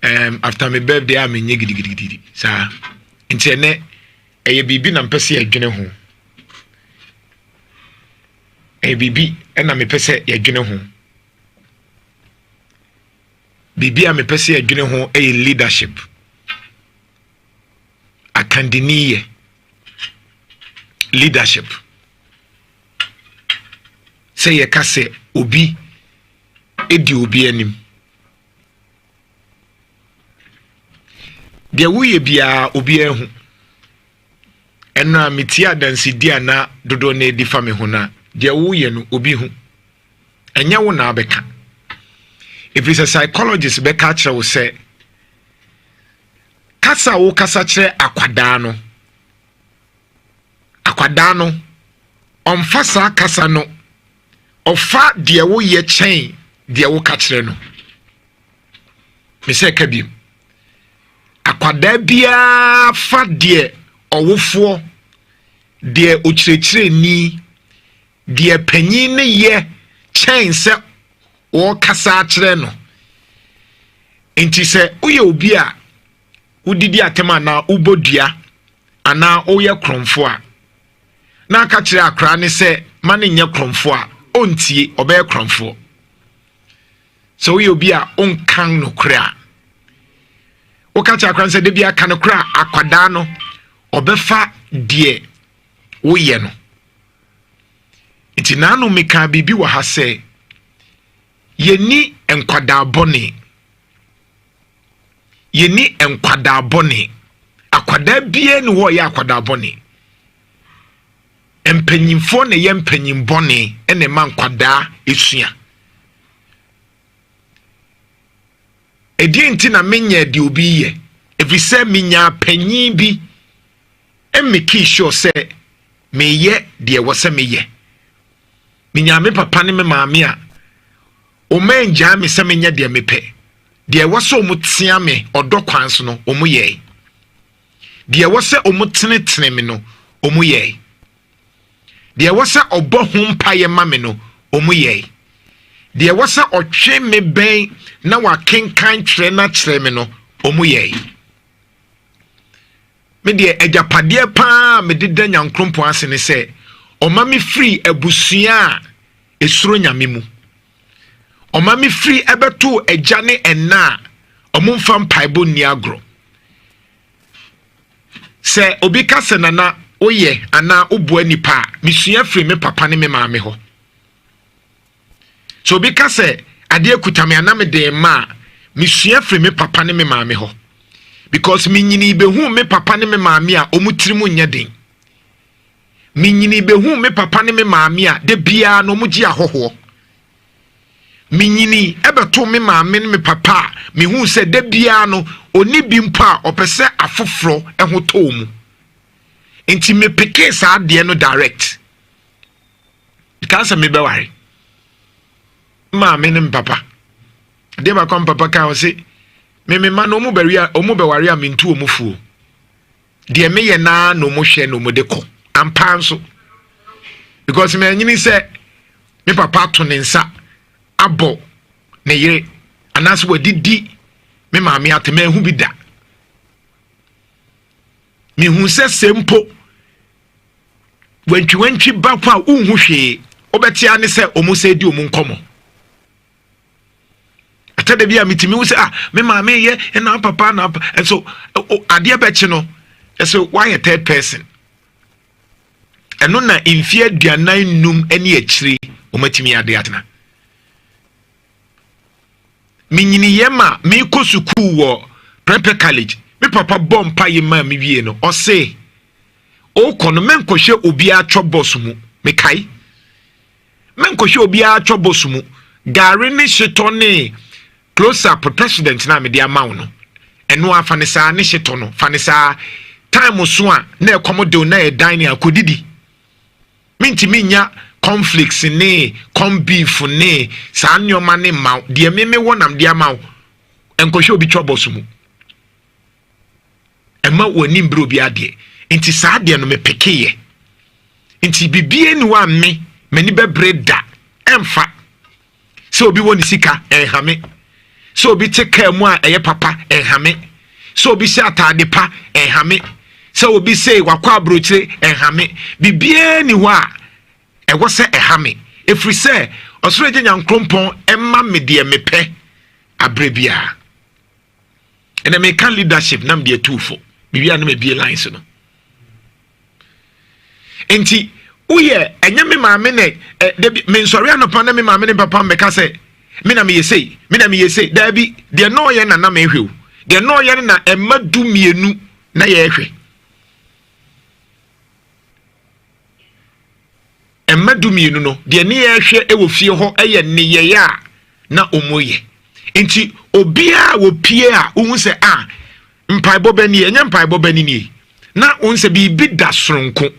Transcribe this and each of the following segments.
after my birthday I'm in gidi sa internet eye bibi na mpese adwene ho bibi na me pese adwene ho bibi a me pese adwene ho leadership akandiniye leadership say ye kase obi edi obi anim de wuye bia obi ehu enna metia dansi dia na dodo na edi fa me ho na de wuye no obi hu enya wo na abeka if it's a psychologist beka kire wo say kasa wo kasa kire akwada no omfasa kasa no ofa de wo ye chen de wo ka kire no me say ka biem akwada bia fa de owofo de okyirekire ni de panyin ne ye chen se wo kasa kire no enti se uye obi a udidi atema na ubodua ana oye kromfo a na ka kire akra ne se mane nya kromfo a ontie obey kromfo so uye obi a onkan no kra o ka kire akra se de bia kan no kra akwada no obefa die woye no iti na no meka bibi wa ha se yeni enkwada bone akwada bie ni wo ya akwada bone empanyimfo ne ye mpanyim bone ene man kwada esua enti na menya de obi ye efise menya panyin bi emeki sure se meye de wose meye menya me papa ne me maame a o menja me se menya de mepe de wose omutia me odokwan so no omuye de wose omutene me no omuye de wose obohum paye ma me no omuye de wose otwe me ben na wa kenkan kire na kire me no omuye me de agapade pa me de danyankrompo ase ne se oma me free abusua esuro nyame mu oma me free ebeto agane enna omumfa mpaibo ni agro se obi kase nana oye ana obo anipa misua free me papa ne me maame ho so obi kase ade akutame ana me de ma misua free me papa ne me maame ho because minyini behu me papa ne me maame a omutirimu nyeden minyini behu me papa ne me maame a de bia no mugi ahoho minyini ebeto me maame ne me papa me hu se de bia no oni bi mpa opese afoforo eho to mu enti me peke sa de no direct because me be ware maame ne me papa de ba kom papa ka o se me ma no mu be ware a mentu o mu fu de me ye na no mu hwe no mu de ko ampa nso because me anyini se me papa to ne nsa abo ne yire anaso wadidi me maame atema hu bi da me hu se sempo wantwi ba kwa unhu hwe obetia ne se omu se di omu nkomo atade bia mitimi wo se me maame ye na papa na and so ade bechi no so why a third person eno na infia duanan num ani akiri omatimi ade atena minyini yema me ko suku wo prep college me papa bompa yema me wie no o se o kono menkohwe obi atwo boss mu me kai menkohwe obi atwo boss mu gare ne shetone close up president na me dia mawo no eno afa ne sa ne shetono fa ne sa time so a na ekomode na e dan ne akodidi minti minya conflicts ne beef ne sa nyoma ne maw de meme wonam de maw enkohwe obi twa boss mu ema woni mbro bi ade enti sa ade no me pekeye enti bibie ni wa me mani bebre da emfa se obi woni sika enhame so obi take care mu a eye papa enhame so obi say atade pa enhame so obi say wakwa abrochire enhame bibie ni ho a ewo se ehame efri say osoro je nyankrompon emma me de mepe abrebia and me can leadership nam de tufo bibia na me bie lines no enti uye enye me maame ne me nsori anopa na me maame ne papa mbeka say me na me yesei dabi de no ye na me hwew de no ye na emma du mienu na ye hwe emma du mienu no de ne ye hwe e wo fie ho eye ne ye ya na omoye enti obia wo pie a wo se a mpaebo bani enye mpaebo bani ni na wo se bi da soronko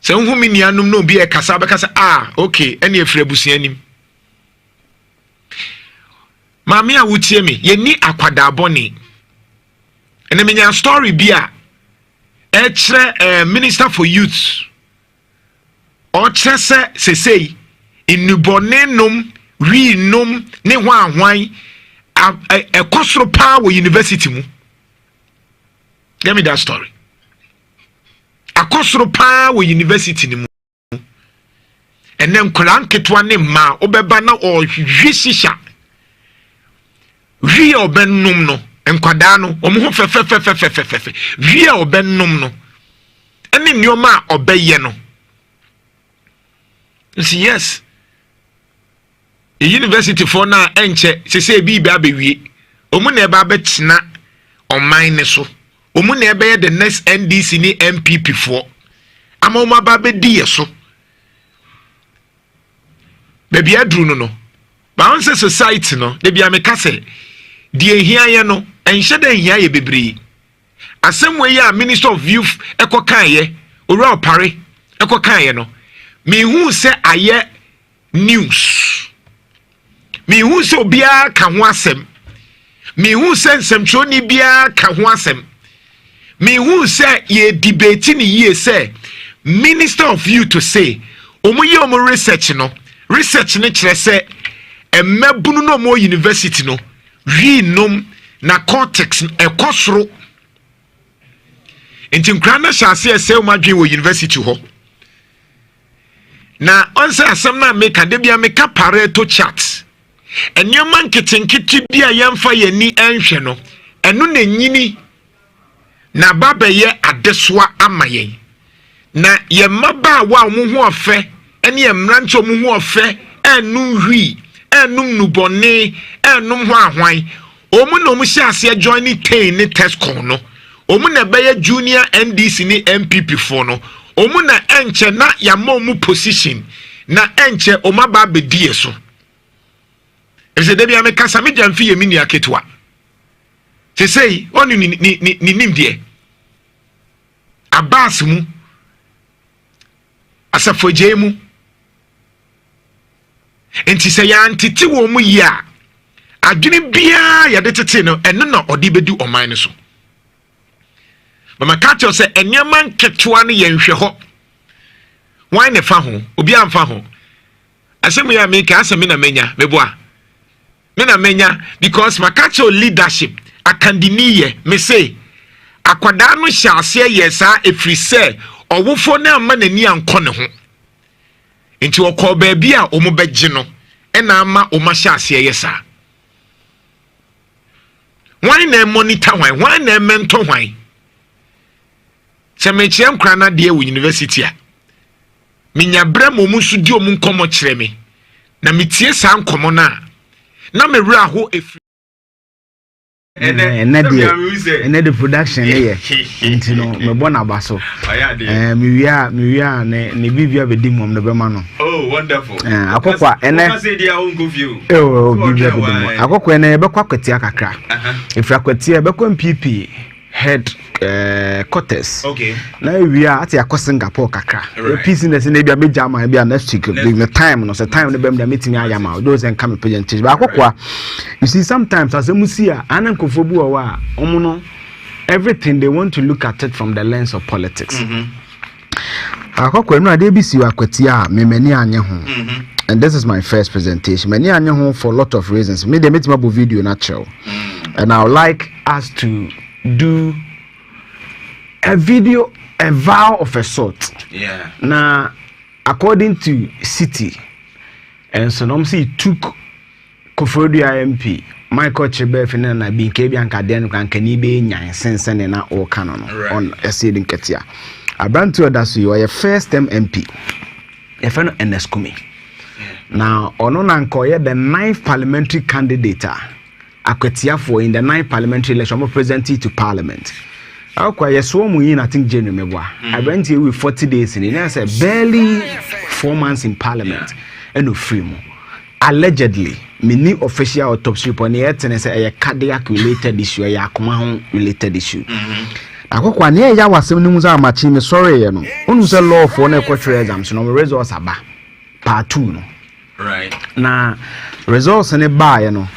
se nhumi nianum no bi e kasa be kasa okay ene efrebusia nim maami a wutie me ye ni akwada boni ene menya story bi a e kire minister for youth o kire se sei inubonenum wi num ne ho ahwan ekosoro pa wo university mu give me that story akosoro pa wo university ni mu enen kran ketwa ne ma obeba na o hwishisha wi obenum no enkwada no omho fefefefefefefe wi obenum no ene nioma obeye no yes a university for na enche se bi ba bewie omu na eba betina online ne so omu na ebe the next NDC ni MPP for ama omu ba be di yeso baby adru no ba on society no de bia me kase die hia ye no enhye da hia ye bebre asem we ya minister of youth ekokan ye owura opare ekokan ye no me hu se aye news me hu se obia ka ho asem me hu se nsemtro ni bia ka ho asem me hu se ye debate ni ye se minister of youth to say omuye omu research ni kire se emabunu no mo university no wi nom na cortex ekosoro enti nkra na hyase ese o madwen wo university ho na onse asem na make de bia make Pareto chart enyama nketenkete bia yemfa yani enhwe no eno na nyini na baba ye adesoa amayen na yemaba wa omuhu ofe ene yemranche omuhu ofe enu hwi enum nubone enum ho ahwan omu na omu hyase join ni ten ni tescon no omu na beye junior NDC ni MPP for no omu na enche na yama omu position na enche omaba bedie so ese de bia me kasa me jamfi ye mini aketwa se sei oni ni nimdie abas mu asafoje mu enti se ya ntiti wo mu yi a adwene bia ya de tete no eno na odi bedu oman so mama kacho se enyama nketwa ne yenhwe ho wan ne fa ho obi amfa ho asemu ya me ka asemi na menya meboa me na menya because makacho leadership akandiniye me say akwada no hyase yesa efri se owufo na ama nani anko ne ho enti okọ baabi a omo begye no ena ama oma hyase yesa wan na monitor wan na mentor wan se me kyem kra na de wo university a minya bra mo mu so di omu nkomo kyerɛ me na metie sa nkomo na me wura ho efri ene the production here ntino me bona baso me wia ne bibia bedi mom ne bema no oh wonderful akokwa ene say dia own confuse bibia bedi mom akokwa ene be kwa kwatia kakra efra kwatia be kwa MPP head quarters okay na wia ati akọ Singapore kakra business na bia meja ma bia next week the time no say time no be me meeting ayama those and come presentation ba akokwa you see sometimes as emusia anankofo bu wa omo no everything they want to look at it from the lens of politics Akoko no ade bi si akwatia me mani anye ho. And this is my first presentation. Many anye ho for a lot of reasons. Me dey meet my video natural. And I would like us to do a video, a vow of a sort. Yeah. Now, according to City, and so no see took Kukurantumi MP Michael Chebef and I been KB and Kaden can be nyan sense and na all canon on a seeding ketia. I brand to that so you are your first time MP. If I know Neskumi. Now, Ononankoye the 9th parliamentary candidate. Akwetia for in the 9th parliamentary election presented to parliament. I sworn in, I think, January. I went here with 40 days in it. I said barely 4 months in parliament and no free more. Allegedly, many official autopsy report and say a cardiac related issue, a Yakuma related issue. I go one year, I was 7 months. I'm sorry, you know. Only a law for an equatorial exam, so no results are bad. Part 2, no. Right. Now, results in a bar, you know.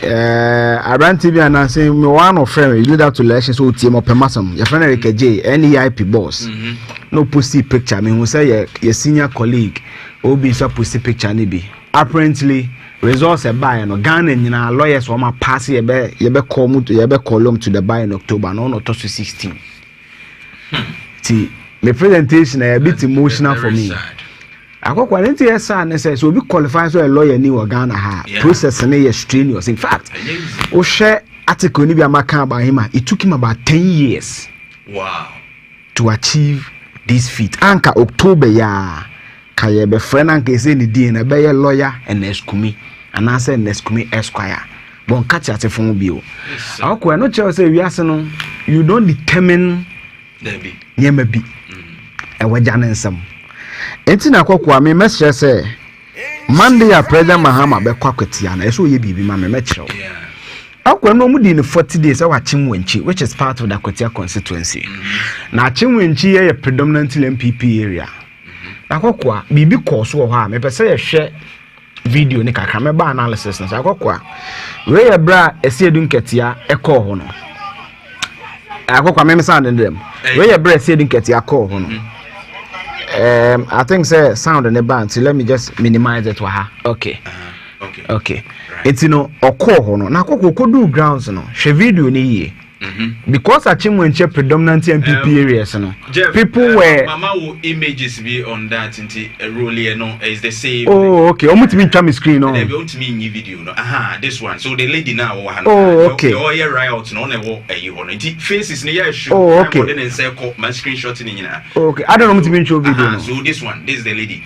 I ran TV and I say me one of friend you lead up to election so team up masam your friend Eric J NEIP boss no posty picture me who say your senior colleague obi so posty picture ni bi apparently results e buy no Ghana nyina lawyers o ma pass ye be call mu to ye be call to the buy in October no to 16 see my presentation a bit emotional for me. Akokwa nti yesa ne say so be qualify so a lawyer ni wa Ghana ha process na ye strenuous. In fact o share article ni bi amaka about him it took him about 10 years to achieve this feat. Anka October ya ka ye be friend anka say ni din na be ye lawyer and Neskumi and I say Neskumi Esquire bon catch at phone bio. Akokwa no tell say we ase no you don't determine Debbie nyema bi e wagya nsam. Enti na kwakwa me message say Monday a President Mahama be kwakwatia na eso ye bibi ma me mekyerɛw. Akwa no mu di ne 40 days awa Chimwenchi which is part of the Akwatia constituency. Na Chimwenchi ye predominantly MPP area. Na kwakwa bibi course wo ha me pese ye hwɛ video ni kakra me ba analysis na kwakwa we ye bra esiedu nketia ekɔ ho no. Akwakwa me sound ndem. We ye bra esiedu nketia kɔ ho no. I think say sound in the band, so let me just minimize it. Okay. Okay. Right. It's no na do grounds no. She video ni ye. Because Achimwenche predominant MPP areas no. Jeff, people were Mama will images be on that into a role no is the same. Oh, okay. Almost me try my screen no. They won't me new video no. This one. So the lady now oh, okay. Oh yeah, right no na wo you on. Faces near show. Oh, okay. Then and say my screenshot in okay. I don't know to be show video. No. So this one, this is the lady.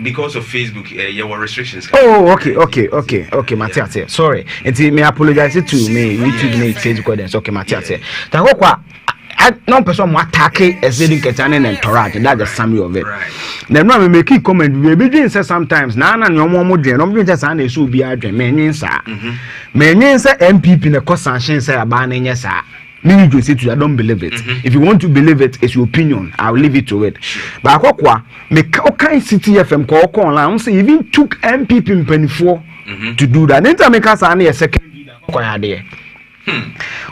Because of Facebook, there were restrictions. Oh, okay. Matiate. Sorry. And me apologize to me. YouTube me Facebook then. Okay, Matiate. Takokwa no person mo attack as leading ketane and torrent. That's the summary of it. Right. Then no me make a comment. We be doing say sometimes. Na nyomo mo dwen. No be just an esu bi adwen. Me nyin sa. Me nyin sa MPP na ko sanction say aba na nya sa. Me you say to I don't believe it. If you want to believe it, it's your opinion. I'll leave it to it. But akokwa me okay City FM ko online say even took MPP in 24 to do that. Then make us an second leader there.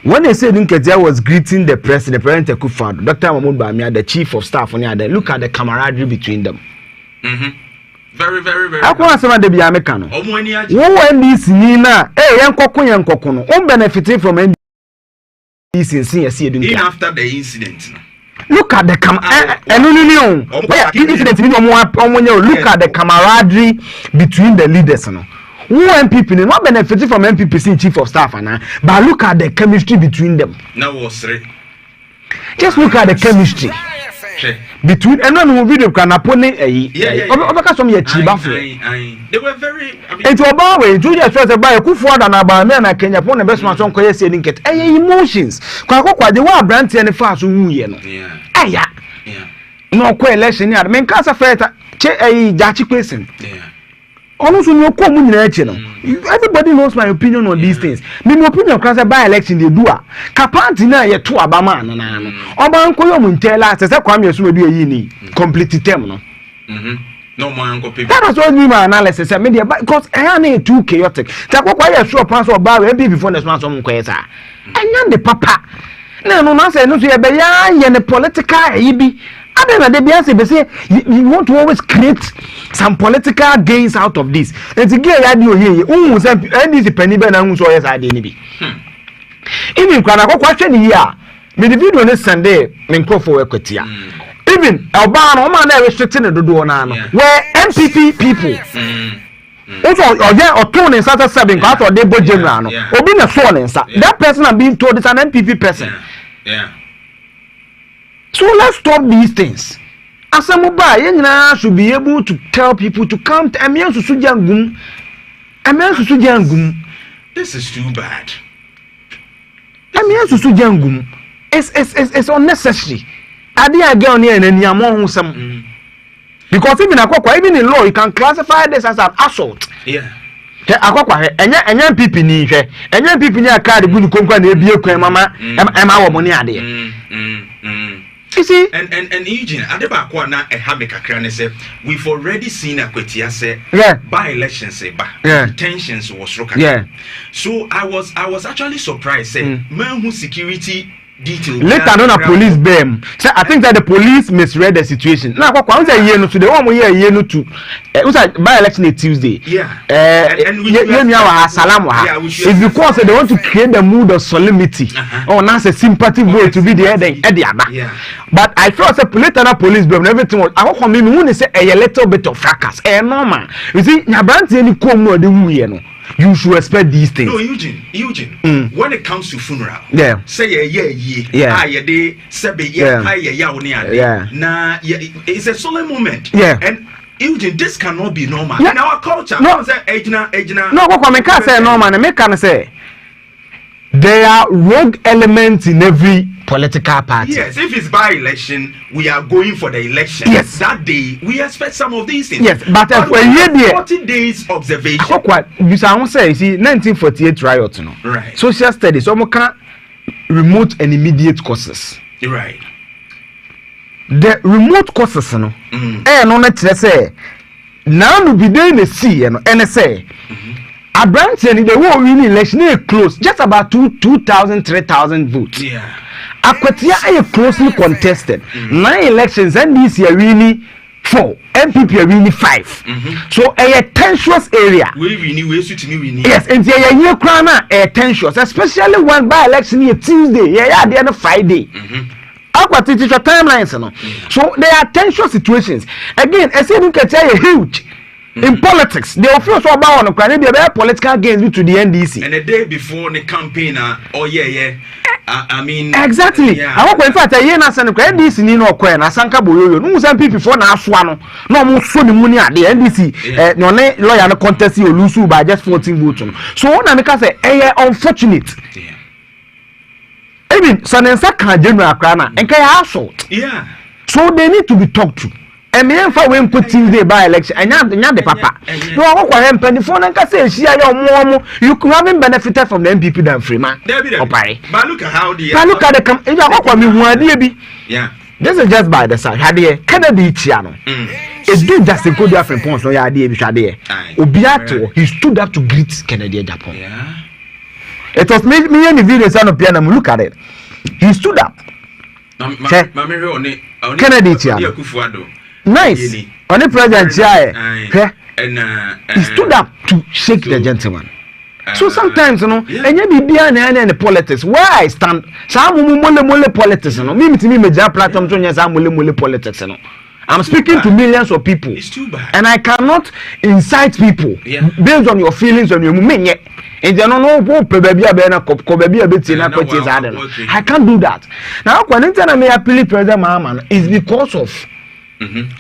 When they said Nketia was greeting the president Akufo-Addo, Dr. Mahmoud Bawumia, the chief of staff on there, look at the camaraderie between them. Very. Akwa sama de bia meka no. Wo NDC ni na yenkoko no. On benefiting from NDC even after the incident. Look at the look at the camaraderie between the leaders no. Who MPP no not benefiting from MPP chief of staff but look at the chemistry between them. Now was just look at the chemistry between and no video can apone obeka some ye chiba for they were very it oba we do just say buy Kufuor na ba me na Kenya pon na best man so koye say ninket emotions kwa the wa brand and fa so wu ye no no ko election ya men kasa feta che jachi question Almost no come in everybody knows my opinion on these things. My opinion class by election they do Kapanti na ye to abama na no. Oba nko yo muntela se kwame so do yi ni complete term no. No man go people. That was what me my analysis say media because I na too chaotic. Takwa ye sure pass oba we MPP before next man so nko yesa. Anya the papa. Na no na say no so ye be ya ye ne political yi bi At the end of the day, they say you want to always create some political gains out of this. And to get radio here, who say NDC penny ben and so yes I didn't be. Even when I go question here, me the video on Sunday, me call for equity. Even Albano man they restricting the door now. Where MPP people. If or tone in such a 7 class or they both general, or being a phone inside. That person are being told it's an MPP person. Yeah. So let's stop these things. As a mobile, you should be able to tell people to come to Emian Susujangum. Emian Susujangum. This is too bad. Emian Susujangum. It's unnecessary. I didn't get on here and Yamon some. Because even in law, you can classify this as an assault. Yeah. And young people need and young people near card good company be a mama and our money are there. You see, and Eugene, Adebakwana and Hamika Krane said, we've already seen a Kwetia say, by elections, say, tensions was struck. Yeah. So I was actually surprised, say, man who security detail. Later on, a police beam. So I think that the police misread the situation. Now, what say year no to the one year no to. Was by election Tuesday. Yeah. And we salam. It's because they want to create the mood of solemnity. Oh, now it's a sympathy vote to be there. Then yeah. But I felt a later on police beam. Everything was. I want me when they say a little bit of fracas. Normal. You see, your brand any come no the no. You should respect these things. No, Eugene. When it comes to funeral, say nah, it's a solemn moment. Yeah. And Eugene, this cannot be normal. In our culture, no, what I can't say normal. I can say there are rogue elements in every political party. Yes, if it's by election, we are going for the election. Yes, that day we expect some of these things. Yes, but if 40 days observation. You say, see, 1948 riot, no. Right. Social studies, so can remote and immediate causes. Right. The remote causes, no. No, let's say now no be there in the sea, and say. A branch and the whole winning election close, just about 2,000, 3,000 votes. Yeah. Akwatia is closely contested. 9 elections and this year really 4. MPP are really 5. So a tensious area. Yes, and the year crown a tensious, especially one by election here Tuesday, yeah, the other Friday. Akwati teacher timelines, no. So there are tensious situations. Again, I say you can tell you huge. In politics, they offer so about on the political gains to the NDC. And a day before the campaign, I mean exactly. I want in fact a year na send NDC ni no kwen na sanka boyoyo. No some people for na aswa no. No mo so ni muni at the NDC no lawyer no contest you lose by just 14 votes. So na make say unfortunate. Even Sanensa can general krana and kaya assault. Yeah. So they need to be talked to. And me for when put Tuesday by election and the papa. No, I want to phone and say you haven't benefited from the MPP than free man. But look at how the look at the yeah. This is just by the side. Had the Kennedy Chiano. It's did just a good different points. No idea which are there. Obiato, he stood up to greet Kennedy Japan. Yeah. It was me and the video son of piano. Look at it. He stood up. Kennedy Chiano. Nice. On the president he stood up to shake the gentleman. So sometimes and you be behind the politics. Where I stand, some mole politics. Me major platform to politics. I'm speaking to millions of people. It's too bad. And I cannot incite people based on your feelings on your movement. And they don't know I can't do that. Now, when I may appeal President Mahaman, it's because of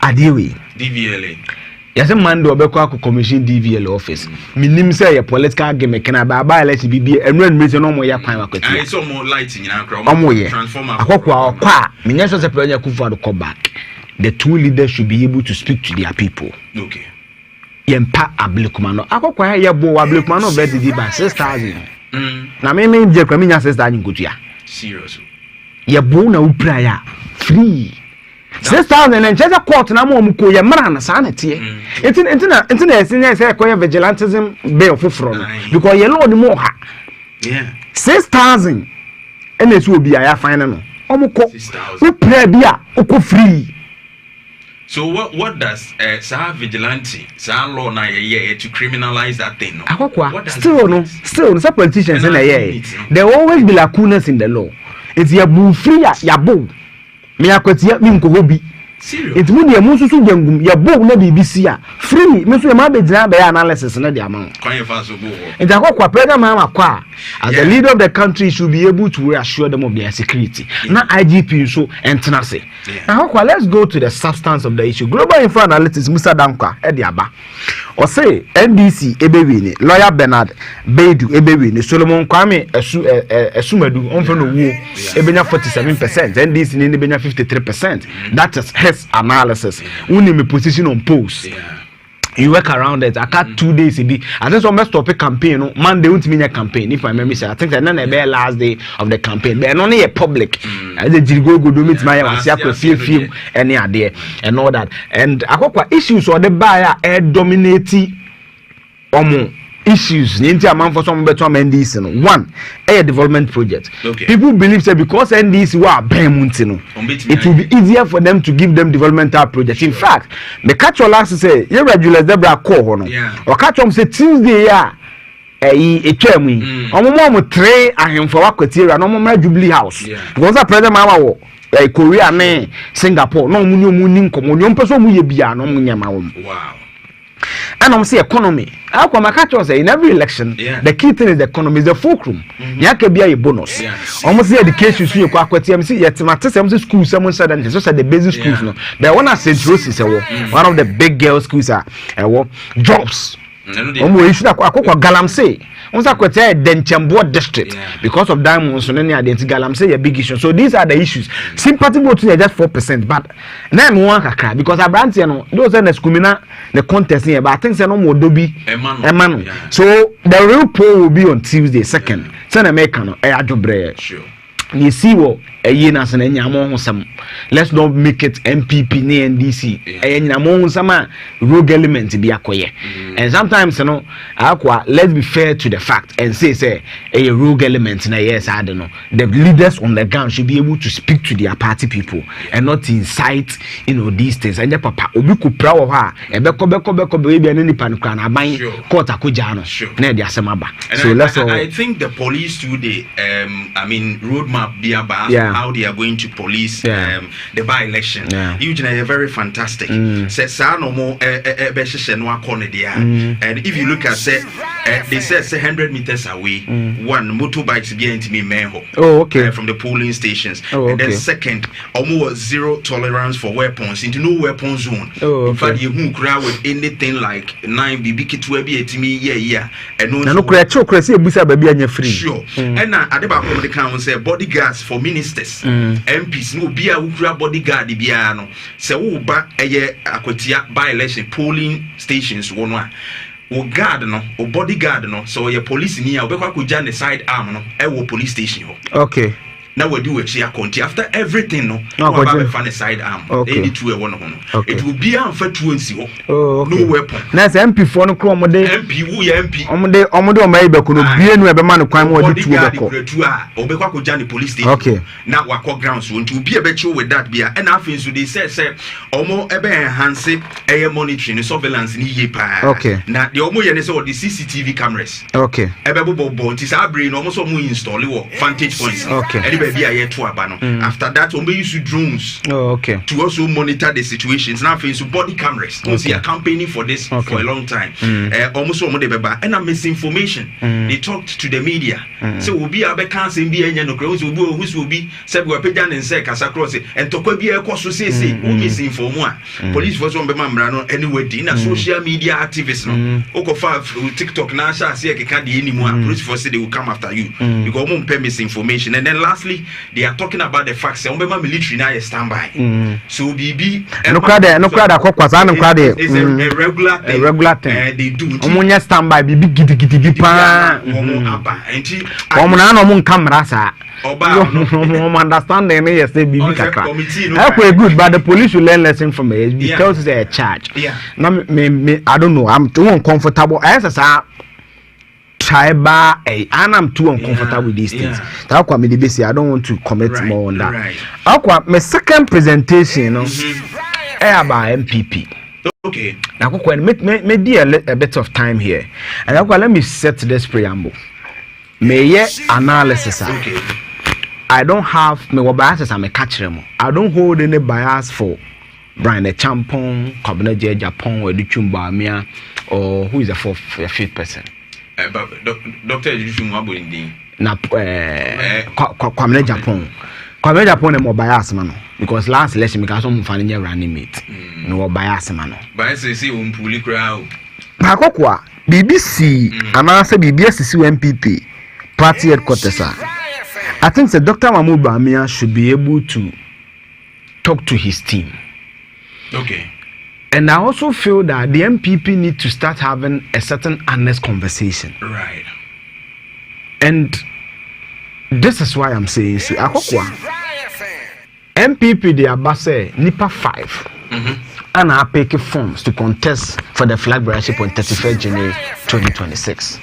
Adiwe. DVLA. Yes, a man do a Beko commission DVLA office. Minim say a political game can buy election BB and run reason no more. I saw more lighting in our crowd. Transformer. Minister of President Kufa to come back. The two leaders should be able to speak to their people. Okay. Yempa Ablekumano. Akokwa ya bo Ablekumano be by 6,000. Na me je kwa minya 6,000 kutua. Serious. Ya bo na upra ya free. 6,000 and just court na mo mko ya mara na sa na tie. Entina esinya say ko ya vigilantism bill foforo no because ye law ni mo ha. Yeah. 6,000 ene so obi ya fine no. Omko upra bia okọ free. So what does vigilante law na to criminalize that thing? No? Still, some politicians in there will always be lacunas in the law. It's ya free ya bo. Me akwatia mi nkohobi. It's when you must so young, your book no BBC free. Mr. Mabedina by analysis and the amount. And the Hawk President Mama Qua, as the leader of the country, should be able to reassure them of their security. Not IGP so and Tenassi. Now, let's go to the substance of the issue. Global Info Analytics, Mr. Danka, Ediaba. Or say NDC Ebewini, lawyer Bernard Bedu Ebewini, Solomon Kwame Esumadu, Onfano Wu, Ebenya 47%, NDC in Ebenya 53%. That is his analysis. Only me position on post. You work around it. I got 2 days. I just want to stop a campaign. No? Monday won't mean a campaign. If I remember, I think that none the last day of the campaign. But only a public. I did go do meet my feel any idea and all that. And I got issues or the buyer dominating issues. The amount for some better NDC. One, a development project. Okay. People believe that because NDC were Bemuntino, it will be easier for them to give them developmental projects. In fact, the catch all last say, you regular Debra call or catch them say Tuesday, a chairman, or tray and for Aquatia, no more Jubilee House. Because a president Mama. Korea, Singapore, no Munin, Common person, we be no Munyama. Wow. And I'm say economy. How come I catch say in every election, the key thing is the economy is the fulcrum. You can be a bonus. Almost the education you can see yet some schools, someone said that just at the basic schools. No, but when I said Rose is one of the big girls schools are jobs. We should have Galamsey. Once I could say Denchambua district because of diamonds and any identity Galamsey a big issue. So these are the issues. Sympathy voting is just 4%, but then one cry because I brand those are the Skumina the contest here, but I think no more Dobby Emmanuel. So the real poll will be on Tuesday 2nd. Send a mecano a sure. You see what a yenas and any some. Let's not make it MPP near NDC. And some rogue element to be acquired. And sometimes, you know, let's be fair to the fact and say a rogue element. Yes, I don't know. The leaders on the ground should be able to speak to their party people and not incite, these things. And the papa, Obiku Prow, a beko baby and any panukan, a buying Kota Kujano, Nedia Samaba. So I think the police today, roadmap how they are going to police the by-election. Eugene, very fantastic. Says no more and if you look at they said 100 meters away, one motorbikes being to me from the polling stations. And then second, almost zero tolerance for weapons into no weapon zone. In fact, you who crowd with anything like 9 BB to be me and no baby and you're free. Sure. And now at the back of the council say bodyguards for ministers, MPs no be a ukra bodyguard the biano. Se wo ba eye akwatia by election polling stations one o guard no o bodyguard no so your police ni a obekwa kujja the side arm no e wo police station ho. Okay. Now we do a chia conti after everything no we find a side arm any two e one ho. It will be am for two nsi ho. No weapon. Na say MP for no kro omode MP wo ye MP omode o mai be ko no bie no e be ma no kwan mo de two be ko obekwa kujja the police station. Okay. Now we call grounds so to be a bet with that bia and afin so they say omo ebe enhance e monitoring surveillance ni ye pa. Okay. Na the omo ye ne say the CCTV cameras. Okay. Ebe bobo nti sa brain omo so mo install wo vantage points. Okay. After that, we use drones to also monitor the situations. Now, for body cameras, we are campaigning for this for a long time. Almost all the and I'm misinformation. They talked to the media. So we'll be able to cancel who will be said we're paid and say across it and to be a cost to say who misinform. Police was on the anyway, dinner social media activists. TikTok now, say can't anymore. Police for say they will come after you because won't pay misinformation. And then lastly, they are talking about the facts. Military now is standby. So BB no crowd is a regular thing. They do. Omunya standby BB gidi pa. No camera sa. Understand yes they BB kakra. Good, but the police will learn lesson from it because it's a charge. Now me I don't know. I'm too uncomfortable. As Tribal, and I'm too uncomfortable with these things. I don't want to comment more on that. My second presentation, about MPP. Okay. Now, may a bit of time here, and let me set this preamble. May analysis. Okay. I don't have me biases. I'm a catcher. I don't hold any bias for Brian Champon, Cabinet Japan, or Duchum Barima, or who is the fifth person. Doctor Duchum Na Cabinet Japan. Cabinet Japan is more bias man because last election because some funny running mate. No bias man. Bias say puli crowd. Pakokwa BBC and answer BBS MPP party headquarters. I think the Dr. Mahmoud Barima should be able to talk to his team. Okay. And I also feel that the MPP need to start having a certain honest conversation. Right. And this is why I'm saying so. Akokwa MPP they are say Nipa 5. And I pick forms to contest for the flag bearership on 31st January 2026.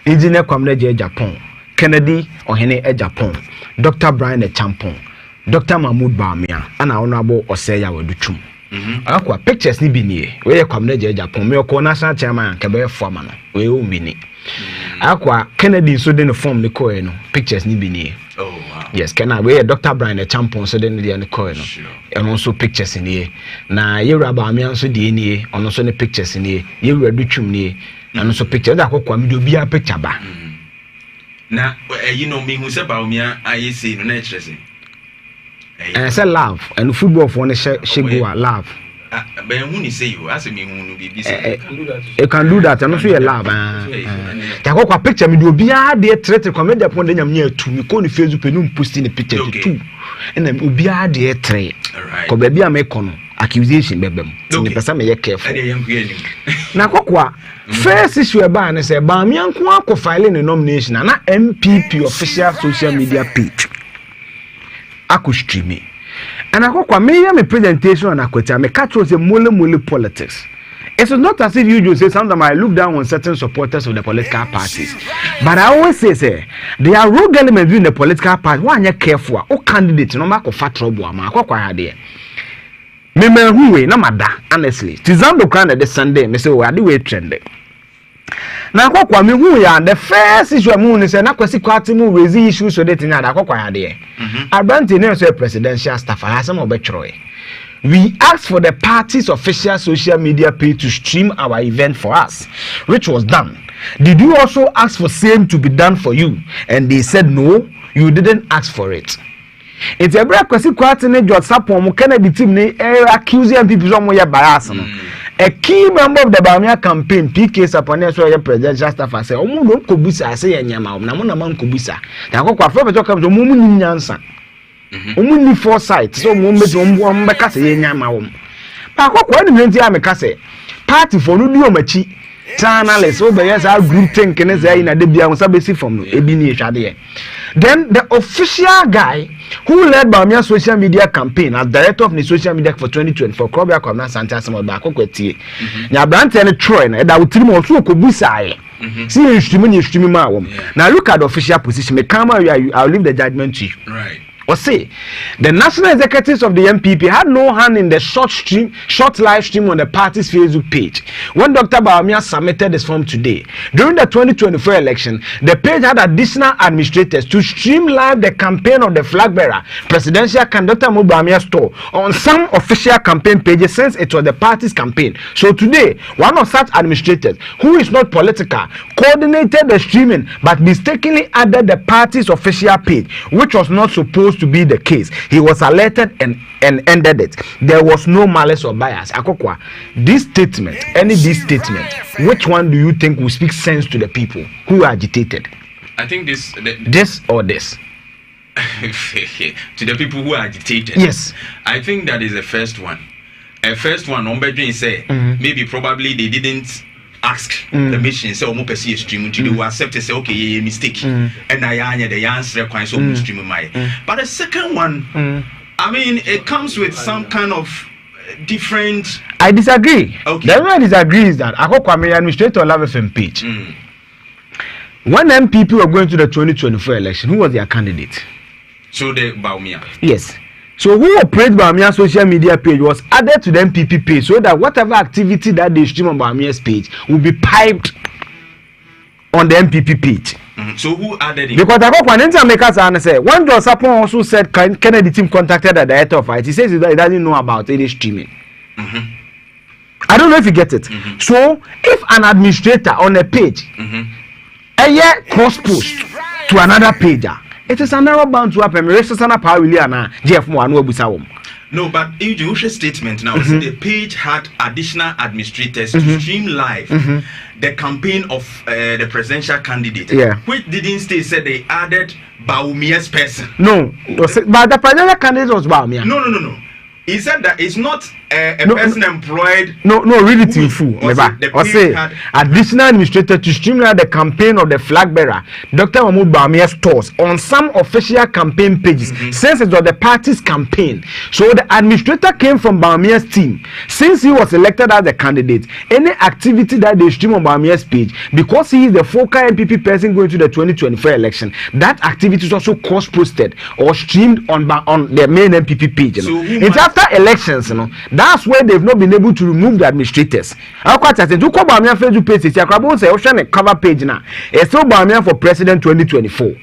Engineer Kwamne Japan, Kennedy Ohene Japan, Dr. Brian Champon, Dr. Mahmoud Barima, and Honorable Oseya Waduchum. Akwa pictures ni bini we Kwamne Japan, me ko national chairman kebe former no we o bini. Akwa Kennedy so den form ni ko no pictures ni bini. Oh wow. Yes, can I wear Dr. Brian Champon so then the coin and also pictures in here. Na ye Barima so the ni and also the pictures in here. Ye Reduchum ni and also pictures that ko be a picture ba. Na you know me who say Barima I say no na and I say love and football for one shegua love. But who say you ask me who be you can do that and also your love. Takwa picture me do be a dey threat comment upon the nyam near to me ko ni Facebook no posting the picture too. And then obi a dey threat. Ko ba bia me kono accusation bebem. Ni pesa me ye careful. Na kokwa first issue e ba na say Barima nko akọ file the nomination na MPP official social media page. Aku streaming. And I go me presentation on Akweta, me catch was a mole politics. It's not as if you just say sometimes I look down on certain supporters of the political parties. But I always say there are rogue elements in the political party. One you careful, o candidate no make fat trouble ama akwa there. Me who we na mada honestly. Tizando kind the Sunday me say we are the way trend. Na akwa me who ya the first issue mu say na kwesi kwati mu raise issues so that na akwa there. Abranti na say presidential staff I some obetroy. We asked for the party's official social media page to stream our event for us, which was done. Did you also ask for same to be done for you? And they said no, you didn't ask for it. It's a break kwesi kwati ne WhatsApp mo Kennedy team ne accusing people so mo ya bias no. A key member of the Barima campaign, PK Sapone, so your presidential staff, I say, oh, no, Kobusa, say, and Yama, Namona Man Kobusa. Now, go for talk of the woman in answer. Only foresight, so moment one Bacassa, Yama. Pako, what do you mean? Party for Nudio channels over yes, our group thinking is in a debut on Sabesi from Ebini Shade. Then the official guy who led Barima social media campaign as director of the social media for 2024 Krobia Kwamna Santa Samuel Bakokweti. Now Brant and Troy that would tell also Kobusa. See streaming ma. Now look at the official position. Me come I'll leave the judgment to you. Right. Or say the national executives of the MPP had no hand in the short live stream on the party's Facebook page. When Dr. Barima submitted this form today, during the 2024 election, the page had additional administrators to stream live the campaign of the flag bearer, presidential candidate Dr. Barima store on some official campaign pages since it was the party's campaign. So today, one of such administrators, who is not political, coordinated the streaming but mistakenly added the party's official page, which was not supposed to be the case. He was alerted and ended it. There was no malice or bias. Akokwa, this statement, which one do you think will speak sense to the people who are agitated? I think this or this. To the people who are agitated. Yes. I think that is the first one. First one, Ombedrin say maybe probably they didn't ask the mission say omo pesi stream to do accept say okay yeah mistake and I anya the answer quite so stream my but the second one I mean it comes with some kind of different. I disagree. Okay. The reason I disagree is that Akokwame administrator Love FM page when MPP were going to the 2024 election, who was their candidate? So the Barima. Yes. So who operates Bamia's social media page was added to the MPP page so that whatever activity that they stream on Bamia's page will be piped on the MPP page. So who added it? Because I got one intermakers and say one John Sapon also said Kennedy team contacted the director of it. He says he doesn't know about any streaming. I don't know if you get it. So if an administrator on a page a year cross post to another page, it is another bound to happen. No, but Usu's statement now the page had additional administrators to stream live the campaign of the presidential candidate. Yeah. Which didn't stay said they added Baumia's person. No, but the presidential candidate was Baumia. No. He said that it's not a person employed. No, read it in full. Or say additional administrator to streamline the campaign of the flag bearer, Dr. Mahmoud Bamia's stores on some official campaign pages since it was the party's campaign. So the administrator came from Bamia's team. Since he was elected as the candidate, any activity that they stream on Bamia's page, because he is the focal MPP person going to the 2024 election, that activity is also cross-posted or streamed on the main MPP page. It's after elections, that's where they've not been able to remove the administrators. I'm quite certain to come Bamian Facebook page. It's a cover page now. It's still Bamian for President 2024.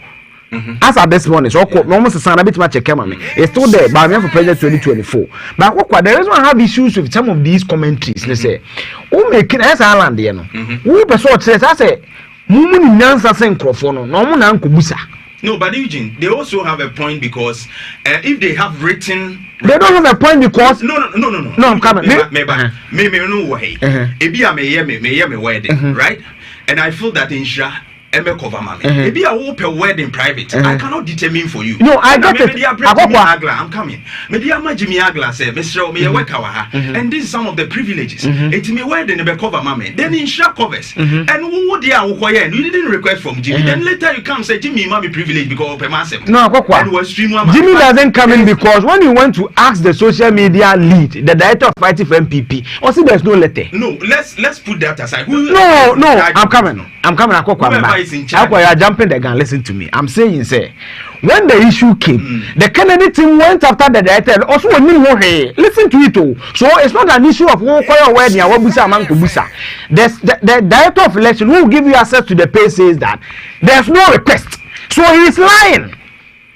As at this morning, so almost a son a bit much a camera. It's still there, Bamian for President 2024. But what there is one have issues with some of these commentaries. They say, who make it as Ireland, who person says, I say, Mumu Nansa Sencrofono, no one uncle Busa. No, but Eugene, they also have a point because if they have written. They don't have a point because. No. I'm coming. Maybe no way. Maybe I may wedding, right? And I feel that in Sha. Maybe I will pay wedding private. I cannot determine for you. No, I got it. I'm coming. Maybe I'm Jimmy Agla say, Mr. Me and this is some of the privileges. It's me wedding be cover mommy. Then in Sha covers. And who they are and you didn't request from Jimmy. Then later you come say Jimmy mommy privilege because of massive. No, Jimmy doesn't come in because when you went to ask the social media lead, the director of fighting for MPP, also there's no letter. No, let's put that aside. No, I'm coming. You are jumping the gun. Listen to me. I'm saying, say, when the issue came, the Kennedy team went after the director. Also, listen to it. So it's not an issue of who wedding or busa among busa. The director of election who will give you access to the page says that there's no request. So he is lying.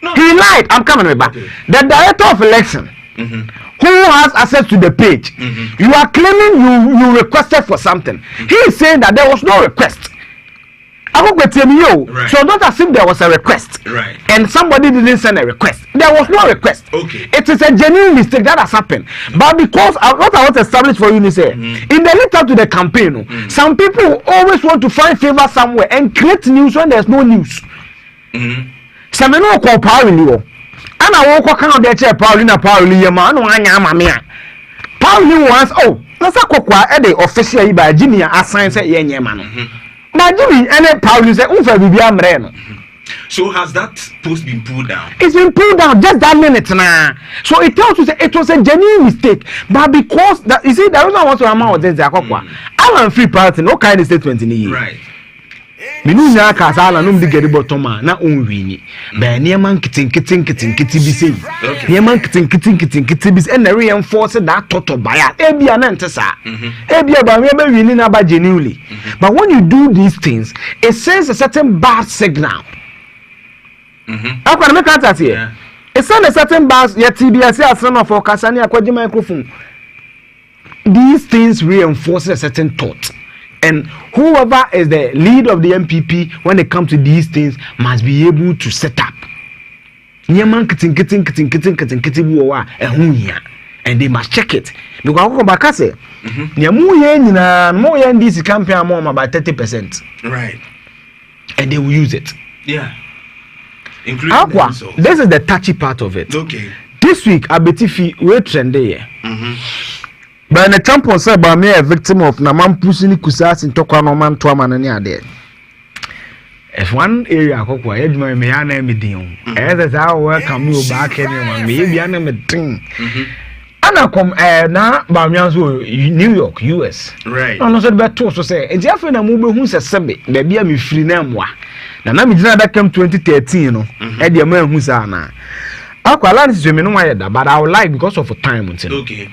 No. He lied. I'm coming back. Okay. The director of election. Who has access to the page? You are claiming you requested for something. He is saying that there was no request. Right. So don't assume there was a request, right? And somebody didn't send a request. There was no request. Okay. It is a genuine mistake that has happened. But because what I want to establish for you is in the lead up to the campaign, some people always want to find favor somewhere and create news when there's no news. Some no call Pauli. And I won't come out there chair Paulina Yama Pauli wants let's a official by Jimmy assign say man. Jimmy and Paul say so has that post been pulled down? It's been pulled down just that minute now. So it tells you that it was a genuine mistake. But because that you see there was no one to amount this Alan free party, no kind of statement in the year. Right. Minu nya ka sala no mdi gari bottom na onwini ba niam kitin bi sei niam kitin bi sei na reinforce that toto baya ebia na ntesa ebia ba me ba wini na ba genuinely. But when you do these things it sends a certain bad signal. Akwa na make that here it sends a certain bad ya TBS asana for kasani akwaji microphone. These things reinforce a certain thought. And whoever is the lead of the MPP when it comes to these things must be able to set up. And they must check it. Because I say, this campaign about 30%. Right. And they will use it. Yeah. Including so. This is the touchy part of it. Okay. This week, Abetifi will trend there. But the champion said by me a victim of Naman Pusini Kusas in Tokanoman Tuaman and there. If one area Kokwa, Edmund may I name it. As I welcome you back anyone, maybe I name it thing. Anna come now Bamianzo, New York, US. Right. I'm not about to say, and Jeff and a movie who's a semi, maybe I'm free name. Now, I'm that came 2013, Eddie man who's Anna. Aqualan is me no but I would like because of time. Okay.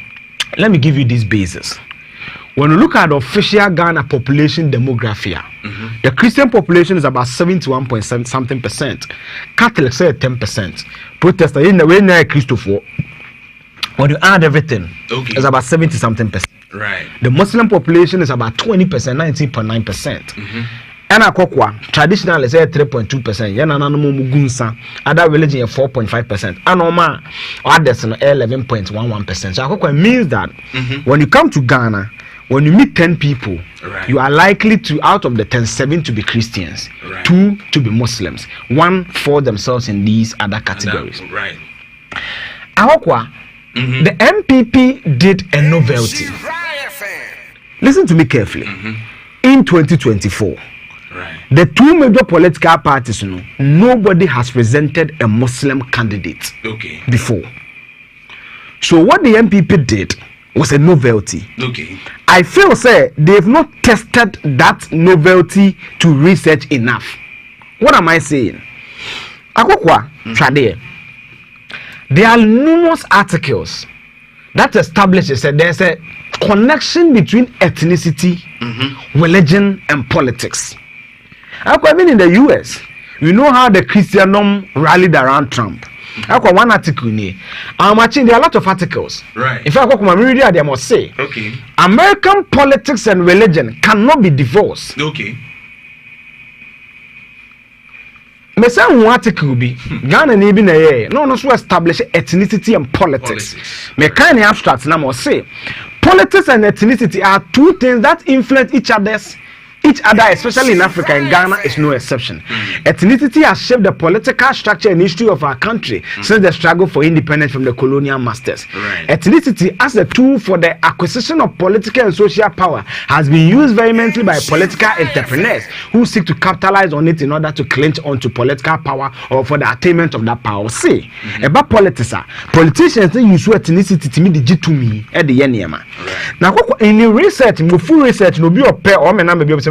Let me give you this basis. When you look at the official Ghana population demography, the Christian population is about 71% something percent. Catholics say 10%. Protestants in the way near Christopher. When you add everything, it's about 70 something percent. Right. The Muslim population is about 20%, 19.9%. And Akokwa traditionally say 3.2%. Yana no mugunsa. Other religion 4.5%. And Oma others 11.11%. So Akokwa means that when you come to Ghana, when you meet 10 people, you are likely to, out of the 10, 7 to be Christians, 2 to be Muslims, 1 for themselves in these other categories. Right. Ahokwa, the MPP did a novelty. Listen to me carefully. In 2024, the two major political parties, nobody has presented a Muslim candidate before. So what the MPP did was a novelty. I feel say they've not tested that novelty to research enough. What am I saying? Akokwa Trade. There are numerous articles that establishes that there's a connection between ethnicity, religion, and politics. I mean, in the US, we know how the Christendom rallied around Trump. One article there are a lot of articles. Right. In fact, I must say, American politics and religion cannot be divorced. Me say one article be Ghana ni bi na ye no so establish ethnicity and politics. Me kind of abstract na must say politics and ethnicity are two things that influence each other, especially in Africa, and Ghana is no exception. Ethnicity has shaped the political structure and history of our country since the struggle for independence from the colonial masters. Ethnicity as a tool for the acquisition of political and social power has been used vehemently by political entrepreneurs who seek to capitalize on it in order to clinch onto political power or for the attainment of that power. See, about politics, politicians they use ethnicity to me the G2me at the Yeniama. Now, in the research, full research, no be a pair or me number be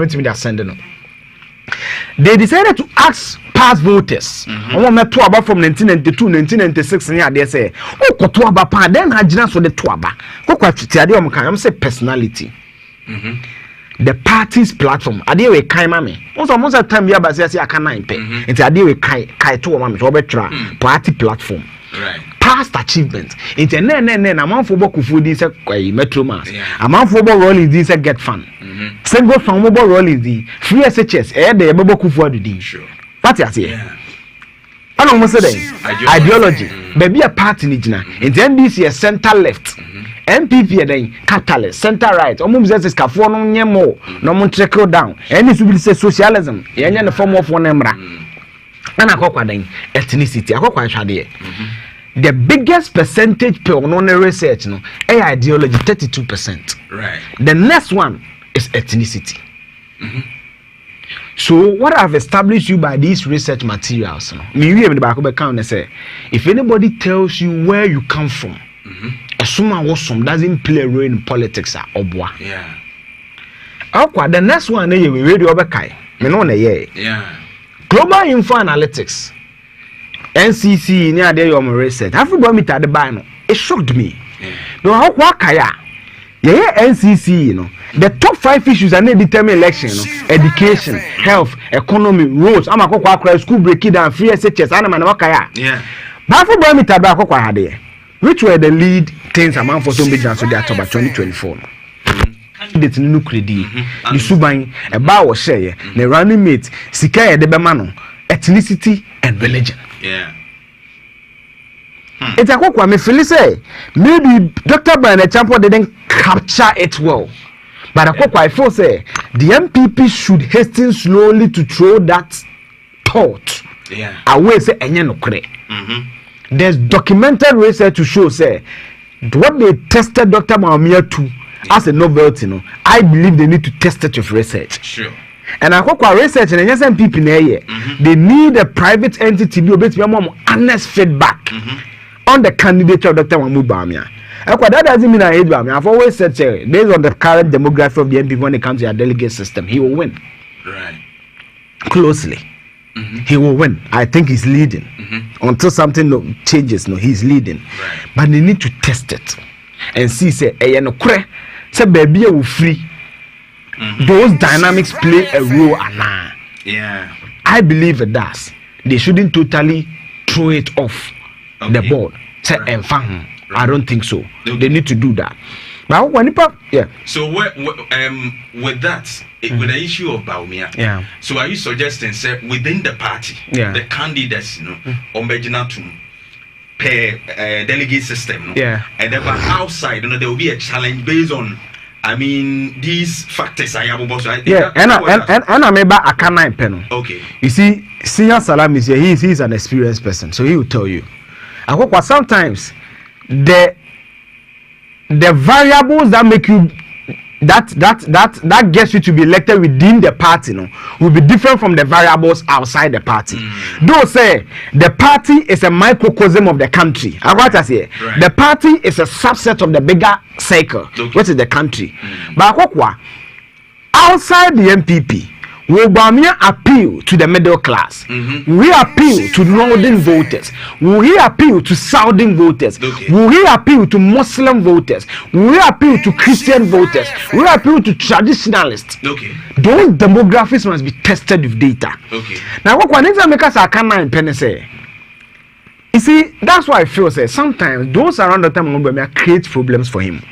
they decided to ask past voters. I met two about from 1992, 1996, and they say, oh, Kotuaba pa, then Hajina so the Tuaba. I'm say personality. The party's platform. I deal with Kaimami. Also, most of the time, we have a canine pay. It's a deal with Kaito Mami, party platform. Right. Past achievement. It's a na man for boku food is a metro mass. A man for role is this a get fun. Single from mobile role is the free SHS. The boku for the sure. What you say? I don't say ideology. Baby a party nijina. In the NDC center left. MPP then catalyst center right. Almost as scafo no nyemo. No mon trickle down. Any should say socialism. Any the form of one emra. And akokwa then ethnicity. Akokwa hwade. The biggest percentage per on research no ideology 32%. Right. The next one is ethnicity. So what I've established you by these research materials, if anybody tells you where you come from, doesn't play a role in politics yeah. The next one we radio yeah. Global Info Analytics. NCC near there your research. Everybody meet at the bar. It shocked me. No, how kaya? Yeah, NCC, the top 5 issues are not determine election, education, health, economy, roads. I'm a school breaking down, free SHS, and I'm a kaya. Yeah. But everybody meet at the which were the lead things among for some business to the October 2024. Candidates no credit. The suban a bar was share, the running mate, Sika de Bemano, ethnicity and religion. Yeah. It's a quote me feel say maybe Dr. Barima Kofi didn't capture it well. But a quote I feel say the MPP should hasten slowly to throw that thought away say enye no kre. There's documented research to show say what they tested Dr. Barima to as a novelty, I believe they need to test it with research. Sure. And I hope research and yes, people they need a private entity to be more honest feedback on the candidature of Dr. Mahmoud Bawumia. That doesn't mean I hate Bawumia. I've always said, based on the current demography of the MPP when it comes to our delegate system, he will win. Right. Closely. he will win. I think he's leading. Until something changes, he's leading. Right. But they need to test it and see, say, baby will free. Those dynamics play a role, Anna. Yeah. I believe it does. They shouldn't totally throw it off the board. Say, I don't think so. They need to do that. Now, when So with that, with the issue of Barima, so are you suggesting, say, within the party, the candidates, per delegate system, and then outside, there will be a challenge based on, these factors I have about. And I'm about a canine panel. Okay. You see, Senior Salam is here. He's an experienced person, so he will tell you. I hope sometimes the variables that make you that gets you to be elected within the party will be different from the variables outside the party. Though say the party is a microcosm of the country. I say the party is a subset of the bigger circle, which is the country. But outside the MPP, will Barima appeal to the middle class? Will he appeal to northern voters? Will he appeal to southern voters? Will he appeal to Muslim voters? Will he appeal to Christian voters? Will he appeal to traditionalists? Those demographics must be tested with data. Now, what one make us a canine penny say? You see, that's why I feel say sometimes those around the time create problems for him.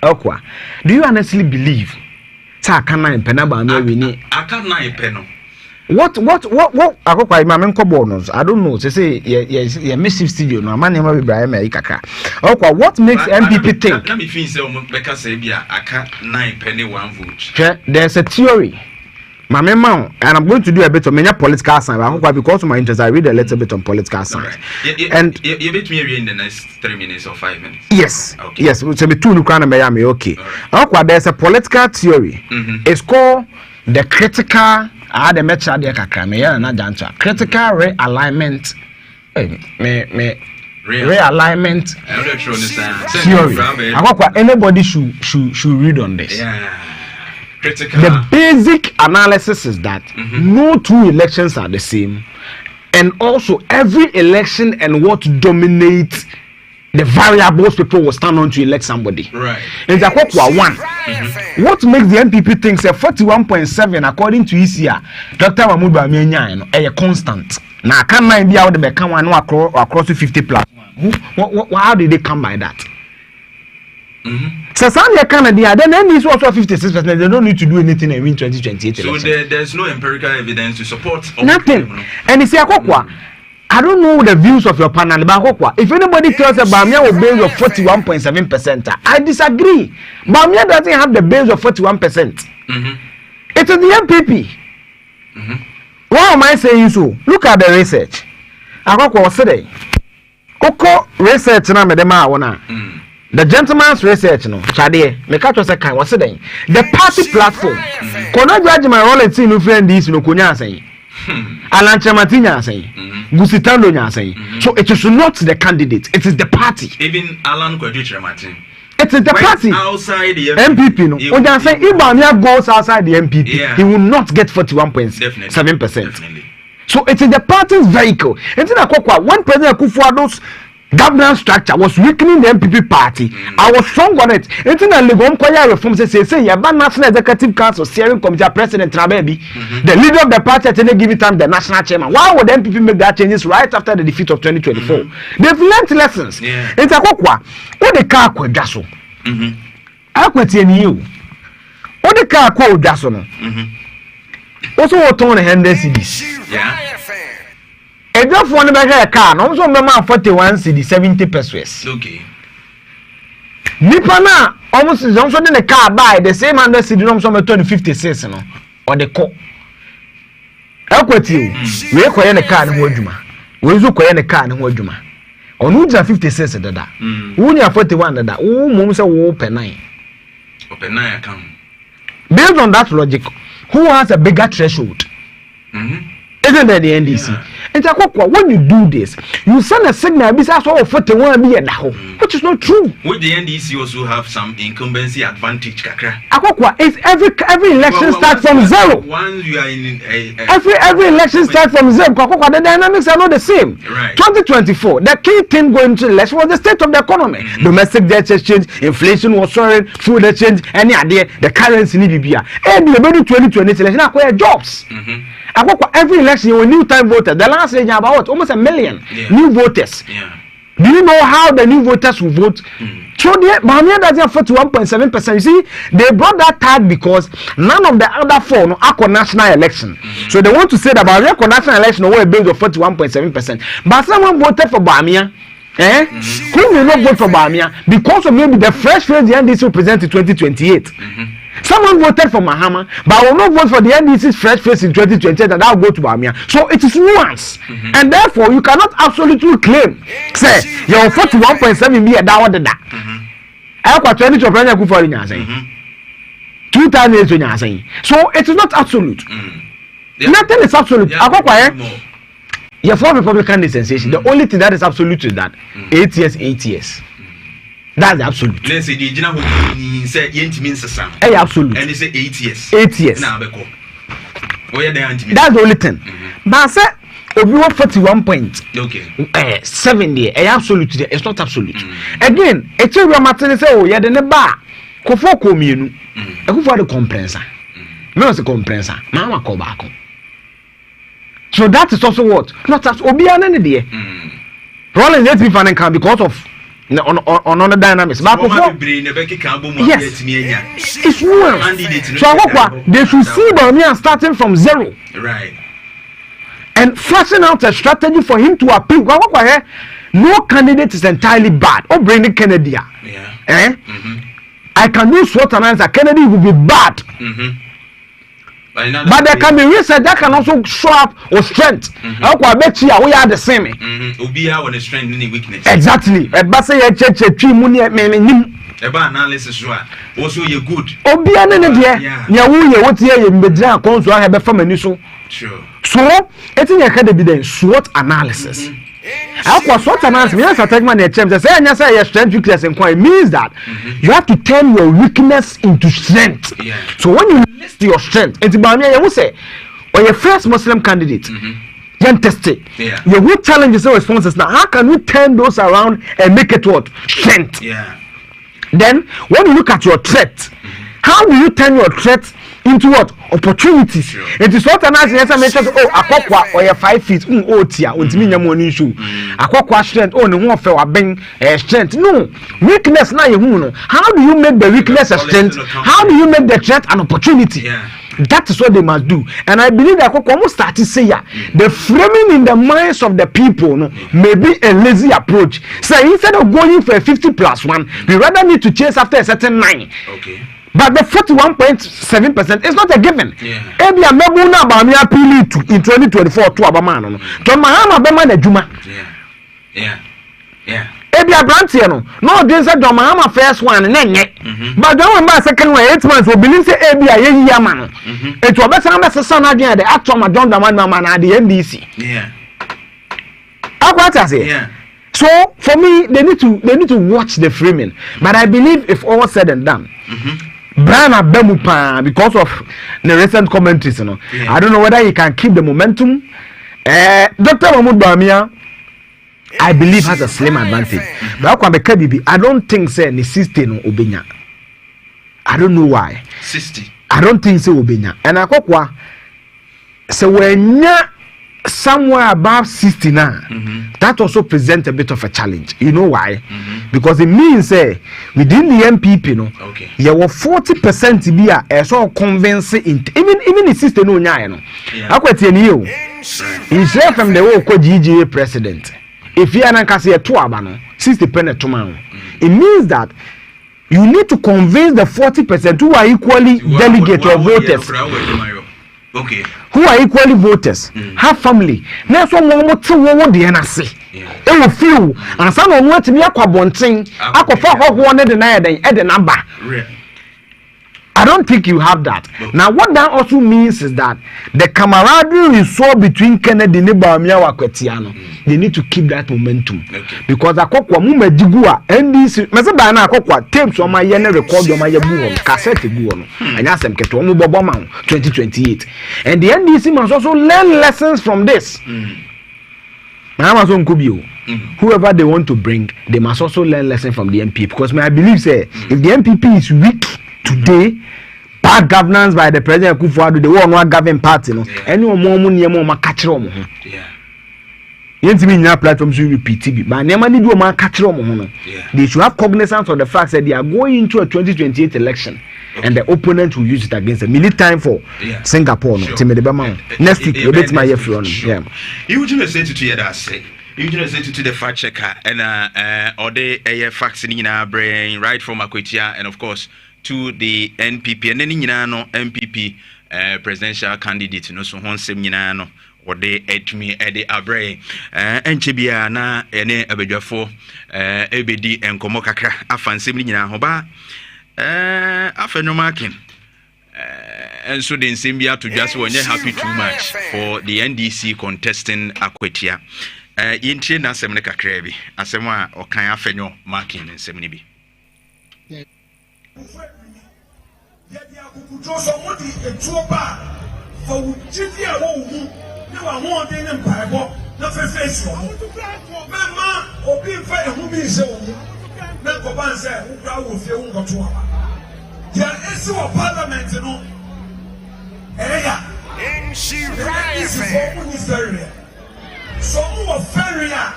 Do you honestly believe? I can't nine penaba no we I can't nine penno. What I don't know. Say yeah massive studio no man never be Barima ikaka. What makes MPP think? Let me finish say I can't 9 penny 1 vote. There's a theory. My memo, and I'm going to do a bit of many political science because of my interest. I read a little bit on political science. And you bet me in the next 3 minutes or 5 minutes. Yes, okay. Yes. So be two Miami. Okay. There's a political theory. It's called the critical. The mecha de kakra me ya na Jantuah. Critical realignment. Realignment theory. Anybody should read on this. Yeah. Critical. The basic analysis is that no two elections are the same, and also every election and what dominates the variables people will stand on to elect somebody. Right. And one. What makes the MPP think say 41.7 according to ECR, Dr. Mahmoud Bamiya a constant. Now can I be out the become one across to 50 plus? How did they come by that? So some Canada, then this was 56%. They don't need to do anything in 2028. So there's no empirical evidence to support nothing. And you see, I don't know the views of your panel, but if anybody tells us Barima will base of 41.7%, I disagree. Barima doesn't have the base of 41%. It is the MPP. Why am I saying so? Look at the research. I say, research na medema wana. The gentleman's research, Chade, make out a kind was saying the party platform. Kono judge my role and see no friend this no kunya saying. Alan Chamatina saying. Gusitando nya saying. So it is not the candidate, it is the party. Even Alan Kwadwo Martin. It is the party outside the MPP. No, when they say if Barima goes outside the MPP, he will not get 41.7%. So it is the party's vehicle. It's in a when President Akufo-Addo's governance structure was weakening the MPP party. I was strong on it. It's in a legal reform. Say, you have National Executive Council, Steering Committee, President Trabebi, the leader of the party at any given time, the national chairman. Why would the MPP make that changes right after the defeat of 2024? They've learned lessons. It's a quoi. What the car could just I quit you. What the car could just also what on the hand CDs. Yeah. A job for a car, no so mama 41 CD 70 pesos. Okay. Nipana almost is also in a car buy the same 100 CD no so 56 no or the co. Equity we koye ne car no adwuma. We zo koye ne car no adwuma. Onu ja 56 dada. Unya 41 dada. Wo mum say wo open 9. Open 9 account. Based on that logic, who has a bigger threshold? Isn't that the NDC? And when you do this, you send a signal besides all 41 be at home, which is not true. Would the NDC also have some incumbency advantage, Kakra? It's every election starts from zero. Once you are in every election starts from zero. The dynamics are not the same. Right. 2024, the key thing going to the election was the state of the economy. Domestic debt exchange, inflation was soaring, food exchange, any idea, the currency need to be. And the 2020 election acquire jobs. Every election, you new time voter. The last year, about almost 1 million new voters. Do you know how the new voters will vote? So the Barima doesn't 41.7%. You see, they brought that tag because none of the other four are national election. So they want to say that Barima national election over a base of 41.7%. But someone voted for Barima. Who will not vote for Barima because of maybe the fresh face the NDC will present in 2028. Someone voted for Mahama, but will not vote for the NDC's fresh face in 2028, and I'll go to Barima. So it is nuance, and therefore you cannot absolutely claim, say, your 41.7 be a down with that. I got 20 to Brenda Kufa in Yazay. 2 times in Yazay. So it is not absolute. Nothing is absolute. I got quiet. Your four Republican sensation. The only thing that is absolute is that 8 years, 8 years. That's the absolute. Let's say the general say yent means some. Absolute. And they say 8 years. 8 years. Now beko. Where the anti. That's the only thing. But I said if you want 41 points. Okay. 70. Absolute. It's not absolute. Again, it's a matter say oh yeah the bar. Kofo komienu. Who for the compressor? No, it's a compressor. Mama call back. So that is also what? Not as Obian any day. Rolling let me find can because of on other dynamics. But yes, it's nuance. So they should see Barima starting from zero. Right. And flashing out a strategy for him to appeal. No candidate is entirely bad. Or bring Kennedy. Yeah. I can do SWOT analysis. Kennedy will be bad. But there can be research that can also show up with strength. I bet you we are the same. Ubia with the strength and the weakness. Exactly. But say a church analysis also you good. Obia nene dia. Nya wo ye what ye mbedra konso ha be fam ani so. Sure. So, etin ye ka evidence SWOT analysis. SWOT analysis means a segment in terms say anya say your strength weakness and it means that you have to turn your weakness into strength. So when you list your strength, it's Barima you will say when your first Muslim candidate you test it. You will challenge your responses now. How can we turn those around and make it what? Strength. Then when you look at your threat, how do you turn your threat into what? Opportunities. It is not an answer. Akokwa or 5 feet. Tia. Untimi nyamoni issue. Akokwa strength. No one fell bang strength. No weakness. Now you know. How do you make the weakness a strength? How do you make the threat an opportunity? That is what they must do. And I believe that almost start to say the framing in the minds of the people may be a lazy approach. So instead of going for a 50+1, we rather need to chase after a certain 9. Okay. But the 41.7% is not a given. Ebi a mebu na ba mi appeal to in 2024 to abama no. To Mahama be man adwuma. Ebi a brand here no. No dey say do Mahama first one na nye. But don we second one 8 months we believe say ebi a ye ama no. It will be say na sesa na dey the actual ma don the man na the NDC. Akwata say. So for me they need to watch the framing. But I believe if all said and done Brana Bemupa because of the recent commentaries, I don't know whether he can keep the momentum. Dr. Mahmoud Barima, I believe has a slim advantage. But I don't think say ni 60 no obenya. I don't know why. 60. I don't think so obenya. And akokwa so when somewhere above 60 now, that also presents a bit of a challenge. You know why? Because it means within the MPP, you were 40% to be a so convincing. Even the 60 no nya I question you. He's from the whole GGA president. If you are not a 60 penny to man, it means that you need to convince the 40% who are equally delegate or voters. Okay. Who are equally voters, have family. Now, some more to what the NSC. They will feel, and some of what me aqua bonting, aqua for what one at the night at the number. I don't think you have that. Now, what that also means is that the camaraderie you saw between Kennedy and Barima Kofi, they need to keep that momentum. Because Akokwa Mume Digua, NDC, Mesabana Akokwa, tapes on my yene record on my buon, cassette buon, and ask them Keto Mubobama 2028. And the NDC must also learn lessons from this. Amazon Kubio. Whoever they want to bring, they must also learn lessons from the MPP. Because I believe, say, if the MPP is weak today, bad governance by the president Kufuor, the one one governing party, no, anyone more money, more catch them. Yeah. Yet me na platforms will repeat it, but never need to catch them. They should have cognizance of the fact that they are going into a 2028 election. And the opponent will use it against them. We need time for Singapore. No, next week, we'll bet my year from. Yeah. You would say to that say. You just say to the fact checker and or the facts in our brain right from Akwetia and of course to the NPP and then no MPP presidential candidate no so hon sem no or the etmi ede abre enchebia na ene abedwafo ebedi enkomo kakra afansem nyina ho ba afenomakin and so the nsem to just when happy too much for the NDC contesting Akwetia. Yintie na asem ne kakra bi asem a okan afenyo marking nsem ne bi ye dia kukujo so modi etuo ba for wujidi a wo hu ne wa ho de ne mpaebo na fefe so mama obi fa ehu bi se wo na ko ban se wo kra wo fie wo ngoto aba dia esi wo parliament no eya in she right some were feria.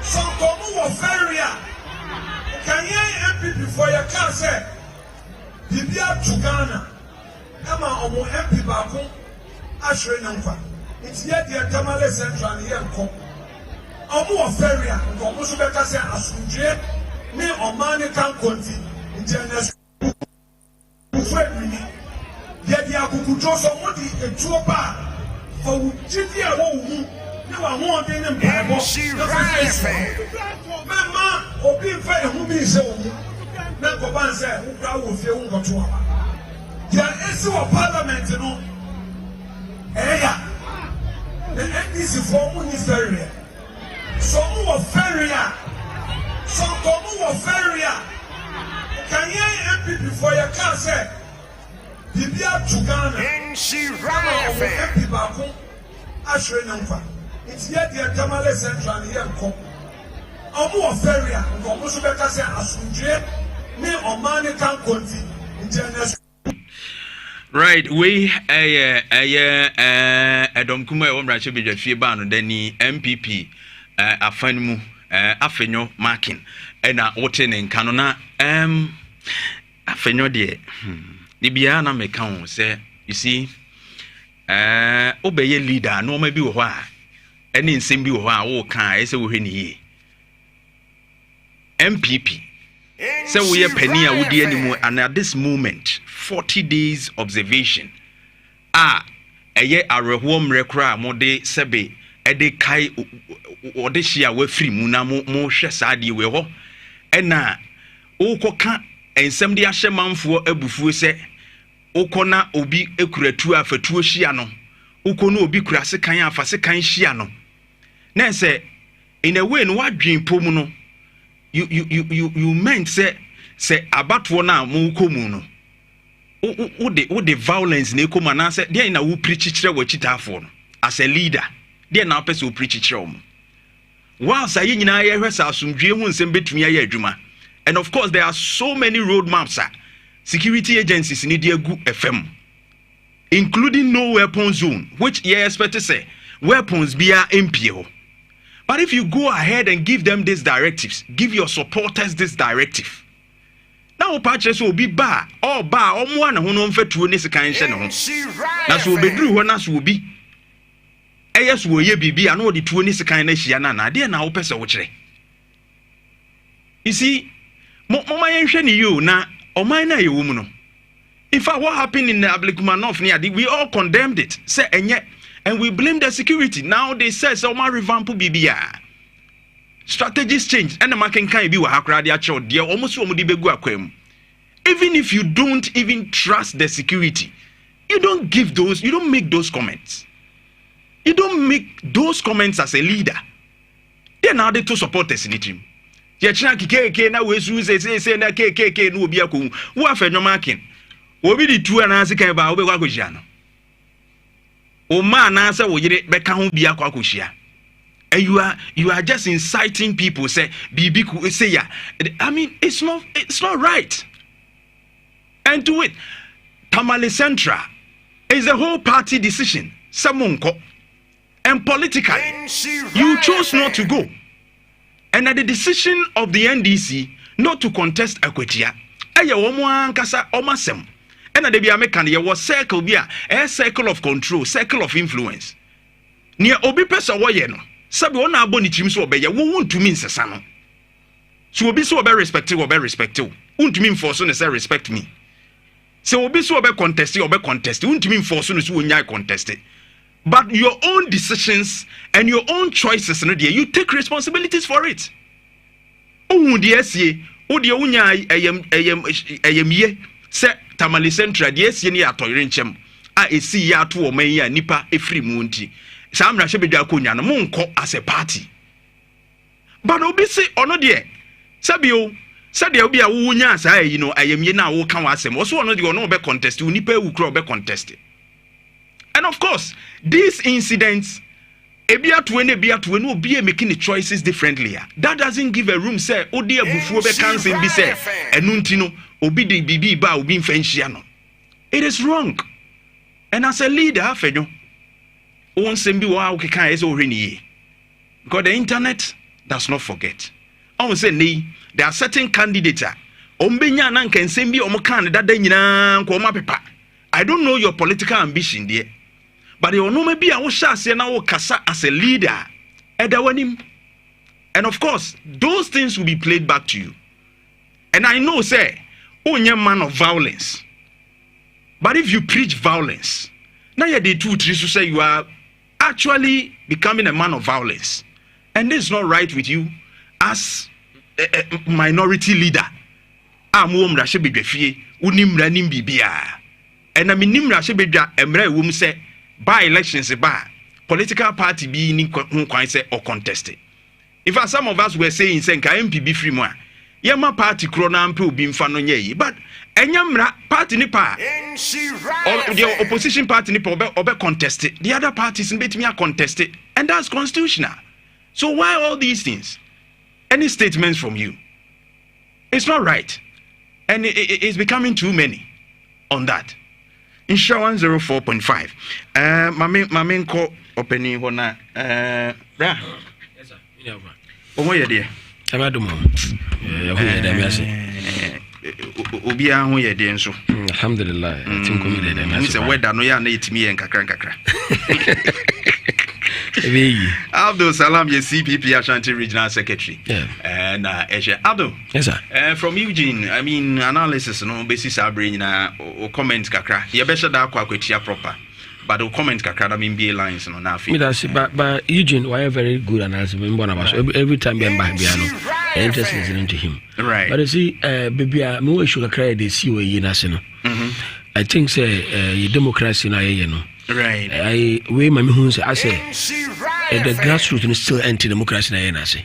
Some were feria. Can you MP before your car say? Bibia to Ghana. Emma Omo MP Baku. Ashre Nampa. It's yet the Tamale Central here. Omo feria. Omo Subeka say Asunje. Me Omani can continue. In Genesis. Yet the Akukujo somebody a tuopa. For Chidia who. You are more than a Bible. Mama, Obi Fay, who be so. Never once said, who I will feel what to have. There is a parliament, you know. The NDC form is feria. Some were feria. Some were feria. Can you MP before your car say? Bibia to Ghana. And she ran MP Baku. Ashre Nampa. It's yet the Tamale Central here. Omo feria, Omo Subeka say Asunje, me Omani can continue in Genesis. Right, we Adam Kuma Omrache be the Fiban, then the MPP Afanimu Afenyo marking and Oten and Canona Afenyo de Biana me count say, you see, obey leader, no maybe why. Any nsem bi wo ha wo kan ese wo hwe ni MPP say we ye pani a wo di animu and at this moment 40 days observation eye areho mrekra mode sebe ede kai ode hia wa firi mu na mo hwe saade we ho ena wo koka ensem de ahye manfo abufuo se wo kona obi ekuratu afatuo hia no wo kona obi kurase kan afase kan hia no. Now say in a way no what dream pomu no you meant say about one na mo komu no wo the violence na ekoma na say there na wo preach kire wa chitafo no as a leader there na person wo preach kire omo whilst ayi nyina ye hwesa asumdwe hu nsem betumi aye adwuma and of course there are so many road maps security agencies need to go FM including no weapon zone which you expect to say weapons be MPO. But if you go ahead and give them these directives, give your supporters this directive. Now patches will be bar or one who no fetu ni sekan hye ne ho. Na so obedru ho na so obi. Eyes wo ye bibi ano de tuo ni sekan na hia na de na wo pese wo kire. You see, mama yenhwe ni you na oman na ye wo mu no. In fact, what happened in the Ablikumanov near we all condemned it. Say enye. And we blame the security. Now they say so my revamp BBA. Strategies change. And the market can be what Hakradi actual dear almost one would be akwem. Even if you don't even trust the security, you don't make those comments. You don't make those comments as a leader. They're now they to supporters in the team. Yechina KK na we say na KK no obi akon. Wo afa nwomakin. Obi di tu anase kan ba obi kwa koshia no. O ma anase wo yire beka ho bia kwa koshia. And you are just inciting people say bibi ku say ya. I mean it's not right. And to it Tamale Central is a whole party decision. Samonko. And politically, you chose not to go. And at the decision of the NDC not to contest Akwetia, aya womo ankasa omasem. And at the American, there was a circle of control, circle of influence. Near obi pesa woyeno, sabi wona aboni chimso obeya, wo won't to mean sesano. So obi so obe respective, won't mean for so say respect me. So obi so obe contest, won't mean for so no nya contest. But your own decisions and your own choices, you take responsibilities for it. Oh, dear, see, oh, dear, ye, set Tamale Central, dear, see, near Toyrenchem. I see ya to o me nipa a free moonty. Sam Rashabida Kunya, no moon call as a party. But obisi or no dear. Sabio, said there will be a wunya, say, I am ye now, will come as him. Also, no, you no be contest, nipa who crow be contested. And of course, these incidents, ebia to no be making the choices differently. That doesn't give a room, say, oh dear, before be cancel be say, enuntino, obi de bibi ba obi mfenchiano. It is wrong. And as a leader, fenyo, on sembi wa ukeka is already. Because the internet does not forget. On say there are certain candidates. Ombenya nan ken sembi omokan that nyina ko mapepa. I don't know your political ambition there. But you know maybe I will say now kasa as a leader. And of course, those things will be played back to you. And I know, say, oh, you're a man of violence. But if you preach violence, now you're the two to say you are actually becoming a man of violence. And this is not right with you as a minority leader. I'm wom da shebe dwafie, unimra nim bibia. And I mean nimra shebe dwa emra wom say by elections political party be ni kwan say or contested. In fact, some of us were saying say nka MPB free mo a yema party kro na ampe obi mfa no nyɛ but enyamra party ni pa or the opposition party ni pa obe contested, the other parties in betimi are contested, and that's constitutional. So why all these things? Any statements from you? It's not right, and it's becoming too many on that. Insha 104.5. Mame ko opening hona bra. Yes sir. Omo ye de. Abadum. Ya ho ye de me ase. Obi a ho ye de nso. Alhamdulillah. Tinko mi de me ase. Se weather no ya na etimi ye nkakra. Abdul Salam, your CPP Ashanti Regional Secretary. Yeah. And Abdul. Yes, sir. From Eugene, I mean, analysis, no basis, I bring or comment kakra. You better that quite proper. But the comment kakra, I mean, be lines on our feet. But Eugene, why a very good analysis. Every time I'm back, I'm interested in listening to him. Right. But you see, baby, I'm always sure cry they see where you're national. I think, say, democracy, you know. Right. We I say the grassroots is still anti-democracy I say.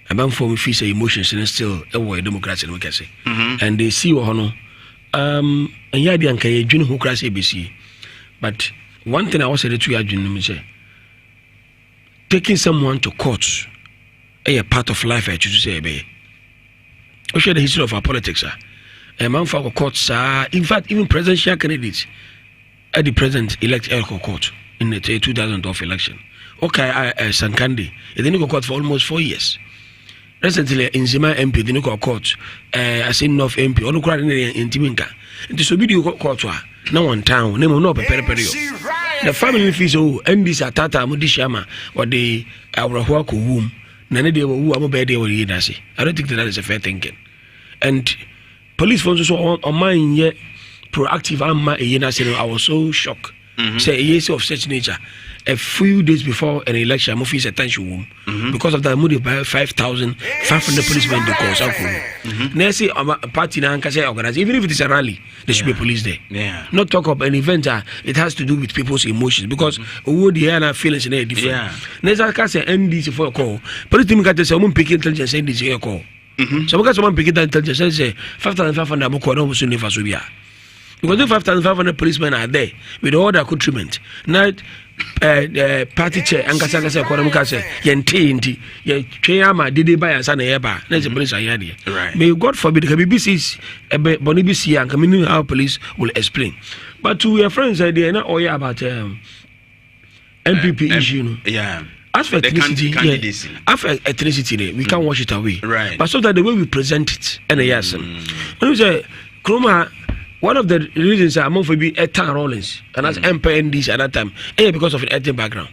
About for me feel emotions and still a democracy we can say. And they see what and yeah the anka junior who crash ABC. But one thing I was saying to you say taking someone to court a part of life I choose to say be. We share the history of our politics a man for courts in fact even presidential candidates at the president elect Elko Court in the 2012 election. Okay, Sankandi, it didn't go court for almost 4 years. Recently, in Zima MP, didn't go court, as in North MP, or no crowd in Timinka. And this video court, no one town, no period. The family fees, and this Atata Mudishama, or the Aurahuaku womb, Nanadi who am bed or Yidasi. I don't think that is a fair thinking. And police forces on mine yet. Proactive I was so shocked say yes of such nature. A few days before an election, I face attention room because of that. I moved by 5,500 policemen to cause alcohol. Now say a party now can say organize, even if it is a rally, there should be police there. Not talk of an event. It has to do with people's emotions because who the air feelings in a different. Next, I can say NDC for a call. Police team got to say, "I'm picking intelligence NDC a call." So because someone picking intelligence and say 5,500 more call almost soon for Subia. Because the 5,500 policemen are there with all the accoutrement. Now, party chair and Kasaka Koramaka Yenti, Chayama, did they buy a son eba? That's a police idea. May God forbid the BBC's Bonibisi and community our police will explain. But to your friends' idea, not all about MPP issue. As for ethnicity, we can't wash it away. But so that the way we present it, and yes, when we say Kroma. One of the reasons I'm for be Ethan Rollins and as MPNDs at that time, because of an ethnic background.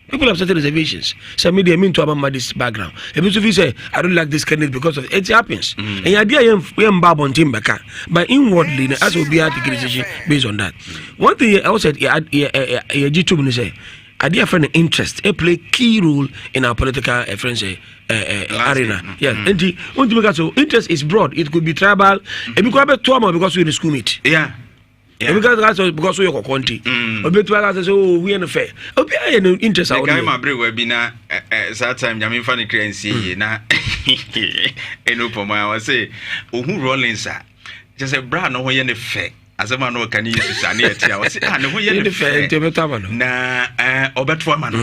People have certain reservations. Some media mean to about this background. And if you say, I don't like this candidate because of it happens. And the idea we am bab on Timbaka. But inwardly, as will be articulation based on that. One thing I said, G2 say, idea for an interest, play key role in our political arena. Yes. And the one to make so interest is broad. It could be tribal. It could be trauma because we're in the school meet. Because we are country. A bit so we are fair. Okay, interest. I my break webinar that time. I mean, funny currency na. Eno for my I say, who rolling sir? Just a brand no way any fair. As a man who can use this, I say, no way any fair. Na obetwa man.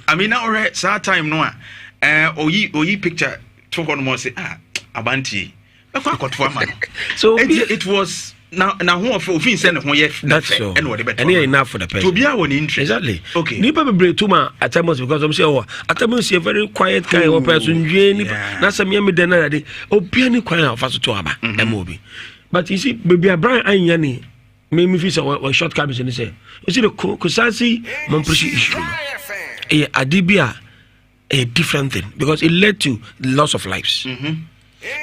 I mean, now right, that time no. Oyi picture took on more say abanti. So it was now who of send that's so and enough for the person to be our interest. Exactly. Okay. Nipa be too much at times because I'm saying at a very quiet kind of person. Na some me den na dey obiani quiet of us to aba emobi. But you see baby Brian anyani me feel so short cabins and say you see the Kusasi Momprisi issue. Adibia a different thing because it led to loss of lives.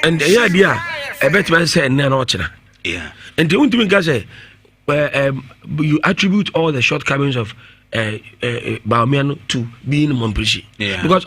And the idea, a better man said, and the only thing say, you attribute all the shortcomings of Baumiano to being Momprisi. Because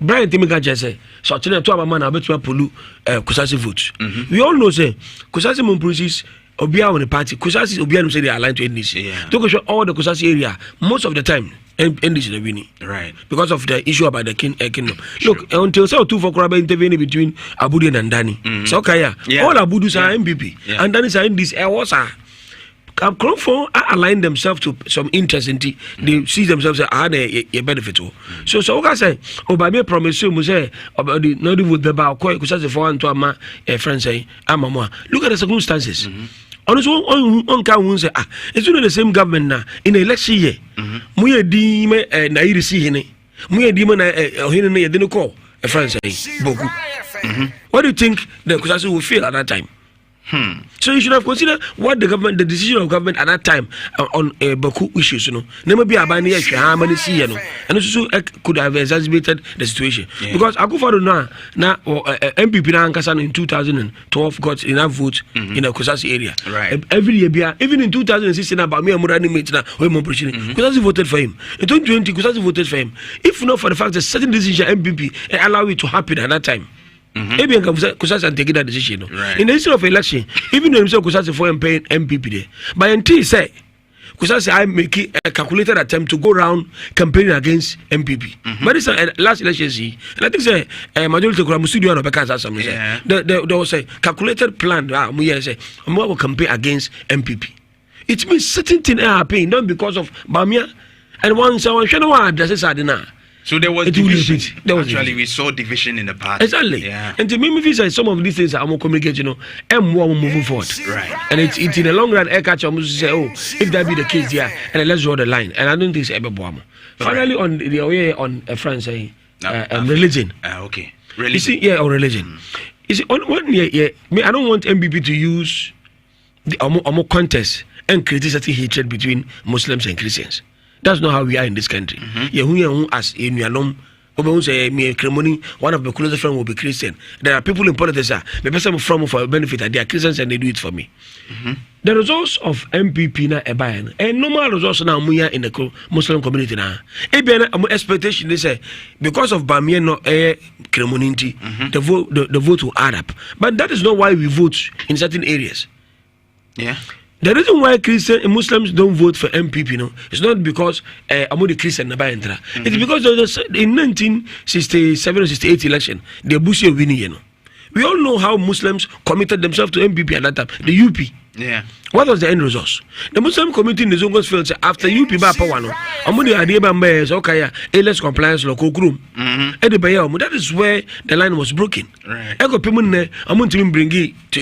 Brian Timika just say, so to our man, I bet you pollute Kusasi votes. We all know, say, Kusasi Momprisi's Obia on the party, Kusasi Obiano say they are aligned to NDC. To show all the Kusasi area, most of the time, NDC is winning. Right. Because of the issue about the kingdom. Look, until so two for Kraba intervening between Abudi and Dani. So all Abudus are MPP. And Dani are NDC. Kromfo align themselves to some interest in they see themselves as a benefit. So I say, Obama promise you say about the not with the bar, because the foreign to my friend say, look at the circumstances. Honestly, on can say, it's not the same government now. In the election year, we are demon and I see him. We are demon and I didn't call a friend say, Boku. What do you think the Kusasi will feel at that time? So you should have considered what the decision of government at that time on Baku issues, Never be abandoned, how many see, and also could have exacerbated the situation. Because Akufo now MPP Nankasan in 2012 got enough votes in the Kusasi area. Right. Every year, even in 2016, about me and Murani Mate now, Kusasi voted for him. In 2020, Kusasi voted for him. If not for the fact that certain decision MPP allow it to happen at that time. Maybe Kusasi and taking that decision. Right. In the issue of election, even though himself Kusasi for MPP there, but until he say Kusasi I make a calculated attempt to go around campaigning against MPP. But this last election, and I think say majority of the studio and there was a calculated plan. We say I'm going to campaign against MPP. It means certain things are happening not because of Bamia and one someone should know addresses are now. So there was division. Actually, we saw division in the party. Exactly. Yeah. And to me, if say some of these things are more communicated, and more moving forward. Right. And it's in the long run, I catch almost say, if that be the case, and let's draw the line. And I don't think it's ever bomb. Finally, on the way on a friend saying, religion. Okay. Religion. You see, on religion. You see, on one year, I don't want MBP to use the more contest and create certain hatred between Muslims and Christians. That's not how we are in this country. As in say me Kremoni, one of my closest friends will be Christian. There are people in politics the person from for benefit they are Christians and they do it for me. The results of MPP na ebayan and normal results now muya in the Muslim community now. Expectation they say because of Bamia no Kremoninti, the vote will add up. But that is not why we vote in certain areas. Yeah. The reason why Christian and Muslims don't vote for MPP, no, it's not because among the Christian Nabayantra. It's because in 1967 or 68 election, the Bush winning, you know. We all know how Muslims committed themselves to MPP at that time, the UP. Yeah. What was the end result? The Muslim community in the Zongos field after UP ba power, among the idea members, okay, less compliance local group. That is where the line was broken. Right. I got people there, I'm going to bring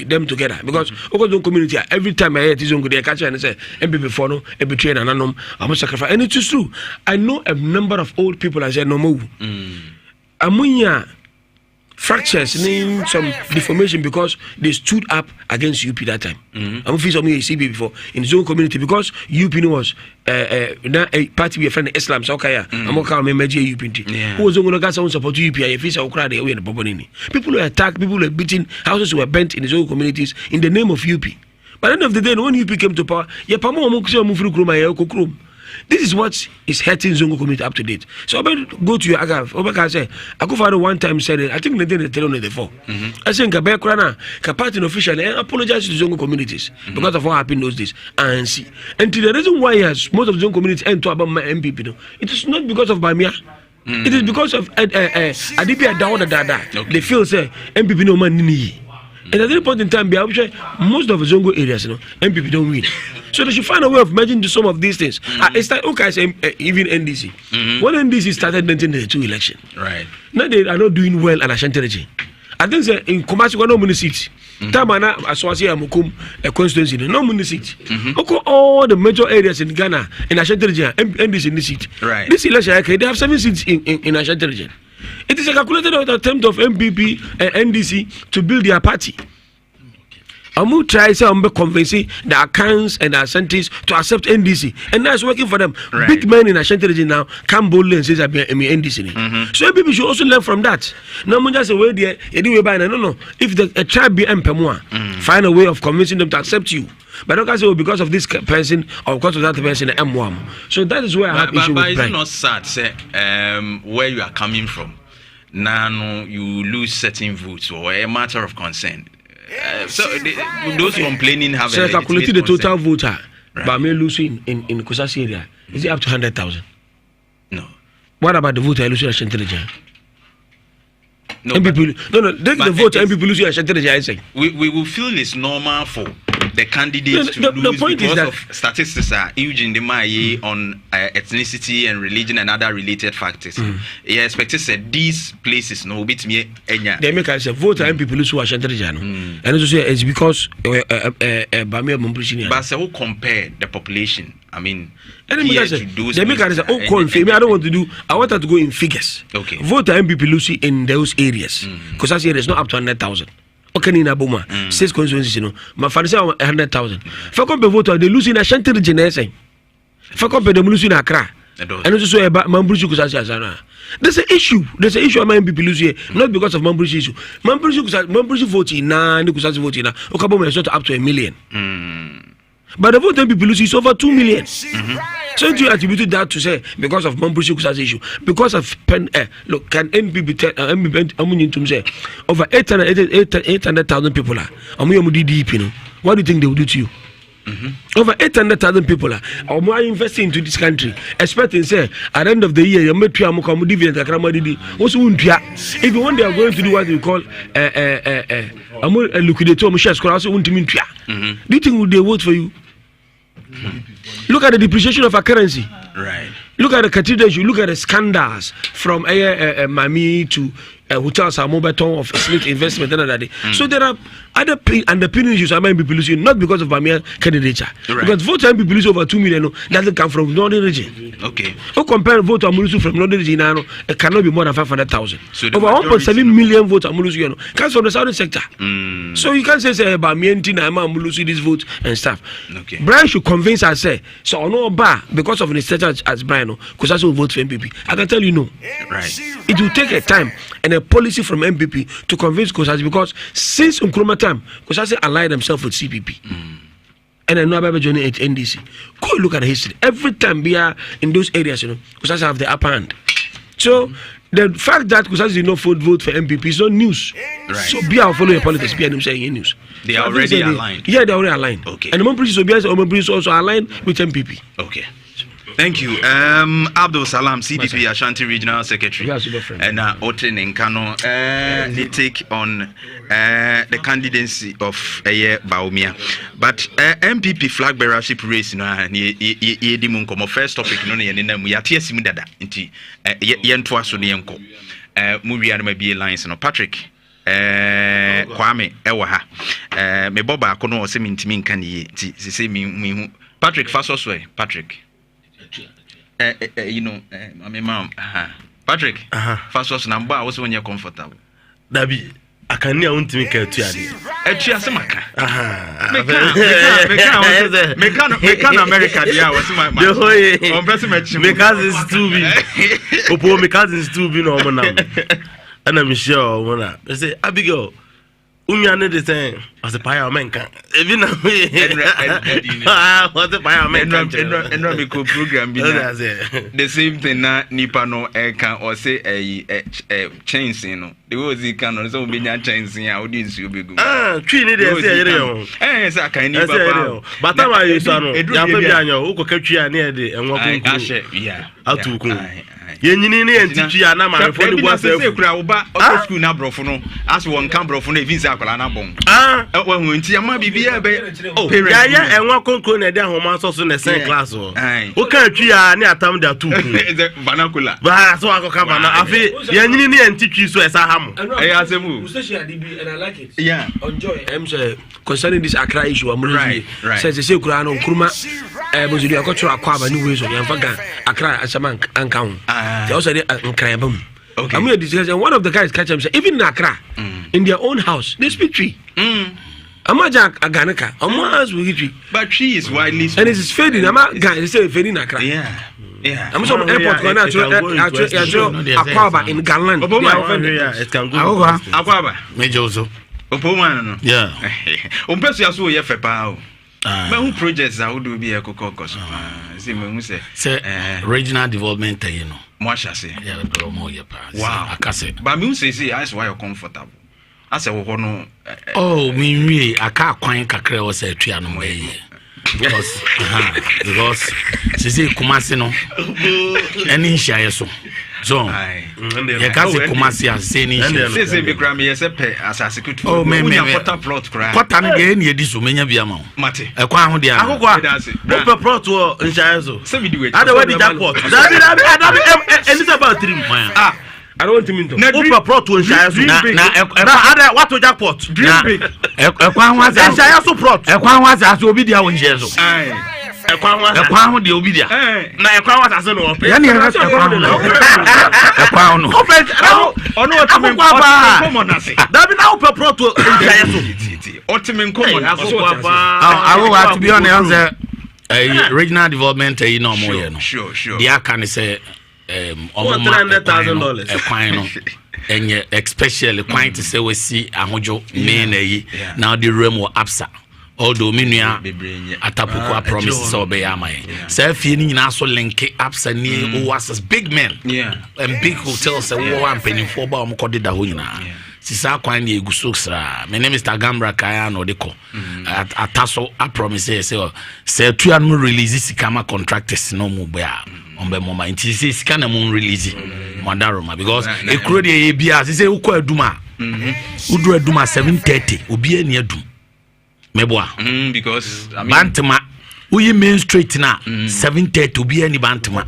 them together because the community every time I hear this they catch and say MPP for no, a betrayal and I'm a sacrifice. And it is true. I know a number of old people I said no more. Amunya fractures name some deformation because they stood up against UP that time. I'm feeling something CB before in his own community because UP was a party with a friend Islam so okay I'm okay me meje UP who was going to get someone support UP I feel so crowd away in the people were attacked, people were beaten, houses were burnt in his own communities in the name of UP. But at the end of the day when UP came to power this is what is hurting Zongo community up to date. So I go to your Agav. Obaka say, I go for one time said it. I think they didn't tell on the phone. I think a Bekrana, Kapatin official and apologize to Zongo communities because of what happened those days. And see, and to the reason why most of the Zongo communities end to about my MPP, it is not because of Bamia. It is because of Adibia Dada. They feel say MPP no man nini. And at any point in time, most of the Zongo areas, MPP don't win. So they should find a way of merging some of these things. It's like, okay, I say, even NDC. When NDC started 1992 election, right? Now they are not doing well at Ashanti region. I think in Kumasi, no money seats. Tamana, Aswasi, Amukum, a constituency, no money seats. All the major areas in Ghana, in Ashanti region, NDC in the seat. Right. This election, they have 7 seats in Ashanti region. It is a calculated attempt of MPP and NDC to build their party. Amu try say convincing the accounts and the Ashantis to accept NDC, and that's working for them. Right. Big men in Ashanti region now come boldly and say I'm NDC. So people should also learn from that. No one just say well there, no. If a tribe be MPMOA, find a way of convincing them to accept you. But don't say because of this person or because of that person M1. So that is where I have issue with pride. But is it not sad, say, where you are coming from? Now you lose certain votes or a matter of concern. So those complaining have so calculated the total voter, right. But me losing in Kusasi area is it up to 100,000? No. What about the voter losing Ashanti region? No, MPP, no. The vote MPP losing Ashanti region. I say we will feel it's normal for the candidates to lose the point because is that of statistics are huge in the Maya on ethnicity and religion and other related factors. Yeah, expected said these places no bit me enya. They make us vote MPP lose Ashanti region, and also say it's because Bamia Mumbrishini. But so compare the population. I mean, they make us say I don't want to do. I want her to go in figures. Okay, vote MPP Lucy in those areas because that area is not up to 100,000. Okay, in Abuma, 6 constituencies, my father said 100,000. Fakon be vote, they lose in Ashanti region. Fakon be them lose in Accra. And also so Mambrushu Kusasi. There's an issue. There's an issue of MPP losing not because of Mambrushu issue. Mambrushu voting na, Kusasi voting na. Okaboma is not up to 1 million. But the vote MPP losing is over 2 million. So you attributed that to say because of Mambrushu Kusasi issue, because of look, can MPP MPP say over 800,000 people are DDP, what do you think they will do to you? Over 800,000 people are more investing into this country, expecting say at the end of the year you make dividend. If you want, they are going to do what we call liquidator shares. Do you think they vote for you? Look at the depreciation of our currency. Right. Look at the cathedral. You look at the scandals from Mami to hotels are mobile town of slate investment and other day. So there are other underpinning issues about MPP losing, not because of Bamia candidature. Because vote MPP losing over 2 million doesn't come from northern region. Okay. Who compare vote Amulusu from northern region now, it cannot be more than 500,000. So over 1.7 million votes Amulusu comes from the southern sector. So you can't say Bamia Amulusu this vote and stuff. Okay. Brian should convince us say so no bar because of the stature as Brian because also vote for MPP. I can tell you no. Right. It will take a time and a policy from MPP to convince Kosasi because since Nkrumah time, Kosasi allied themselves with CPP. And I know about journey at NDC. Go look at the history. Every time we are in those areas, Kosasi have the upper hand. So the fact that Kosasi did not vote for MPP is not news. Right. So be our following politics, be them saying news. They are already aligned. Yeah, they are already aligned. Okay. And the Mompris is also aligned with MPP. Okay. Thank you. Abdul Salam, CDP Ashanti Regional Secretary. And Otin Nkano, they take on the candidacy of Baumia. But MPP flag bearership race, first topic, we are TSM Dada, Jantuah Barima movie and maybe lines, Patrick. Kwame, Ewaha, me Boba, Kono, Semintimin Kanye, say me, Patrick, fast way, Patrick. My mom, Patrick, first was number, I was when you're comfortable. Dabi, I can near want to make a tea. Chiasamaka. Mekan America, yeah, was my cousins to be. Opo, my cousins to be no one now. And I'm sure one. They say, Abigail. Umiane the same as a pioneer man can. Even what the pioneer man can program the same thing na nipa no can or say a chains the was he can so be chains in audience you be good. Tree need to say can but I use who could catch you near the and walk yeah out to Yenini and teach ya na my phone was a school na brofono as one can brofono even Zakolana bomb. When we see a maybe be a yeah, and one concone at their home also in the same class. Who can't you near time there too? Banacula. But so I come on. I feel Yenini and teach you so as a ham. I ask him, and I like it. Yeah, enjoy. I'm concerning this Accra issue. I'm right. Says the Sekurano Nkrumah. Was you got to acquire new ways of Yanfaga, Accra, as a man, and count. They also did Krabum. Okay. I'm going to discuss, and one of the guys catch him say, even in Accra, in their own house, they speak tree. Amajak Aganaka, Amas with tree. But tree is widely and it is fading. I'm not going to say fading Accra. Yeah. Yeah, I'm some airport going to Aquaba in Galan. It can go. Aquaba. Major also. Opoma. Yeah. Umpesu so ye fepa. But who projects that would be a cocos? Say regional development, you know. Mwasha say. Yeah, wow. I can say. But me say that's why you're comfortable. I say no. Oh, me I can't quite kakre was a tree and way. Because she say Kumasi no. Any share so. So, you can't say Kumasi as saying it. Say be gram yes as a security. Oh, me quarter plot cry. What an again ye this many be amount. Mate. A quan dia. Open plot to in Shazo. Say we do it. I don't want the jackpot. And it's about 3 Ah. I don't want to mean to. Open plot to in Shazo. Na what to jackpot? Dream big. A quan was in Shazo plot. A quan was as obidia in Shazo. Aye. A crown the obidia. Now a crown was as no. Open. That now per pro to ultimate common. I will have to be on the answer. Regional development, you know more. Sure. The can say $100,000 a quino. And especially quite to say we see a hojo main now the room will upset. Although Minia Atapukwa promises obey my self in also link ups and near was big men, and big hotels and war and penny for bomb coded the Huna. Sisa Kwani Gusuxra, my name is Tagambra Kayano Deco. At Tasso, I promise say 2 annual releases Kama contractors no more on the moment. It is kind of moon release Mandaroma because a crowd ABS is a Uko Duma, Udra Duma 7:30 will be near Dum. Meboa because I mean Bantama we main straight na 7:30 to be any Bantama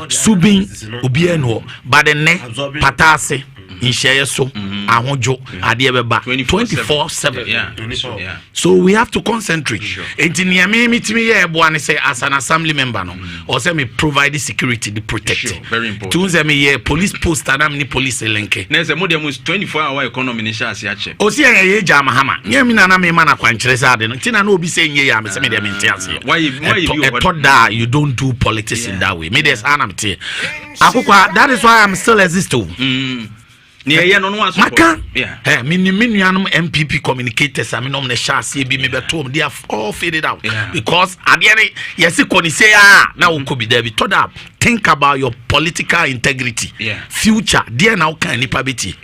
Subin ubi no but the neck patase in share so ahonjo ade beba 24/7. Yeah. So we have to concentrate. Enti niame mitimi ye ebo ne say as an assembly member no or say me provide the security, the protect. Sure, very important. To say me ye police post and am ni police lenke. Na say modem 24-hour economy ni sha ase ache. O si ye jama hama. Nye mi na me mana kwankyere say ade no. Tina na obi say nye ya me say me dey maintain ase. Why you don't do politics in that way. Me there's anamte. Akukwa, that is why I'm still existing. Maka, minuanum MPP communicators, I mean, on the chassis, be me betom, they have all faded out because at the end, yes, you say, now could be there. Be told up. Think about your political integrity, future. Dear now, can nipabiti.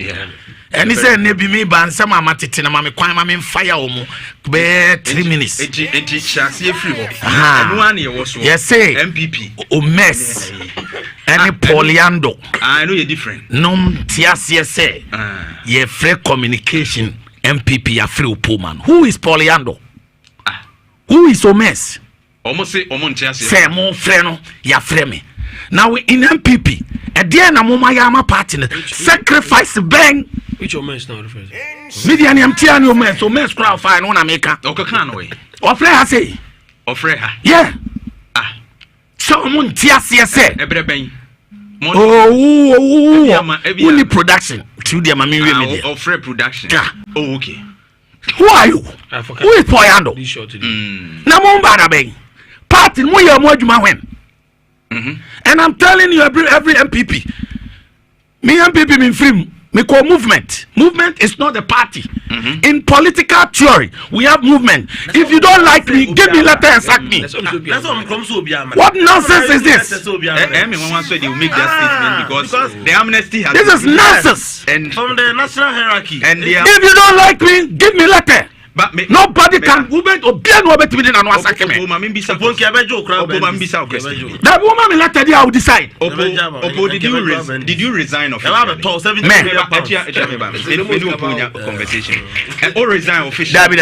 And he said, "Nebi me ban some matitina mami kwai mami fire omo be 3 minutes." Yes, say MPP o mess. Any Poliando. I know you're different. Nom tiasie say ye free communication MPP ya free Pullman. Who is Poliando? Who is o mess? Almost say say mo freno ya free me. Now in MPP, a dear na mama yama party sacrifice bang. Which omens now refers? Median Tiani omens, so mess crowd fine on America. Okakan way. Ofreha say. Ofreha. Yeah. So mon tiasie say. Ebreben. Only production. To the mami media. Ofre production. Oh, okay. Who are you? Who is Poyando? Na mon bada bang. Party mo ya mo adwuma when. And I'm telling you every MPP. Me MPP mean free. Me call movement. Movement is not a party. In political theory, we have movement. If you don't like me, give me letter and sack me. What nonsense is this? They will make that statement because the amnesty has. This is nonsense. And from the national hierarchy. And if you don't like me, give me letter. But nobody can movement or be no better than one second. That woman me letter there I will decide. Did you resign officially? Conversation. Or resign officially.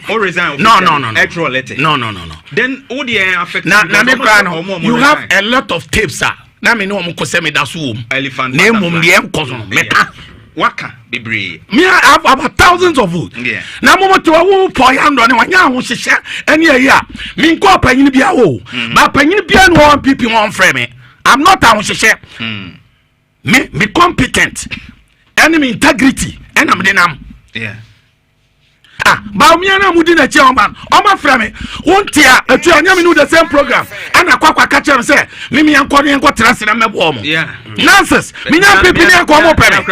Or resign No. Actual letter. No. Then all the affect. You have a lot of tapes, sir. Now me know I'm going to me that's whom. Elephant. Name meka. Waka be brave. Me I have about thousands of wood. Yeah. Na mo to wo Poyando ne wanya ho hyehyɛ ene ya. Me nko panyin bia wo. Ba panyin bia no one people one frame me. I'm not a ho hyehyɛ. Me competent. Enemy integrity. And I'm denam. Yeah. Ba me na mudi na che on ban. O ma frame me. Wontia atu anya me no the same program. Ana kwakwa ka che me say me enko trase na mebo mo. Yeah. Nonsense. Me nya people ni enko mo pere.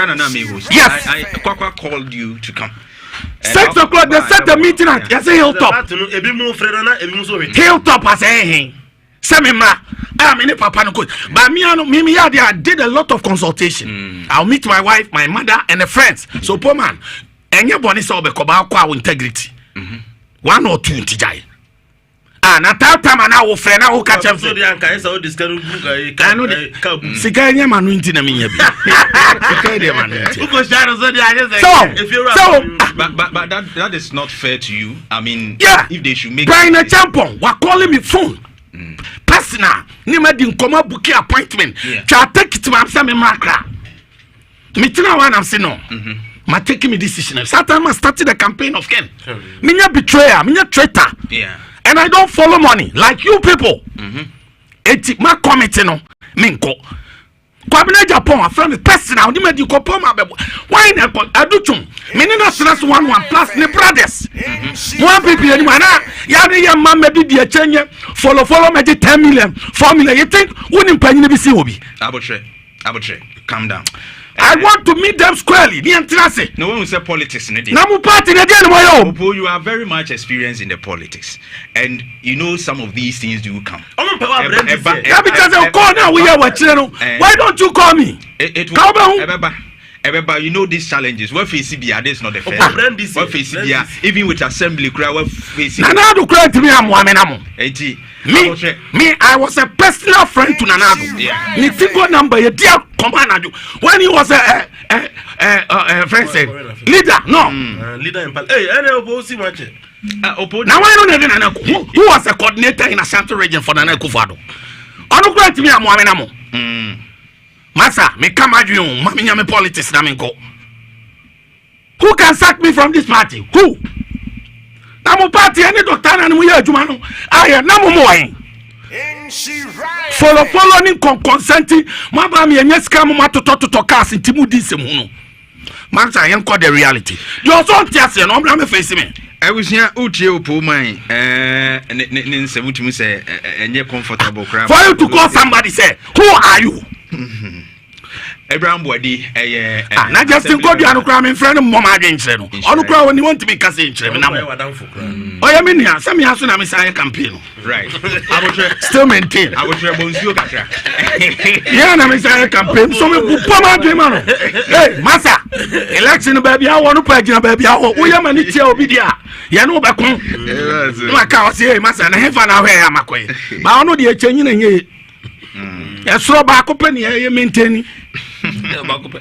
Yes. I Kwakwa called you to come. 6 o'clock they set the meeting at Hilltop. Hilltop as a Semima. I'm in a papa no good. But me I did a lot of consultation. I'll meet my wife, my mother, and the friends. So poor man, and your bonnie saw the Koba integrity. 1 or 2 in Tijai. Na time and I will friend I will catch up. So the anchor is all this kind of Sigania Manuinti na minya bi. Sigania Manuinti. But that is not fair to you. I mean, if they should make Brian a champion, what calling me phone. Personal, Nima din come book appointment. Try take it to my Sammy Makra. Mitina one I'm saying no. Ma taking me decision. Satan must start the campaign of Ken. Minya betrayer, minya traitor. Yeah. And I don't follow money like you people. Eti ma committee no minko. Kwabena Japan a friend personal ni me di ko poma bebo. Why na aduchum? Me ni na stress 1 plus ne brothers. One people ni mana ya ni ya ma me di chenye follow me di 10 million 4 million. You think woni mpanyi bi si obi? Abutre, calm down. I want to meet them squarely. No one will say politics. You are very much experienced in the politics, and you know some of these things do come. Why don't you call me? Everybody, you know these challenges. We're facing this not the first. We're facing even with assembly. We're facing. Nanado cried to me. Me, I was a personal friend to Nanado. Me figure number a dear commander when he was a friend said leader. No, leader in Hey, now I don't know who was a coordinator in Ashanti region for Nana Kufado. I don't cry to me. Masa, me come at you, Mammy, me politics, Naminko. Who can sack me from this party? Who? Namu party, any doctor, and we are Jumano. I am Namu. Following consenting, Mabami and yes, come to cast in Timudi Semuno. Max, I am called the reality. You're so just an ombre facing me. I was here, Uchi, poor mine, and Semutu say, and you're comfortable crap. For you to call somebody, say, who are you? Abraham Body, not just in Kodiano crime in front of Mama against them. On the crowd when you want to be casting. Oh, I mean, here, some years when I'm a campaign. Right. I was still maintain. I was your Catra. Yeah, I'm a campaign. So, Poma, hey, Massa, election baby, I want to pledge your baby. We are Manitia Obidia. You know, back home. My cow say, Massa, and I have an hour, Macquay. But I know the changing. Ya so ba ko pani ya maintain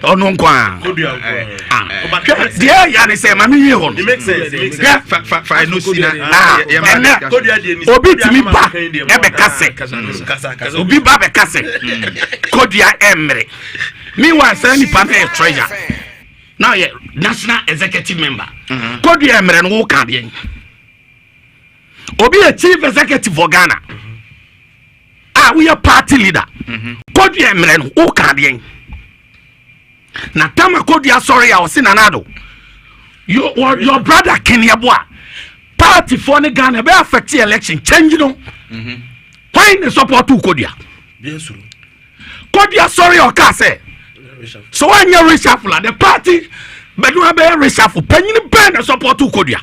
onu kwa dia ya ne say ma me ho it makes sense fa no sina obi timi ba e be kase obi ba be kase kodia emre meanwhile say ni pa na treasure now yeah national executive member kodia emre no ka bien obi a chief executive for Ghana. We are party leader. Kodi emren o kadien. Na tama kodi sorry I was in anado. Your brother Kenya boa. Party for the Ghana be affect election change no. Why the support to Kodia? Kodia sorry o ka say. So when you reshuffle the party but no be reshuffle penny ben the support to Kodia.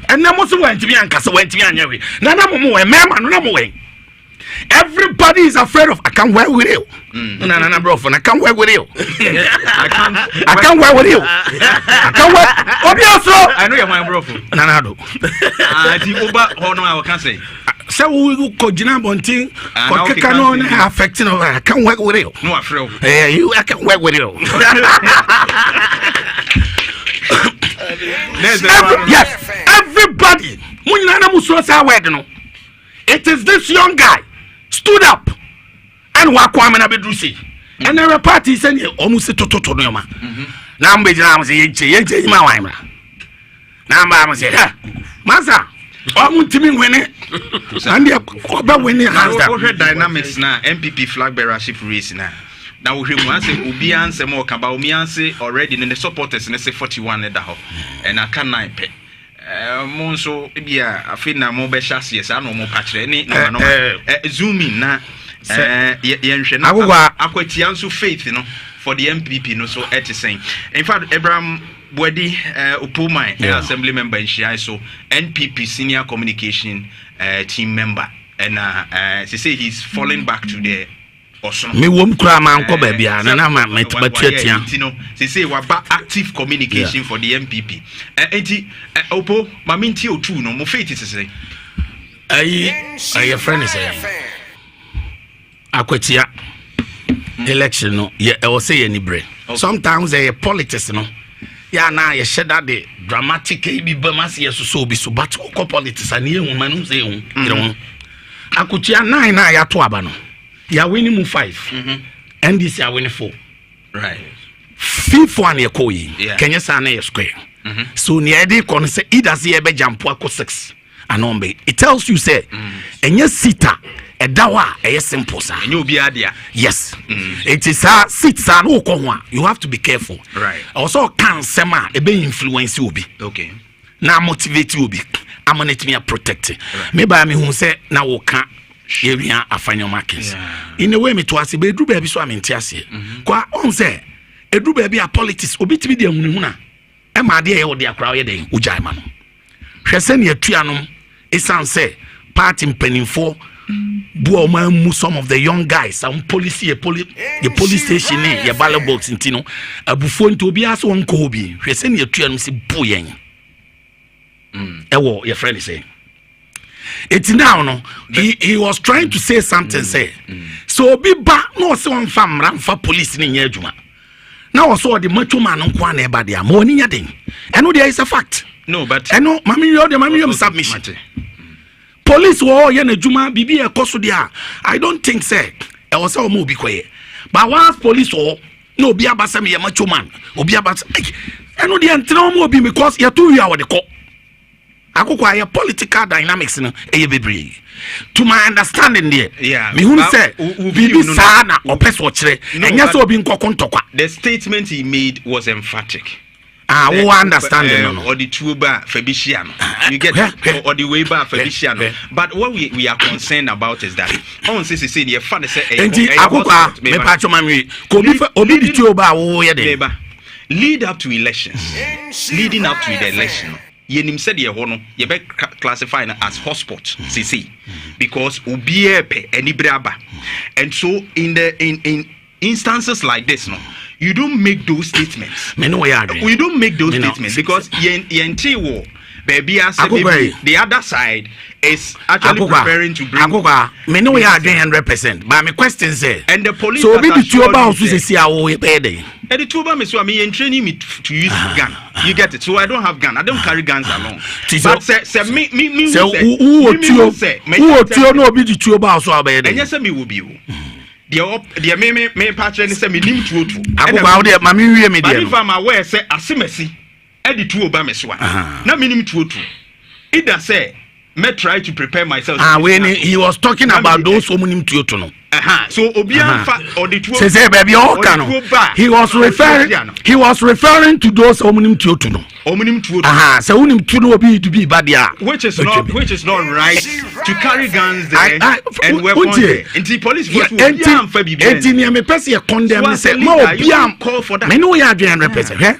And na mo so went to be anka so went to be anyawe. Na na mo we mema no na mo we. Everybody is afraid of I can't work with you. No, bro, I can't work with you. I can't work with you. I can't work. Obviously, I know you're my bro. No. I can't say. So we go Jina Bonting, affecting I can't work with you. No, I'm afraid. Hey, I can't work with you. Yes, everybody. It is this young guy stood up and walk one and bedrusi. And there were parties saying almost to Noma. Now I'm saying, now say, Massa, I'm winning winning. And they're winning dynamics now, MPP flag bearership race now. Now we want to say Ubian say more about Umian already in the supporters and say 41 at the home. And I can't nine pay. Monso bia afina mo be chassis esa no mo patre ni no zoom in na yenhwe na akwatia nso faith no for the MPP no so et saying in fact Abraham Bwedi Upuman assembly member in Shia so NPP senior communication team member and she say he's falling back to the me wom kra man ko ba bia na ma metbatia you know they say we ba active communication for the MPP enti opo ma minti o2 no mo faith is say your friend is saying akwatia election no ye I will say any brain sometimes they politics no ya na ye sheda the dramatic bi ba mas ye so bi so but ko politics ani ehun manu say ehun akwatia 9 na ya to aba no. You are winning 5. NDC are winning 4. Right. Fifth one you call Kenya Sana square. So near the corner say either see a Jantuah 6. And it tells you say and your sita a dawa a simple sir. And you'll be idea. Yes. It is a sits and you have to be careful. Right. Also can sema a be influence you be. Okay. Now motivate you be. I'm gonna me a protect. Maybe I mean who say now we can't. Area afanyo markets in a way me to ase be dru baby so amenti ase kwa on say edru baby a politics obitimi de hunu na e ma de ye wo de akra ye den ujai ma no hwese ne atuanom esan say party mpanimfo bu o ma mu some of the young guys some police the police station ye ballot box ntino abufo nto obi aso won ko obi hwese ne atuanom se bu yen wo your friend say it's now no he was trying to say something say so be ba no say on fam for police ni nya adwuma now also the macho man nko na e ba dia ma oni nya den eno there is a fact no but eno mami yo submission police wo ye na adwuma bibi e koso dia I don't think say e was say o mo bi koye but once police or no obi abasa me macho man obi abasa eno de entra mo obi because you too ya the call akoko ya political dynamics no bebre to my understanding there me who say bibi sa na opeso kire enya so obi nkokontokwa. The statement he made was emphatic. We understand or the tuba febishiano. You get or the way back febishiano. But what we are concerned about is that on say the father say lead up to elections. Leading up to the election. Yenim said ye hono ye be classify as hotspot CC because ubiepe enibraba. And so in instances like this no, you don't make those statements. We don't make those statements because yenti war baby as the other side is actually preparing to bring me know we are doing 100%. But my question is and the police so be the two about to say we pay and the two about me so me training me to use gun. You get it? So I don't have gun. I don't carry guns along. But say me who no be the two about so obey. And yes me will be the me patron say me nim tuo tu akoko de mami wie me de if I'm aware say asemesi e di tuo ba me so na me nim tuo tu either say me try to prepare myself when he was talking about those who nim tuo tu no so obi anfa or the tuo say baby o ka no he was referring to those who nim tuo tu no omunim tuo say unim tuo no obi to be bad there which is not right to carry guns there and weapons there. Inti police vote anfa bibi enti ne me pese ye condemn say ma obi am call for that me no ya adwen 100%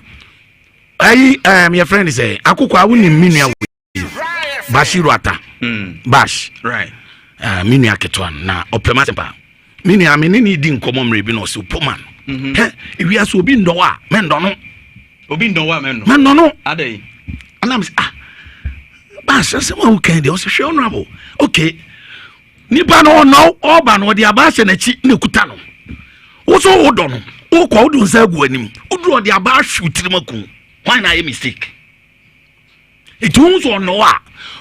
your friend say akoko awunim minua Bashiru ata bash right minua ketwan na opematempa minua me ni di nkomo mre bi no so poman ewi aso obi ndo wa me ndo no obi ndo wa me no adai anam bash say ma weekend dey so hwe honorable okay nipa no no oba no de abashe na chi na kuta no wo so wo do no wo kwa wo do nsa gu anim wo do de abashe utirimaku why na a mistake it won't on no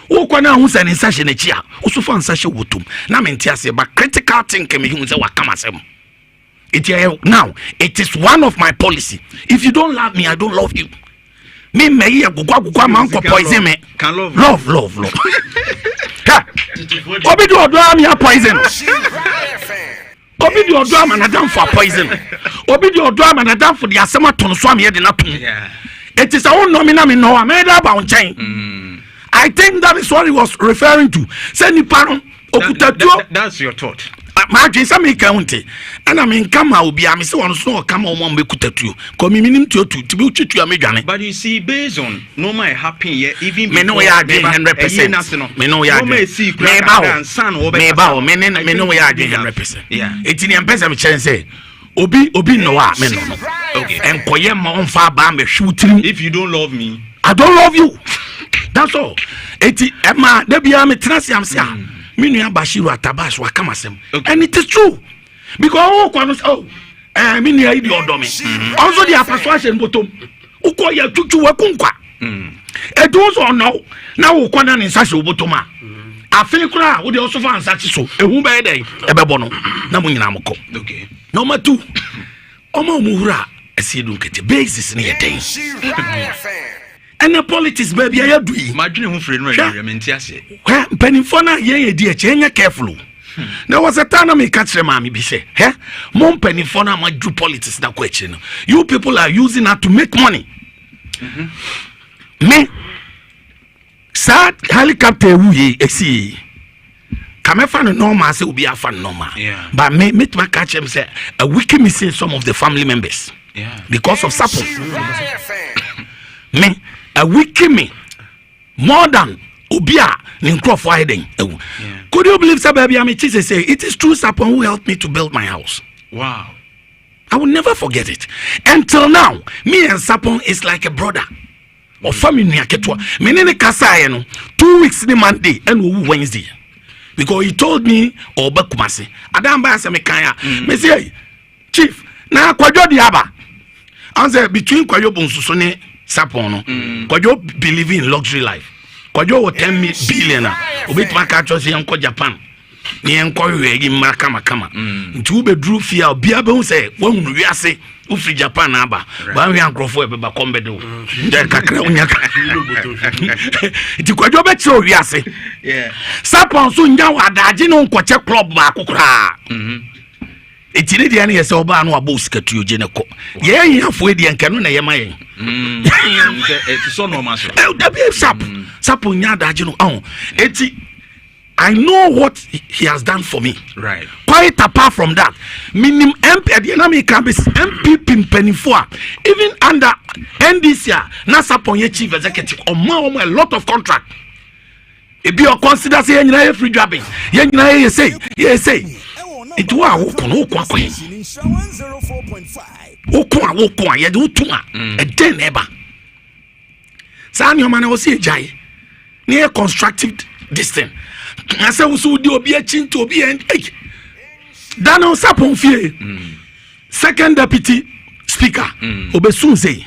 wo kwa na hu se ne nsa hye na chi a wo so fa nsa hye wotum na me ntiase ba critical thinking me hu se wa kama sem now it is one of my policy. If you don't love me, I don't love you. Me me gugwa man ko poison me. Love. Obi do odwa me poison. Obi do odwa man adam for poison. Obi do odwa man adam for the asema ton so am ye de na ton. It is a one nomina me no am da ba unchain. I think that is what he was referring to. Say ni paron okutatuo. That's your thought. My dream some county and I mean come out be am say one so come on be kutatuo. Come minim to be uchitu amedwane. But you see based on normal happen here even me know we are doing 100%. Me know we are doing. Me know we are doing 100%. Yeah. It's in empesa me chen say obi no wa me no. Okay. And koye ma on fa ba me shooting. If you don't love me, I don't love you. That's all. Eti Emma de bia me trasi am say Minua Bashiru atabash wa kama sem. And it is true. Because minua idi odomi. Also the persuasion bottom. Uko ya tutu wa kunkwa. E do so no. Na wo kwana ne nsa hye obotoma. Afin kura wo de also fa nsa chi so. Ehu be dey e be bono. Na mo nyina moko. Okay. Number 2. Omo muhura esiedu nkete basis ne yeden. And the politics baby I do. Imagine who free no ase. Penifona ye di e careful. There was a time me catch them mami bi say, mom penifona ma do politics na question. You people are using that to make money. Me sad helicopter wu ye esi. Kame fan normal say obi afan normal. But me to catch them say a week missing some of the family members. Because of support. Me a week me more than Obia Ninkrof hiding. Could you believe that baby? I mean, Jesus say it is true. Sapon who helped me to build my house. Wow, I will never forget it. Until now, me and Sapon is like a brother or family. Me nene kasa no 2 weeks ni Monday and Wednesday because he told me Oba Kumasi. Adam ba se me kanya. Me say chief na kwajo diaba. Answer between kwajo bonsuso ne Sapon no. Kwajo believe in luxury life. Kwajo 10 billion. Obit maka cho say Japan. ni enkowe yi mmara kama nti wo bedru fia obia be hu say wahunu wiase wo free Japan aba ba wi ankrofo e be ba kombe do nda kakra unyaka nti kwadwo be tire wiase sapon so nya wadaje no nkoche club ba kokora etine dia na yese oba no abo sikatu oje ne ko ye yafo e dia nkano na ye mayen so normal so da be sapon nya daje no eti I know what he has done for me. Right. Quite apart from that, minimum MP Penifua, even under NDC, Nasapon chief executive, or more a lot of contract. If you consider saying you know free jobbing, you say, it was Okwa, you do too, a den ever. San your man was here, Jai, near constructive distance. I say we should do be a chin to be and Dan on Sapon Fie, second deputy speaker, Obesun say.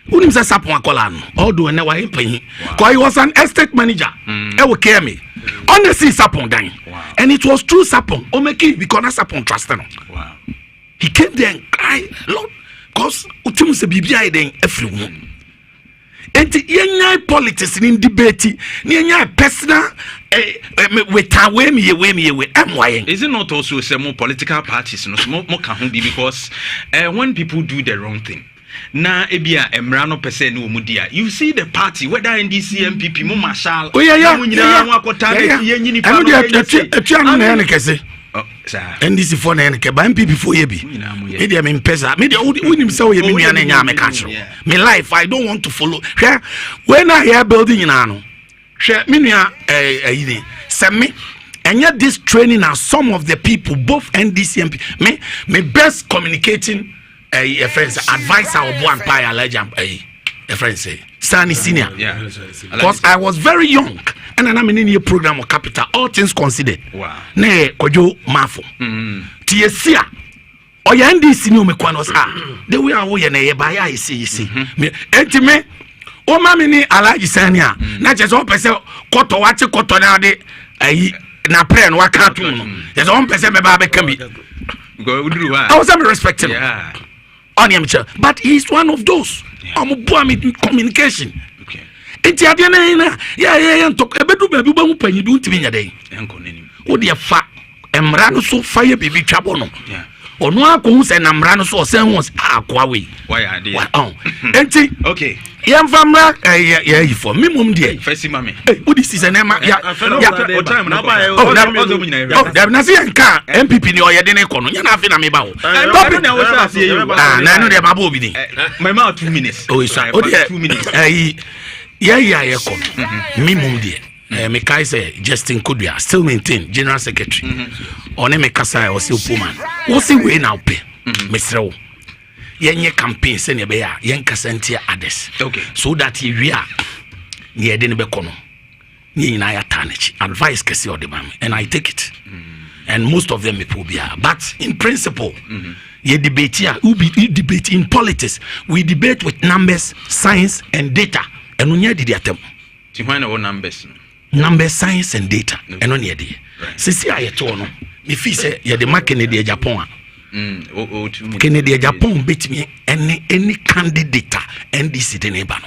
Who names Sapon Colano, although I never paying, because he was an estate manager. I will care me. Honestly, Sapon dying. And it was true Sapon, Omeki, because Sapon trusted him. Wow. He came there and cried, Lord, because Utimus BBI then everyone. Enti yenya politics in debate yenya personal with we is it not also say more political parties no more can be because when people do the wrong thing na ebia emrano person no mudia you see the party whether NDC MPP mo marshal NDC for na nke ba MPP for ye bi me dey me pesa me dey unim say we me na nya me catch me life I don't want to follow when I hear building in ano me nua ayini say me enya this training as some of the people both NDC MP me best communicating a friends advisor of one pie legend a friend say Sani senior because I was very young and I'm in a program of capital all things considered ne kojo mafo tiesia oya NDC ni o mekwa the way awo ye na ye ba ya isi me entime o ma me ni alaji sani a na je so pese koto wache koto na de ayi na prayer no waka to no je so pese me ba be kami go udru wa I was respecting but he's one of those communication. Okay. It's a dinner. Yeah, talk ebedu baby ba mu panyi du ntimi nya den. Enko nenim. Wo de fa emra no so fire bibi twabo no. Yeah. Ono akon se na mra no so se hu akwa we. Why are they? Enti. Okay. Yam famra yeah for me mum de. First mama. Hey, what is na ma ya. O time na ba na se yanka MPP ni oyede ne kono. Nya na afi na me ba wo. Topic na wo say say you. Na no de ba bo bi ni. My mouth 2 minutes. Oh, so 2 minutes. Yeah, come. Me mum dear. Me kai say Justin Kudua still maintain general secretary. One me kasa o se opoman. Wo se we na ope. Me srew. Yenye campaign se ne be ya, yen kasa ntia others. Okay. So that you we are near de ne be kono. Ni na ya tanachi. Advice kesi o de bam and I take it. And most of them me probia. But in principle, you debate here, we debate in politics. We debate with numbers, science, and data. And we need the attempt. Numbers, science, and data. And on the Sisi I told no. If he say you the Kennedy Japan. Kennedy Japan beat me any candidate NDC the neighbor.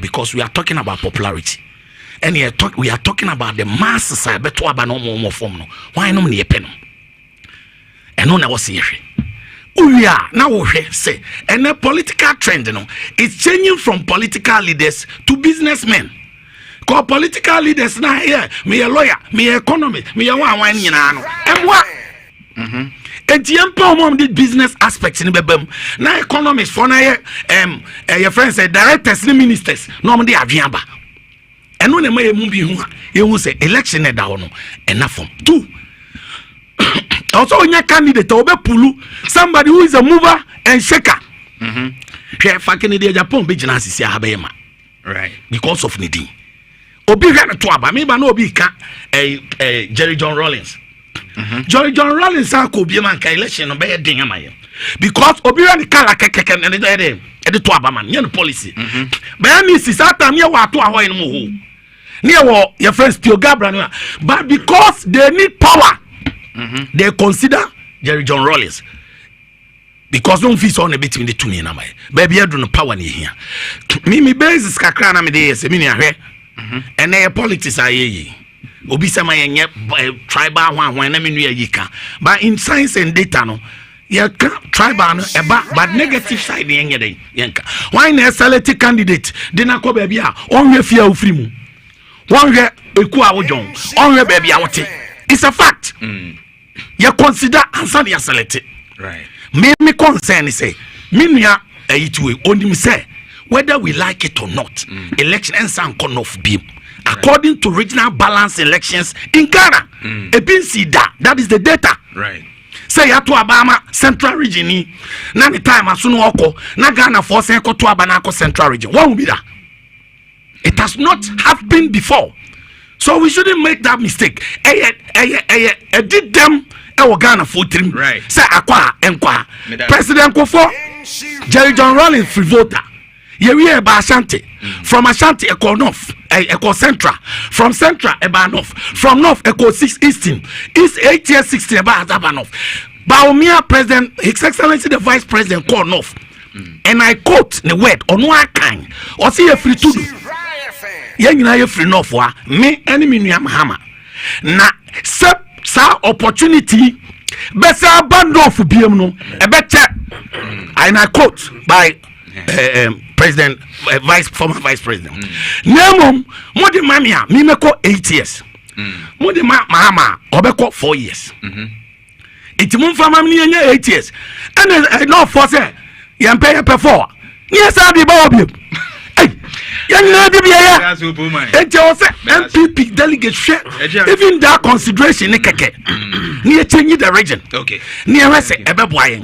Because we are talking about popularity. And we are talking about the masses. I bet to about no more form. No. Why no me pen? And no, I was here. We are now say, and the political trend, it's changing from political leaders to businessmen. Because political leaders now here, me a lawyer, me a economist, me a one, you know, and what? And the empowerment did business aspects in the bem. Now economists for now, your friends say directors, ministers, normally have yamba. And when may move you will say election at down enough from 2. Also, when your candidate obe pulu, somebody who is a mover and shaker. Here, fucking the Japan business is habema. Right. Because of Nidi. Obi ran to aba, maybe no be Jerry John Rawlings. Jerry John Rawlings could be a man election obey a ding am. Because Obi ran the car like and the to aba man, policy. But I miss is that time you are to avoid more. near your friends Pio Gabra, but because they need power, they consider Jerry John Rawlings. Because no fees on a bit in the two na my baby I don't know power near here. Me basis kakrana me dey se me and their politics are ye. Obi sama yenye tribal one na me nua yika. But in science and data no, you tribal no but negative side yenye dey yenka. Why na select candidate dey na ko baby a onwe fia ofri mu. Onwe eku a wojon. Onwe baby a wote. It's a fact. You consider answer you select. Right. Me concern say me nua ayitwe onim say whether we like it or not, election and some con of beam. According to regional balance elections in Ghana, that is the data. Right. Say ya to Abama Central Region ni na the time asuno oko na Ghana for say ko to Abanako Central Region. What will be that? It has not happened before. So we shouldn't make that mistake. Did them Ghana for trim. Right. Say Akwa President Kofo Jerry John Rawlings free voter. We are by Ashanti. From Ashanti, Echo North, Echo Central. From Central, Eba North. From North, Echo 6 Eastern. East 8 years 60, Eba Azaba North. Baumia President, His Excellency the Vice President, called North. And I quote the word, on one kind, or see a free to do. Yang free North, me enemy Hammer. Na, sa opportunity, better band off BM, a better, and I quote by President, former Vice President. Nemo, Modi Mamia, Mimeko 8 years. Modi Mahama, Obeko 4 years. It's Mumfamami 8 years. And no for say, Yampay before. Yes, I'll be Bobby. Young lady, MPP delegate share. Even that consideration, near changing the region. Okay. Near us, Ebeboy.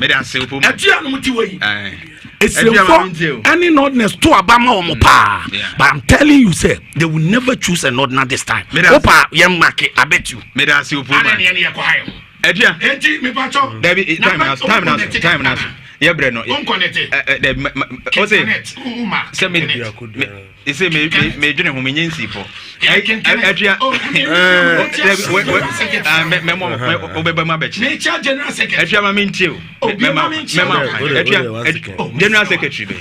It's any nordness to Obama or Mopa. But I'm telling you, sir, they will never choose a nordner this time. Opa, young Maki, I bet you. Time now. Yeah, Breno. It's a major humanity for Adria. General Secretary.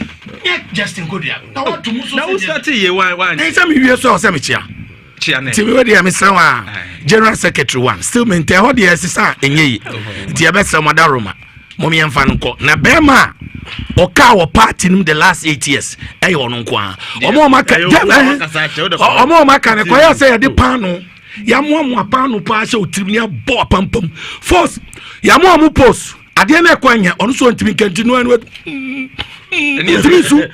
Justin Godia. Now, to start here, one. Some years or cemetery. General Secretary one. Still maintain what the SSR in ye. Diabesa Madaroma. Mommy and Fanco. Na Bema. Oka wa party in the last 8 years. Eh, on kwa. Omo maka ne kwa say de pano. Ya mo pano pa se otimia bo pampam. Force. Ya mo post. Ade na kwa nya ono so ntimi continue anu. Ntimisu.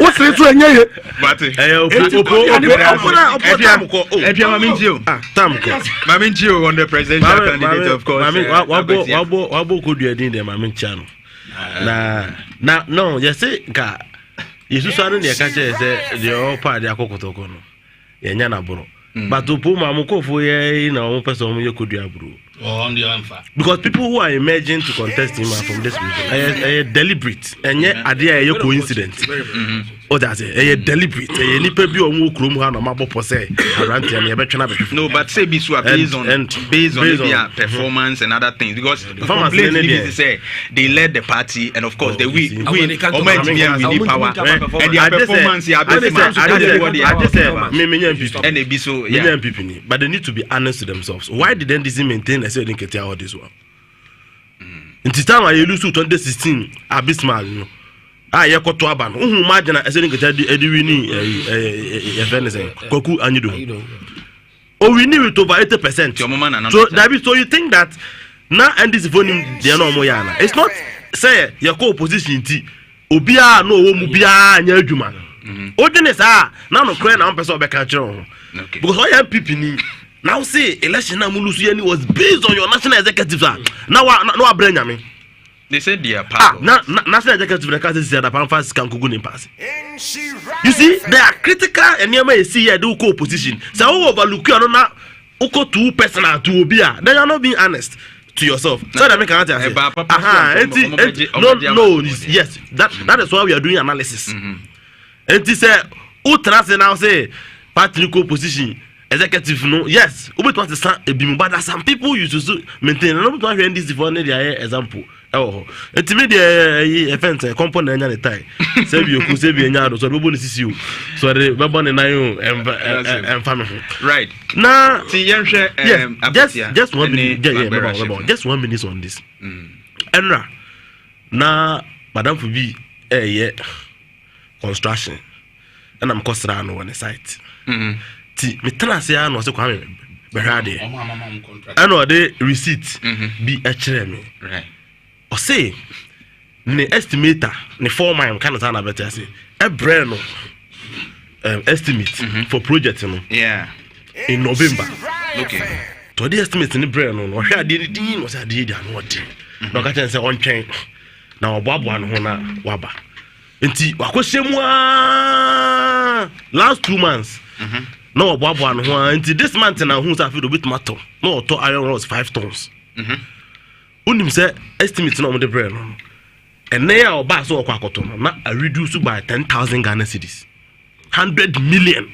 O se so enye ye. But Maminchio on the presidential candidate, of course. Wabo could you in the Maminchano? Na no, you say ka Yesu sanu ne ka che say the all part ya kokotoko no. Ye nya na bro. But to put Mamukofo ye na one person you could do bro. On the answer. Because people who are emerging to contest him are from this region. Deliberate. And yet, idea a coincidence. Oh, that's it. Deliberate. Any people who are krum ha no mabo pose around here. No, but say based on their performance and other things. Because the say they led the party and of course they win. We need power and their performance. But they need to be honest to themselves. Why didn't this maintain? I didn't get all this one. In the time I used to 2016, abysmal, you know. You got to Aban. Imagine I said, get Edwini, Koku, and you do. Oh, we knew it over 80%. So, David, so you think that now and this volume, they are no Moyana. It's not say your co-opposition, Obia, no, Mubia, and Yajuma. Ordinance, now no crying on person back at you. Because I am people. Now say election Mulusiani was based on your national executive. Now I blame me. They said they are part national executive said that Pampas can go in pass. You see, they are critical and near may see a do co-opposition. So overlook you now Oko 2 personal to Obia. Then you're not being honest to yourself. So that make an answer. No, yes, that is why we are doing analysis. And he said, Utra now say party position executive no yes we want to stand a bim but some people used to maintain no want to this for their example enti me dey event component nya the time say bi oku say bi nya do so be bonus you so the be born na you family right na ti yenhwe just 1 minute just 1 minute on this enra na madam for bi construction and I'm costra no on the site ti me transe ya no se kwa me behade and o de receipt bi a kire me right o say ne estimator ne foreman kan na better say e bre no estimate for project no in November okay to the estimate ne bre no o hwe ade din no say ade dia no ode no ka say on twen na oboabo no ho na waba enti wakohyemu last 2 months no oboabo no ho enti this month na hu sa fi do bitmato no to iron rods 5 tons unim say estimate no mo de bre no and na ya oba so kwakoto no na a reduce by 10,000 Ghana cedis 100 million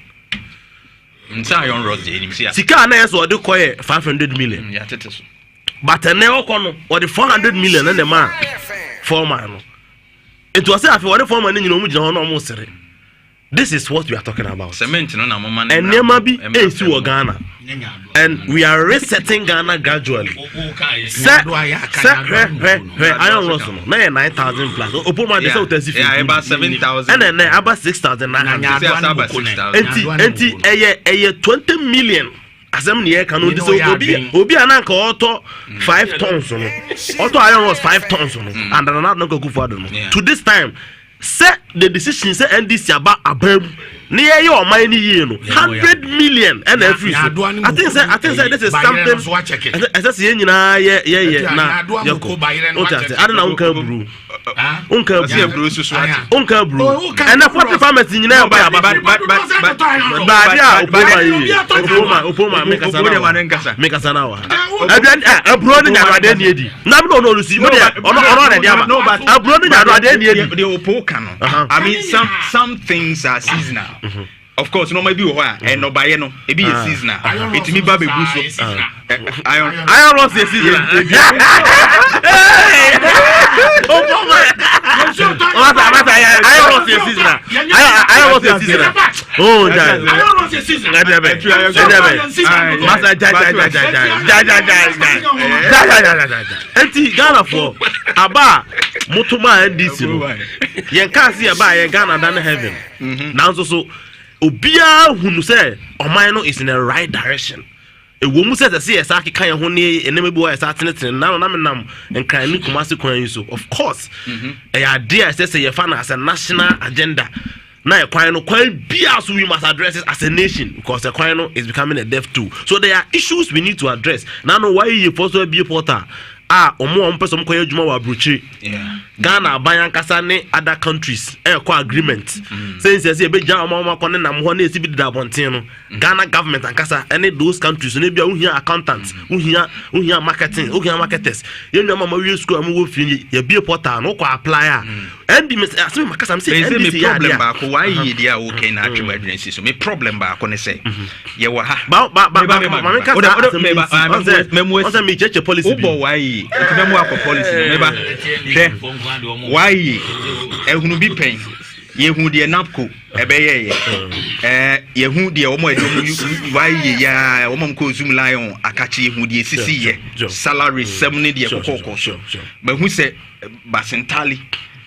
nsa iron rods de enim sia sika na yeso de koye 500 million ya teteso but na okono or the 400 million na man foreman no it was say for the foreman ni nyina mu gina ho na mo sere. This is what we are talking about. Cement no na mama and nema bi esi wo Ghana and we are resetting Ghana gradually. Iron rods no na 9,000 plus opoma de say utasi fi about 7,000 and then about 6,900 enti eye 20 million asem ne kan no this obi ananka auto 5 tons no auto iron rods 5 tons no and na go for no to this time set the decision say NDC about abam ne ye o man ni ye no 100 million and every I think say this is something as say nyina ye na yako I don't know unka bru and the 40 farmers nyina buy about opoma make us na wa abro ni nyarade ni edi na me no lusi mo de ono na dia no but abro ni nyarade ni edi the opoka no I mean some things are seasonal. Of course, no maybe and no buy no. It be a seasonal. It me baby boost. I lost the season. Oh, Ghana for Aba Mutuma NDC. Yen can't see Aba Ghana than heaven. Now so Obia hunu say Omaino is in the right direction. A woman says a CSA can honey and never boy starting it now nam and can look Kumasi Kwan so of course a idea says a fan as a national agenda. Now a quino quite be as we must address it as a nation because a quino is becoming a deaf too. So there are issues we need to address. Now know why you supposed to be a porter. Omo person ko yejuma wa bruchi Ghana bayan kasa ne other countries ko agreement say e be ja omo ko ne nam ho na esi bi da bonten no Ghana government and kasa any those countries ne bia uhia accountants uhia marketing uhia marketers ye nwa ma we school am wo fi ye bia portal no ko apply and me asem makasa am say me problem ba ko why ye dia okay na atwe agency so me problem ba ko ne say ye wa ha ba me cheche policy why ntimemu akọ policy meba why ehunu bi pen yehu de napco ebeye yehu de omo edomu why ya omo ko zoom lion akachi yehu de sisi ye salary 7 de kokoko ba hu se basentali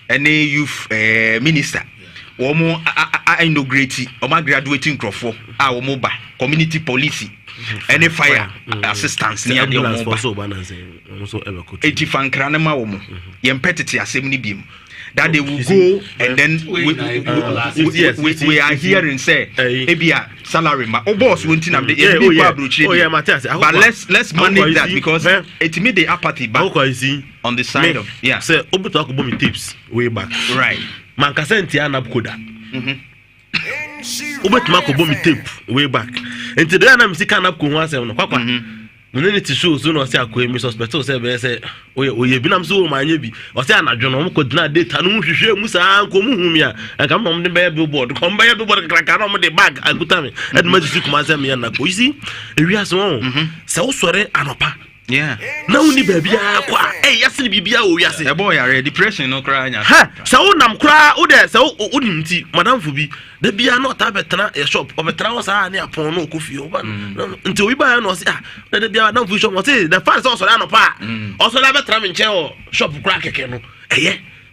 ene youth minister omo inaugurate omo graduating crofo omo ba community policy any fire assistance near the omo eti fankra na ma wo mo ye mpetete asem ni biem that they will go and then we are hearing say ebia salary ma boss won't na the but let's manage that because it made the apathy back on the side of say obuto akobo me tips way back right man ka senti anabkoda obetu akobo me tape way back and today na me see kanap ko ho asem no kwakwa Mene ti show so no say akọ emi suspect o say be say oye bi nam so o manye bi o say anadwo no mo kodina data no hwehwe mu saa nko mu humi a aka mo de be billboard ko mba billboard kaka no mo de bag aguta me e de ma sisi kuma say me na ko isi ewi aso say wo sore anopa na woni ba bia kwa yase ni bibia o wiase e boy are depression no kra anya ha say wo nam kra wo de say wo nimti madam fu bi da bia no ta betena e shop o betena wo saa ne apon no kofi o ba nti obi ba no say da bia madam fu shop o say the fans so anopa o so la betena me nche o shop kra keke no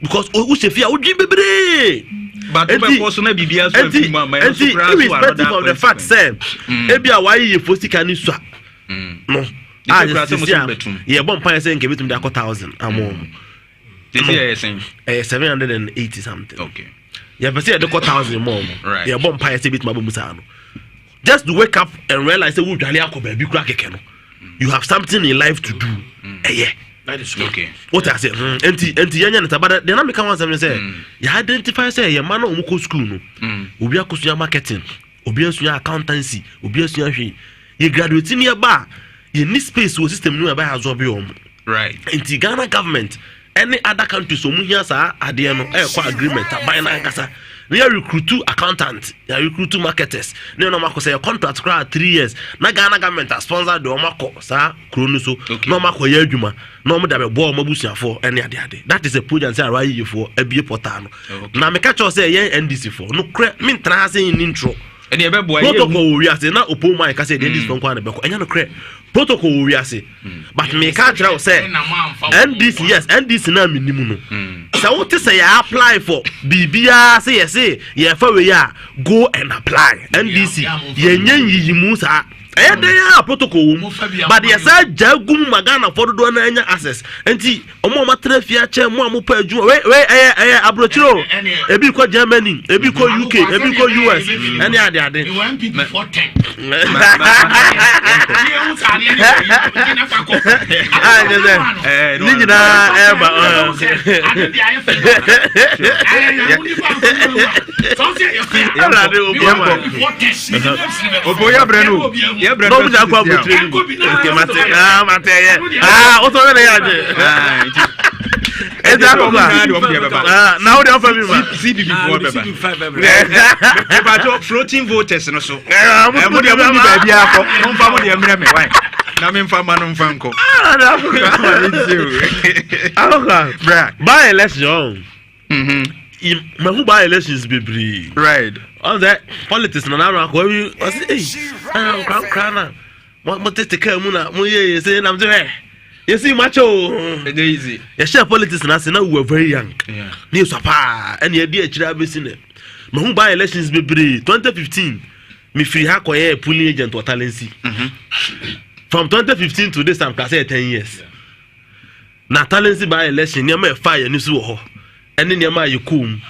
because o se o dwi bebre but be for so na bibia so afi ma ma so kra so irrespective of the fact say e bia why ye fosika ni so no yeah, bomb pie saying give it to me 1,000. I'm this is 780 something. Okay. Yeah, but say the 1,000 more. Right. Yeah, bomb pie say bit my musano. Just to wake up and realize that we jali akobe bi kura keke no. You have something in life to do. Yeah. That is okay. What I say, enti yanya na tabada the na me kan one say you identify say your man o ko school no. Obi akosuya marketing, obi akosuya accountancy, obi akosuya hwe. You graduate ni ba you need space wo system no about absorb you right in Ghana government any other countries so mu here sa ade no kwa agreement buy na nkasa we recruit accountant we recruit marketers no mako say contract kra 3 years na Ghana government sponsor the mako sa kronu so no mako ya adwuma no mo da be bo mabusuafo any ade that is a project say arai for abie portal no na me catch say yen NDC for no me ntra say in intro and you boy protocol we say na opo man ka say this phone kwa na be ko enya no kre protocol we say but me ka tell say NDC na minimum no so what say you apply for bibia say ye fa we ya go and apply NDC ye nyen yiyimu sa ya protocol but ye say jagum magana for do na enya access enti omo matra fia che mo amopa adwuma we abrochiro ebi ko Germany ebi ko UK ebi ko US any ade you want people for 10 now they offer me floating voters no so by election who buy elections be right all that politics na na ko we what take care mu na mu ye say na mje you see macho easy you share politics na say na we were very young ni so pa and ye dey akira besine who buy elections be 2015 me free ha koye polling agent or talency from 2015 to this time can say 10 years na talency by election near me fire ni so ho ene near ma yikum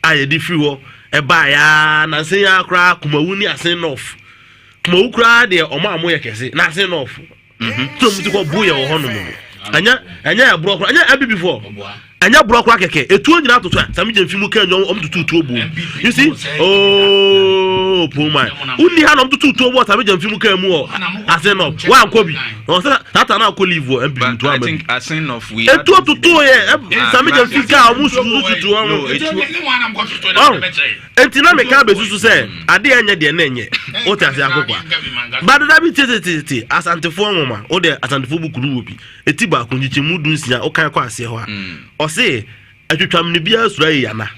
aye di free ho e ba ya na say ya kra kumawu ni asen off kumawu kra de o ma amoye kese na asen off so mu ko buye ho no mo anya ya bro kra anya abi before anya bro kra keke etu onyina to sami je mfimu kan yo tutu obo you see oh poor man uni ha no tutu obo sami je mfimu kan mu o asen off wa anko bi o say that na ko live o mbi to am I think asen off we etu tutu ye sami je mfimu kan mu tutu o enti na me ka be susu say ade anya de na enye o ta se akokwa but da bi tete asantefo nwoma o de asantefo bukuru obi eti ba kunyiche mu dunsia o kan kwa ase ho a o se atwetwam ne bia sura yana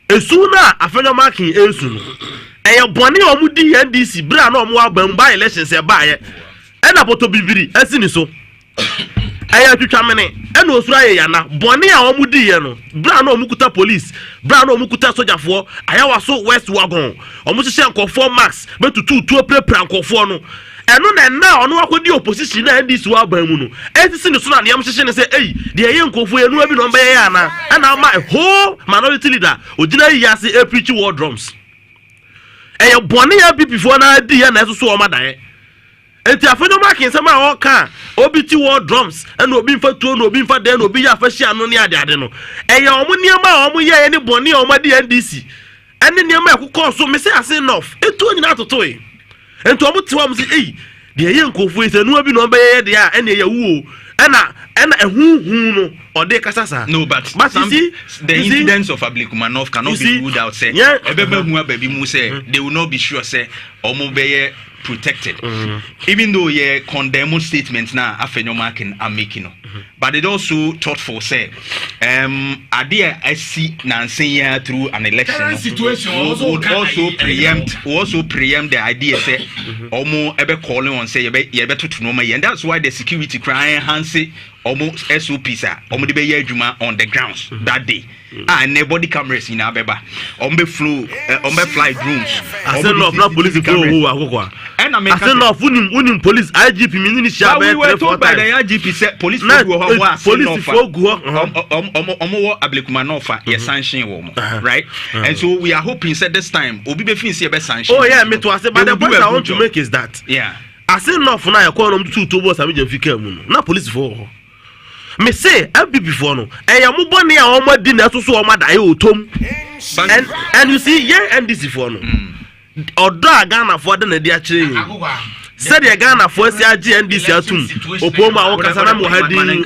esu na afenyo marking esu no eye bone o mu di NDC bra na o mu abam ba elections e ba ye e na poto bibiri asini so eye atwetwam ne e na osura yana bone a o mu di ye no bra na o mu kuta police bra na o mu kuta sojafo ayawa so west wagon o mu hye nkofo max betutu tuo prepra nkofo no eno na ono akodi opposition na NDC wa ban mu no etisi ne so na niam hye ne say ei de ye nkofo enu abi no mba ye ana na ma ho minority leader ogina yi ase e preach war drums eye bone ya bi before na di ya na so so o madan enti afenyo makin sama o kan obi ti war drums ena obi mfa tuo na obi mfa den na obi ya fa hia no ne ade no eye omo niam omo ye ne bone o ma di NDC ene niam akukọ so me say ase enough etu onyina atoto e ento omo tiwa mo say eh de ye nkofu ise no bi no be ye de a ene ye wu ena ehunhun no ode kasasa no but some, the incidents of Ablekumanov cannot be ruled out say ebebe hu ababi mu say they will not be sure say omo be protected even though ye condemn statements now afenoma are making but it also thoughtful say idea I see Nancy through an election situation would also preempt the idea say omo ebe calling on say ye better to know my, and that's why the security crying handsy almost SOPs omo de be ye adwuma on the grounds that day and nobody cameras in Abeba fly drones I said no police flow and I said no unim police IGP meaning we were told by the IGP said police go Ablekumanov yes sanction right and so we are hoping said this time obi be fin say be sanction me to say but the point I want to make is that I said no for now you call them to boss am fika mu na police for me say MPP before no ya mo bone a o ma di na so o ma da ye otom and you see NDC for no odo Ghana for na di a kire said the Ghana for si agi NDC atum opoma wo kasa na mo hadin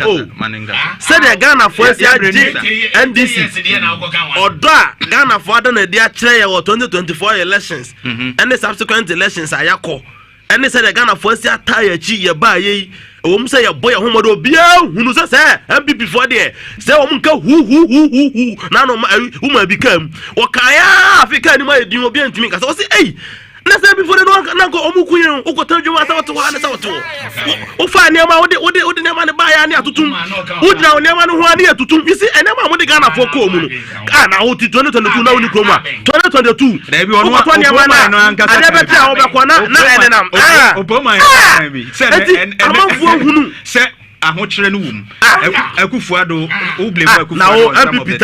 said the Ghana for si agi NDC odo Ghana for na di a kire ye 2024 elections and the subsequent elections ayako and they said the Ghana for si ataya chi ye ba ye say your boy homodo bia hunu say MPP for there say omka hu na no ma become wakaya Africa ni ma edin obi antimi ka say hey na say before na go omukunye ukotanjuma ta wa na sa wato o fa ne ma odi ne ma ne ba ya ne atutum udina ne ma no ho ani atutum you see ene ma mo de Ghana for ko mu no na o ti 2022 na uni kroma 2022 na bi onu to ne ma na ade be tia o be ko na ene nam opoma bi say hunu say ahokyere no wum akufuado o blame akufuado na o MPP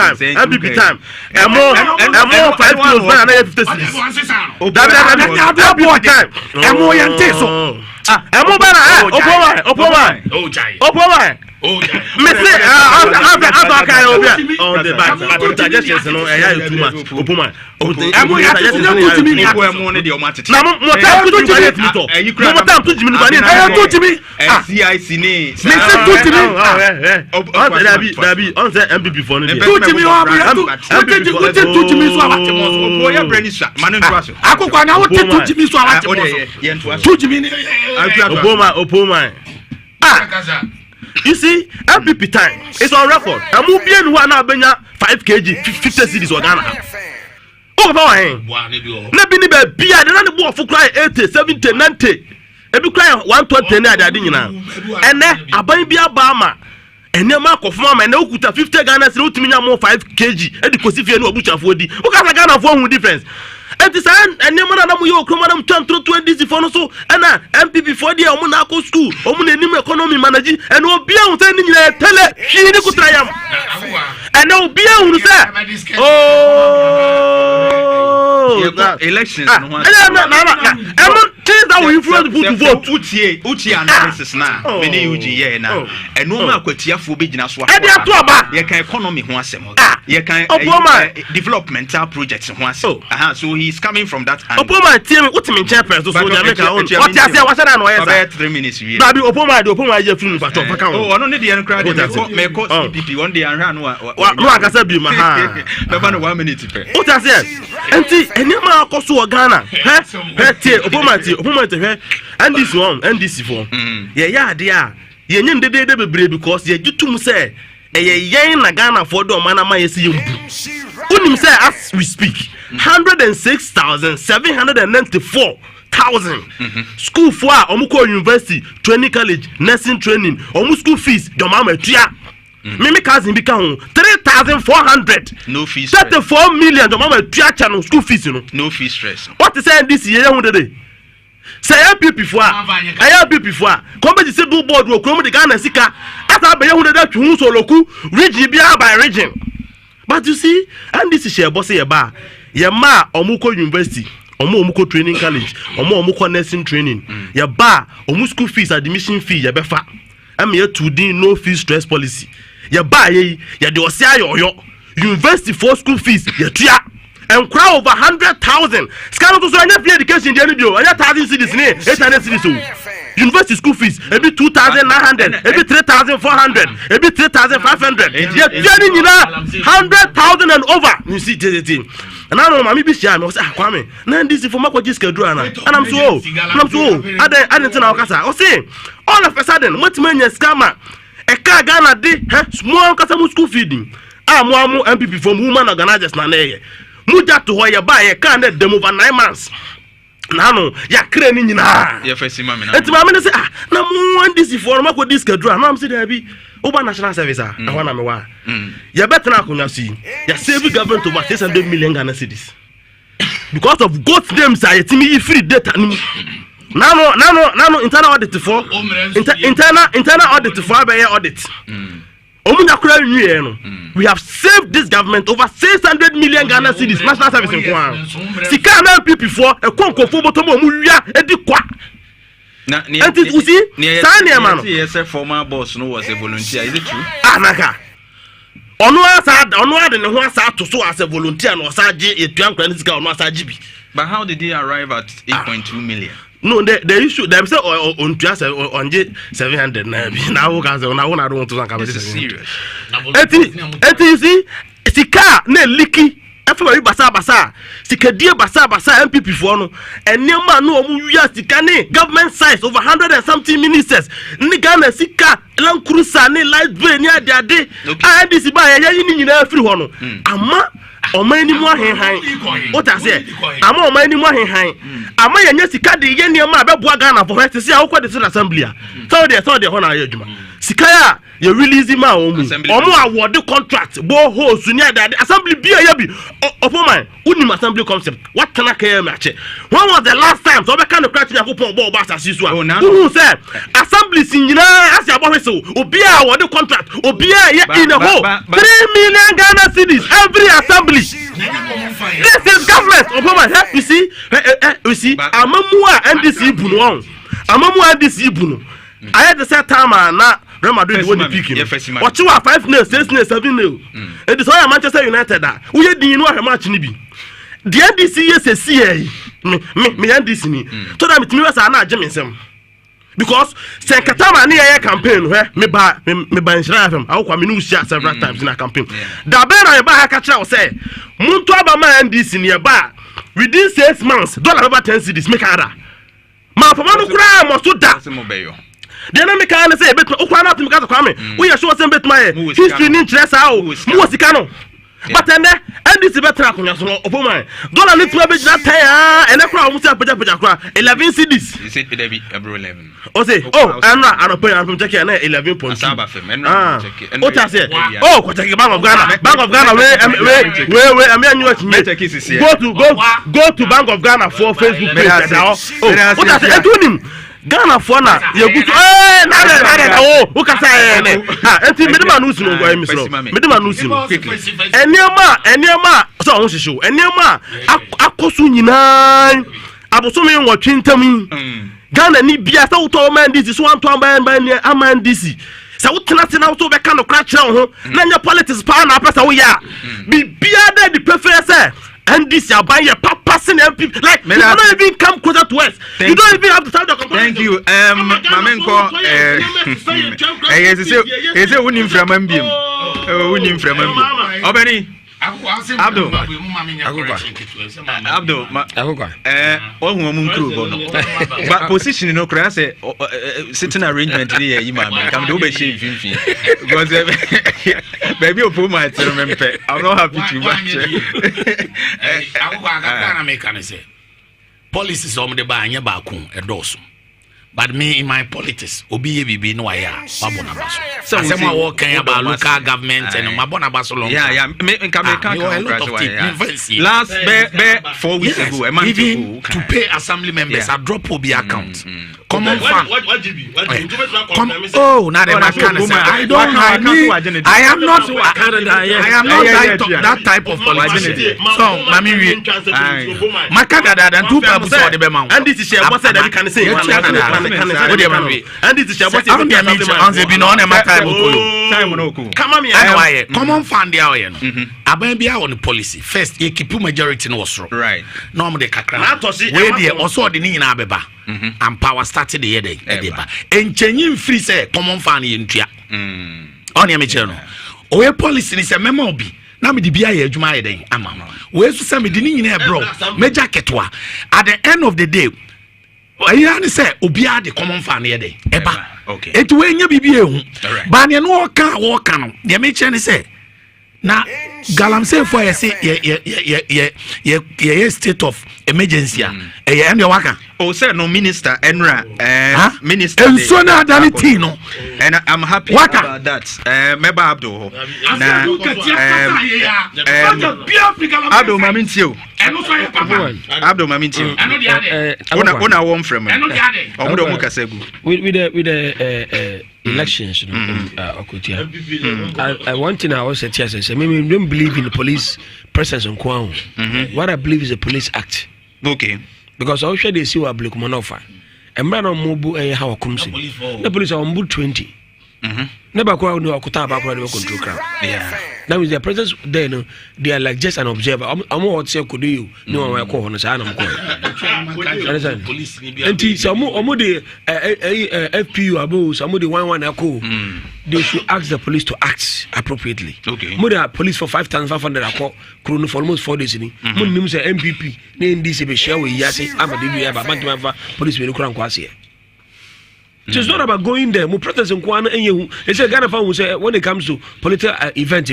time emo 5 kilos na na 50 cities that boy time emo yente so emo bana opoma me say after kai obi on the back but suggestions no ya too much opoma emo ya to me emo ne de o matete na mo time to jimi to mo time to jimi no ba to jimi CIC ni me say to jimi dabi on say MPP for no to jimi o abi to jimi so abate mo o ya brani sha manu ntwa so akokwa na wo to jimi so abate mo to jimi ni opoma you see MPP time it's on record amu bien who na benya 5 kg 50 cities or Ghana o ba wan na bi ni ba bia de na ne bo of cry 80 70 90 e bi cry 120 na ade nyina ene aban bia ba ma ene ma akofo ma na okuta 50 Ghana city utimi nya mo 5 kg e di kosifie na obuchafo di o ka Ghana for hu difference enti say ene ma na mo ye okroma na mo tantro 20 for no so na MPP for dia o mo na akọ school o mo na nim economy manage ene obi ahun say ni nyina tele hwi ni kutrayam ene obi ahun say elections no that will influence people to vote uti analysis na me ne uji ye na eno ma akwatiafo be gina so e dey to aba ye kan economy ho asem ye kan developmental projects ho asem so he is coming from that angle opoma team utimi chairperson so Jamaica on what you say what na no yes about 3 minutes we na bi opoma je film back up kan oh ono ne de crowd me ko CPP one day anhwa no akasa bi ma ha be ba no 1 minute pe what you say enti enema akoso Ghana he opoma te and this one NDC for ye ya de a ye nyem de bebre because ye gitum say yen na Ghana for do man na ye see yembu unim say as we speak 106,794,000 school for omuko university training college nursing training school fees do mama tua Mimi cousin be kan 3,400 no fees 34 million do mama tua channel school fees no fee stress what is saying this year hu de say MPP for come be say billboard wo krom de Ghana sika asa be hu de twu so loku region bia by region but you see and this share boss ye ba ye ma omuko university omuko training college omuko nursing training ye ba school fees admission fee ye be fa am ye to din no fee stress policy ye ba ye de o sia yo university for school fees ye tua and crowd over 100,000 scan to so any free education dey any bio any 1,000 cities ni 800 cities o university school fees ebi 2,900 ebi 3,400 ebi 3,500 yɛni nyinaa 100,000 and over you see tete and I know mami bi share me say Kwame na ndisi for makwaji schedule ana and I'm so I didn't know kasa o say all of a sudden motimanya scammer e ka Ghana de small kasa mu school feeding mo MPP from woman organizers na ye muja to ho ye ba ye ka na dem over 9 months nano ya kre ni nyina ya fesi mami na enti mami say na mu ndisi for makwaji schedule na am say there be over national service I wanna me wa ya better na kunya si ya save government over 600 million Ghana cedis because of goat names are yetimi free data nano internal audit for internal audit for by audit omunya kura nwie no we have saved this government over 600 million Ghana cedis national service in kwa sika na people for e konkofo botomo mu wia edi kwa na and you see sanya man yes former boss no was a volunteer is it true anaka ono ade ne ho asa to so as a volunteer no osaje etuan kra nisika ono asaje bi but how did he arrive at 8.2 million no the issue them say on tuas onje 700 na bi na wo kan say na wo na do to kan this is serious eti you see sika na liki everybody basa sikadie basa MPP for no enema no omu wia sika ne government size over 100 and something ministers ni Ghana sika Land Cruiser ne light brain ni ade IDC ba ya yi ni nyina afiri ho no ama omani mu ahenhan ota se ama omani mu ahenhan ama ya sika de ye niam abeboa Ghana for first say akwa de assembly a so de ho na ya adwuma sika ya you release ma omu award contract bo host ni ade assembly bia ya bi opoman unim assembly concept what can I care match when was the last time so be kan the crash yakopon bo ba asase so who say assembly sin nyina as ya bo hweso obi award contract obi ya in a whole 3 million Ghana cedis every assembly this is government opoman you see amamu a NDC bunu on amamu a NDC bunu I had the set time na Real Madrid won the peak. What you are 5 nails, 6 nails, 7 nails. It is all Manchester United that we had the a match ni bi. The NDC yes CA. Me NDC ni. So that me was na Jemensem. Because Senkatama ni a campaign where me ba Nshira FM. I kwa me no share several times in a campaign. Da be na ba ha ka kira say muntu aba ma NDC ni ba within 6 months dollar about 10 cedis make ada. Ma for man kura mo so da. The enemy can say bet okwa na tumi ka Kwame we are sure say bet my history ni nkyerɛ saa o mu osika no but ene ndc betra akonya so opoman dollar ni tuma be jira 10 ene kura o mu say pagya kura 11 cedis you said be every 11 o say enra anopo an check na 11.2 asaba fem enra check o ta say ko check Bank of Ghana we am anyu achi go to Bank of Ghana for Facebook page now o ta say etunim Ghana for na yegutu na o kasa ne enti medema no sunu go emisro medema no sunu eniema so ho hihyo eniema akoso nyinaa abosomi nwotwe ntam Ghana ni bia sa wuto man this so anto ban aman this sa wutena tena wuto be ka no kra kire ho na nya politics pa na apesa wo ya bibia da the preference and this your buy your passing MP like you don't even come closer to us. You don't even have to start the company. Thank you. Mamenko is it winning from MBM? Winning from MBM. Obeni Abdul but position no cry say sitting arrangement here you man come do be shave because baby open my remember I'm not happy to watch I make can say policies on the ba anya ba kun edoso but me in my politics obi bibi no aya babona baso so say my work about local government and mabona baso long me last 4 weeks ago a month ago to pay assembly members a drop obi account common fund oh now the man can say I don't have me I am not that type of politician so mami we my Canada and two people saw the man and this is what said that you can say and this is about to be no time. Come on, common fund the hour. Abambia on the policy. First, you keep majority no so. Right. Normally, Kakra. Where they also the Nina Abeba and power started the headache. And changing free say common fund in Tia. On your channel. Or policy is a memo be. Now me di bia adwuma yeden ama we so say me di ni nyina bro me jacket wa at the end of the day ayi ani say obi a de common fan yeden eba okay etu we nya bibia ehu ba ne no wo ka no de me che ni say na galamsey for ye say ye state of emergency e end your waka oh say no minister enra minister and so na dality no and I'm happy about that Meba Abdul na Abdul Mamintio Abdul Mamintio ona won from omodo mu kasegu with the elections Okutia I one thing I also say maybe don't believe in the police presence on Kwao. What I believe is a police act. Okay. Because I should they see what Blake Monofa. And man on Mobu how comes in. The police are on boot 20. Never quite know Akuta back control crowd. Yeah. Now with their presence there, no, they are like just an observer. I'm what say could you no one call on us. I'm understand. And some of the FPU above some of the one echo. They should ask the police to act appropriately. Okay. More the police for 5,500 call Chrono for almost 4 days in. Mun nim say MPP name this be share with Yasi Amadidu Aba Bantu police will crown kwasi. It's not about going there. Mo protest in Kwana and you. It's a Ghana fan say when it comes to political event,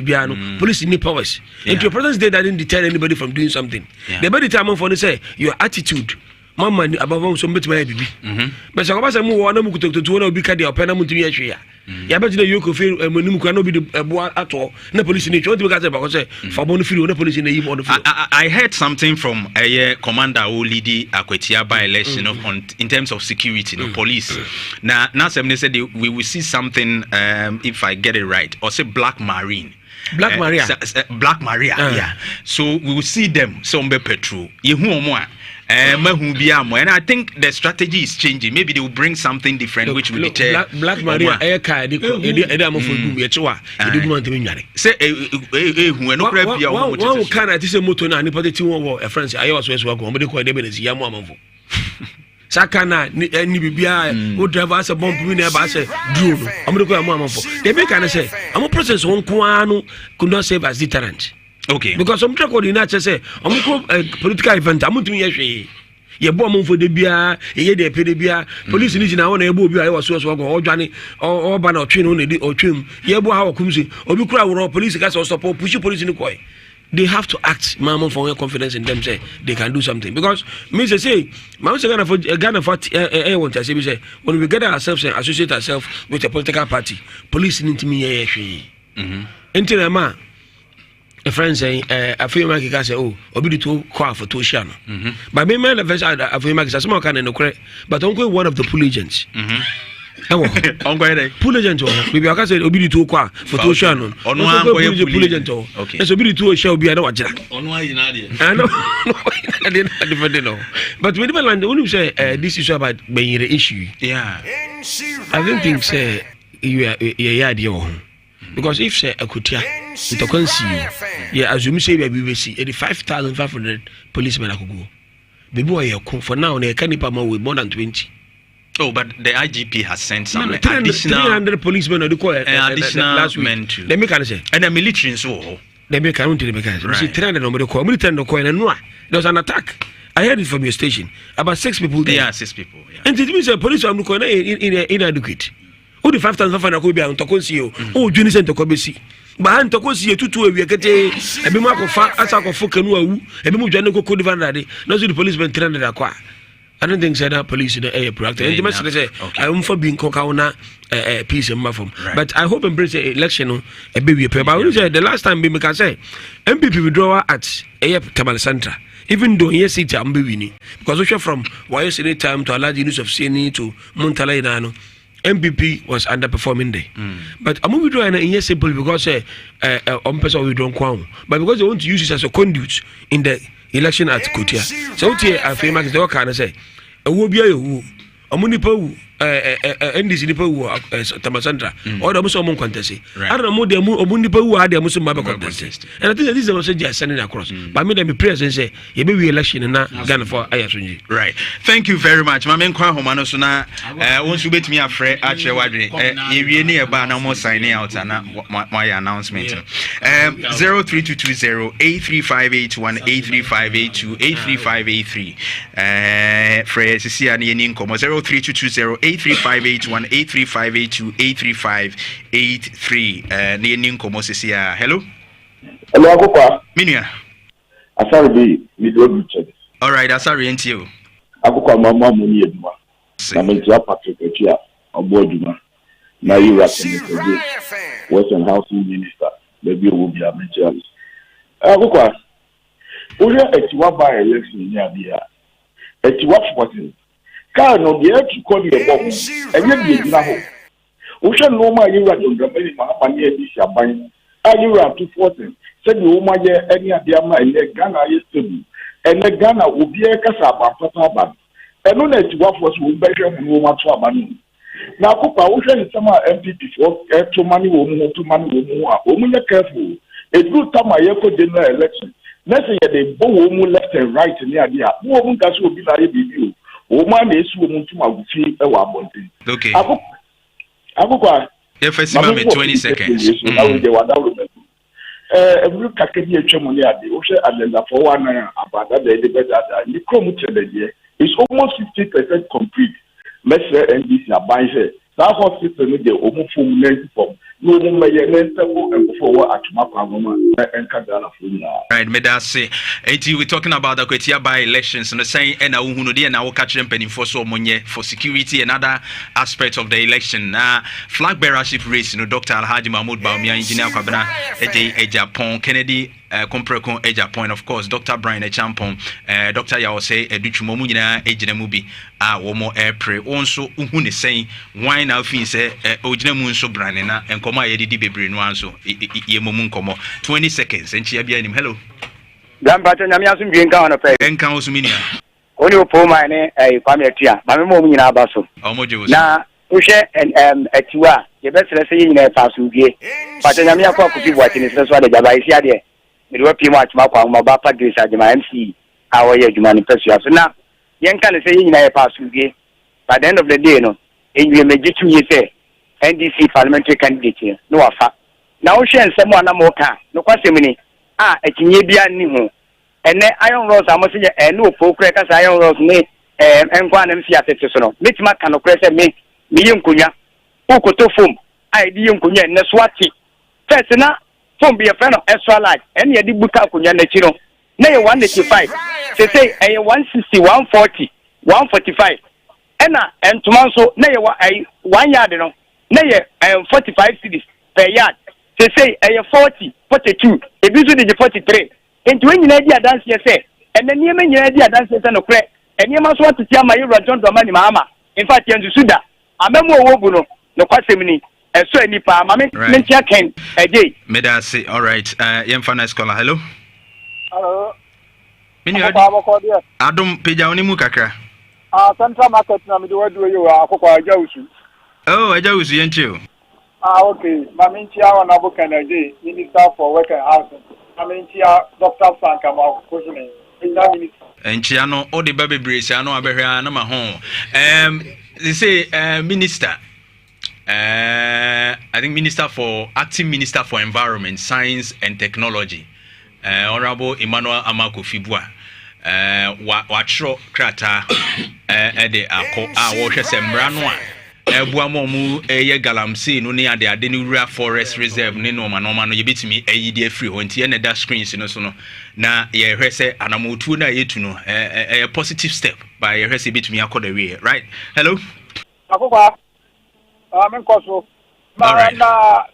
police need powers. And your presence there that didn't deter anybody from doing something. The better time for say your attitude. Mama above some bit my baby. But some of us are more one to one be carried up and I'm to be a ya bet you could feel when you cannot be the boy at all. No police in it. What do you guys say for Bonifield? No police in the eve on the field. I heard something from a commander who lead the Akwetia by election in terms of security, police. Now somebody said we will see something if I get it right, or say Black Marine. Black Maria. Black Maria, yeah. So we will see them some petrol. And I think the strategy is changing. Maybe they will bring something different, which will deter Black Maria. Say, one can I say motor na anybody to war a friend. I also work on the coin evidence. Yamu Sakana ni bibia who drive us a bomb in a bass drone. I'm going to go for. They make an say, I'm a process on Kuano could not save as deterrent. Okay. Because some track on the say, I'm a political event. I'm to me. Ye bomb for the beer, ye de pedibia, police in our neighborhood. I was or Johnny or ban or train on the or trim. Ye bo how comes in, or be crowd or police guys or support, push police in the coy. They have to act, Mamma, for your confidence in them, say they can do something. Because, Mr. Say, Ghana want to say, when we get ourselves and associate ourselves with a political party, police need to me. Until a man, a friend saying, I feel like I say, oh, Obi to call for Toshiano. But me, man, I feel like a small can in the correct, but only one of the pool agents. Pool agent, maybe I can say Obi to call for Toshiano. On one pool agent, okay. So Obi to shall be a watcher. On why you not I know, I didn't know. But we never learned the only say this is about being the issue. Yeah, I don't think say you are a idea. Because if say Akutia, it can see you. Yeah, as you say, we see 85,500 policemen are go. The boy for now, they can't with more than 20. Oh, but the IGP has sent some additional 300 policemen or the call additional last men too. They make say and the military so they make a to the mechanism. You see 300 number the call, military no coin and no. There was an attack. I heard it from your station. About 6 people there. Yeah, 6 people. Yeah. And it means the police are inadequate. Who the 5,500 could be on Tokosio? Oh, Junison Tokobesi. But Tokosi, 2 we get a Bimako Asako Fokanu, a Bimu Janoko Kodivandade, not the policemen 300 acquire. I don't think that police in the air practice. And the message say, I'm for being Kokauna peace and mafum. But I hope and bring the election a baby paper. But the last time we can say MPP withdrawal at a Kamal Center. Even though yes, it's Ambivini, because we from YSA time to allow the use of CNE to Montalainano. MPP was underperforming there. But I'm withdrawing in yes simple because on person we don't come. But because they want to use it as a conduit in the election at Kutia. So here I feel like the kind of say, a will be a who Omunipa wu NDC nipa wu Tamasandra or the Muslim contest. I don't know the Omunipa wu had the Muslim contest. And I think this is also just sending across. But me them present say you be election in Ghana for Ayasunji. Right. Thank you very much. My main kwa homano so na once you bet me afre actually wadwe e ni eba na mo sign out na my announcement. 03220 83581 83582 83583 Freya Sisia ni ni nkomo 03220 83581 83582 83583 ni ni nkomo Sisia. Hello akokwa Minia asari bi mi do Richard. All right, asari enti you. Akokwa mama mo ni eduma na me tia Patrick Etia obo eduma na you are the Western Housing Minister maybe will be a major. Akokwa Oya etiwa by election ni abia. Etiwa forgotten. Ka no de eti ko de bomo. Enye bi na ho. Ohwe no ma yiwa dondamani ma abanye bi shaban. Ayiwa 240. Say the woman ye any abia ma ele Ghana ye stable. Ene Ghana obi e kasa abafata ba. Eno na etiwa force wo behwe ho ma to abanu. Na akokwa ohwe ni sama MPP for to mani wo mu to mani wo mu a. O mu ye careful. Edu tama ye ko general election. Let's say they both left and right in the idea. Who will be like you? Woman is woman to my feet. Okay. Abuka. If I see 20 seconds. Every Kakadi Chamonia, the Ocean agenda for 1 hour about that day, the better. The committee is almost 50% complete. Let's say NDC advisor. That hospital need the almost full form. No more and before at Mapagoma and Kadana. Right, Medase. We're talking about the Kwetia by elections and the saying and Uhunudi and our catching penny for so money for security and other aspects of the election. Flag bearership race, Dr. Alhaji Mahmoud Baumia, Engineer Kabana, Japan, Kennedy. Compreko Japan, of course, Dr. Brian Champon, Dr. Yawase, Duchumomuna, Ejinamubi, Womo April, also Uhune saying, why now Finse, Ojinamun so branena, and Koma Edidi Bebrinwanso, Yemomunkomo, 20 seconds, and she behind him. Hello. Grandpatron, I'm asking being gone of a Encounter Minia. Only poor mine, a family tia, Mamma Mumina Basso. Omojo. Now, Ushe and at Tua, the best say in a Pasugi, but I'm not could watching this one, the Jabai. It will be much more my Bapa Grace at my MC, our year human person. So now, young can say in a pass by the end of the day, no, and you may get 2 years, NDC parliamentary candidate, no affair. Now, she and someone more can, no question, a Kinibia Nimo, and then Iron Rose, I must say, and no folk crackers, Iron Rose, me, and one MC at the Tesono. Mitch Macan of Cressa me, Million Kunya, Okotofum, I didn't Kunya, Neswati. First, now. Don't be a friend of extra life. Any of the book out on your Netino. Nay 185. They say a 160, 140, 145. And tomorrow, nay 1 yard, you know. Nay 45 cities per yard. They say a 40, 42. A usually the 43. Into any idea dance, you say. And then you may idea dances and a crack. And you must want to tell my John Domani Mama. In fact, you understood that. I'm a more wobuno, no question. So any pa mama mentia ken a day. Medase, all right. Yemfana scholar. Hello. Hello. Adum peja onimu kakra. Central market na me do you akokwa ajawusu. Oh, ajawusu yenche. Okay. Mamintia wana boka na day, Minister for Work and Housing. Mamintia Dr. Frank Amakoshine. Enchia no o de baby brace ano abehwa na ma ho. They say minister I think acting minister for environment, science and technology, Honorable Emmanuel Amakofi watro krata ede ako wohwe sembrano ebuamomu eye galamsey no ne ade ne wura forest reserve ne no manoma no yebetimi ayide free ho ntie ne da screens no so no na ye hwese anamotu na yetu no a positive step by ye hwese betimi akoda we right. Hello akokwa Menkoso. Na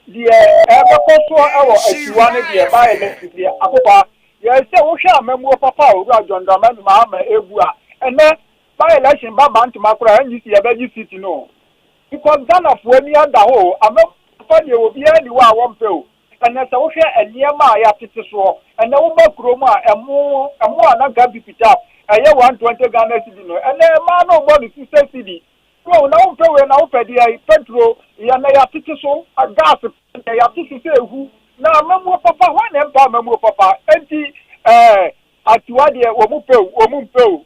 the Ecoso our one the by electricity. Akopa. Yes, we shall memo papa John Daman Mahama Ebua. And then by election Baban to Makura and you see a very city no. Because Ghana for me and the whole, I'm not funny will be anywhere I want to. And as I wish a near my aptitude, and no more chroma and more not going to pick up. I 120 Ghana city, and then man nobody to say city. So now we now for the petrol, ya na ya titi so gas ya titi se hu. Na mamu papa one empa mamu papa enti atiwa de wo mu pe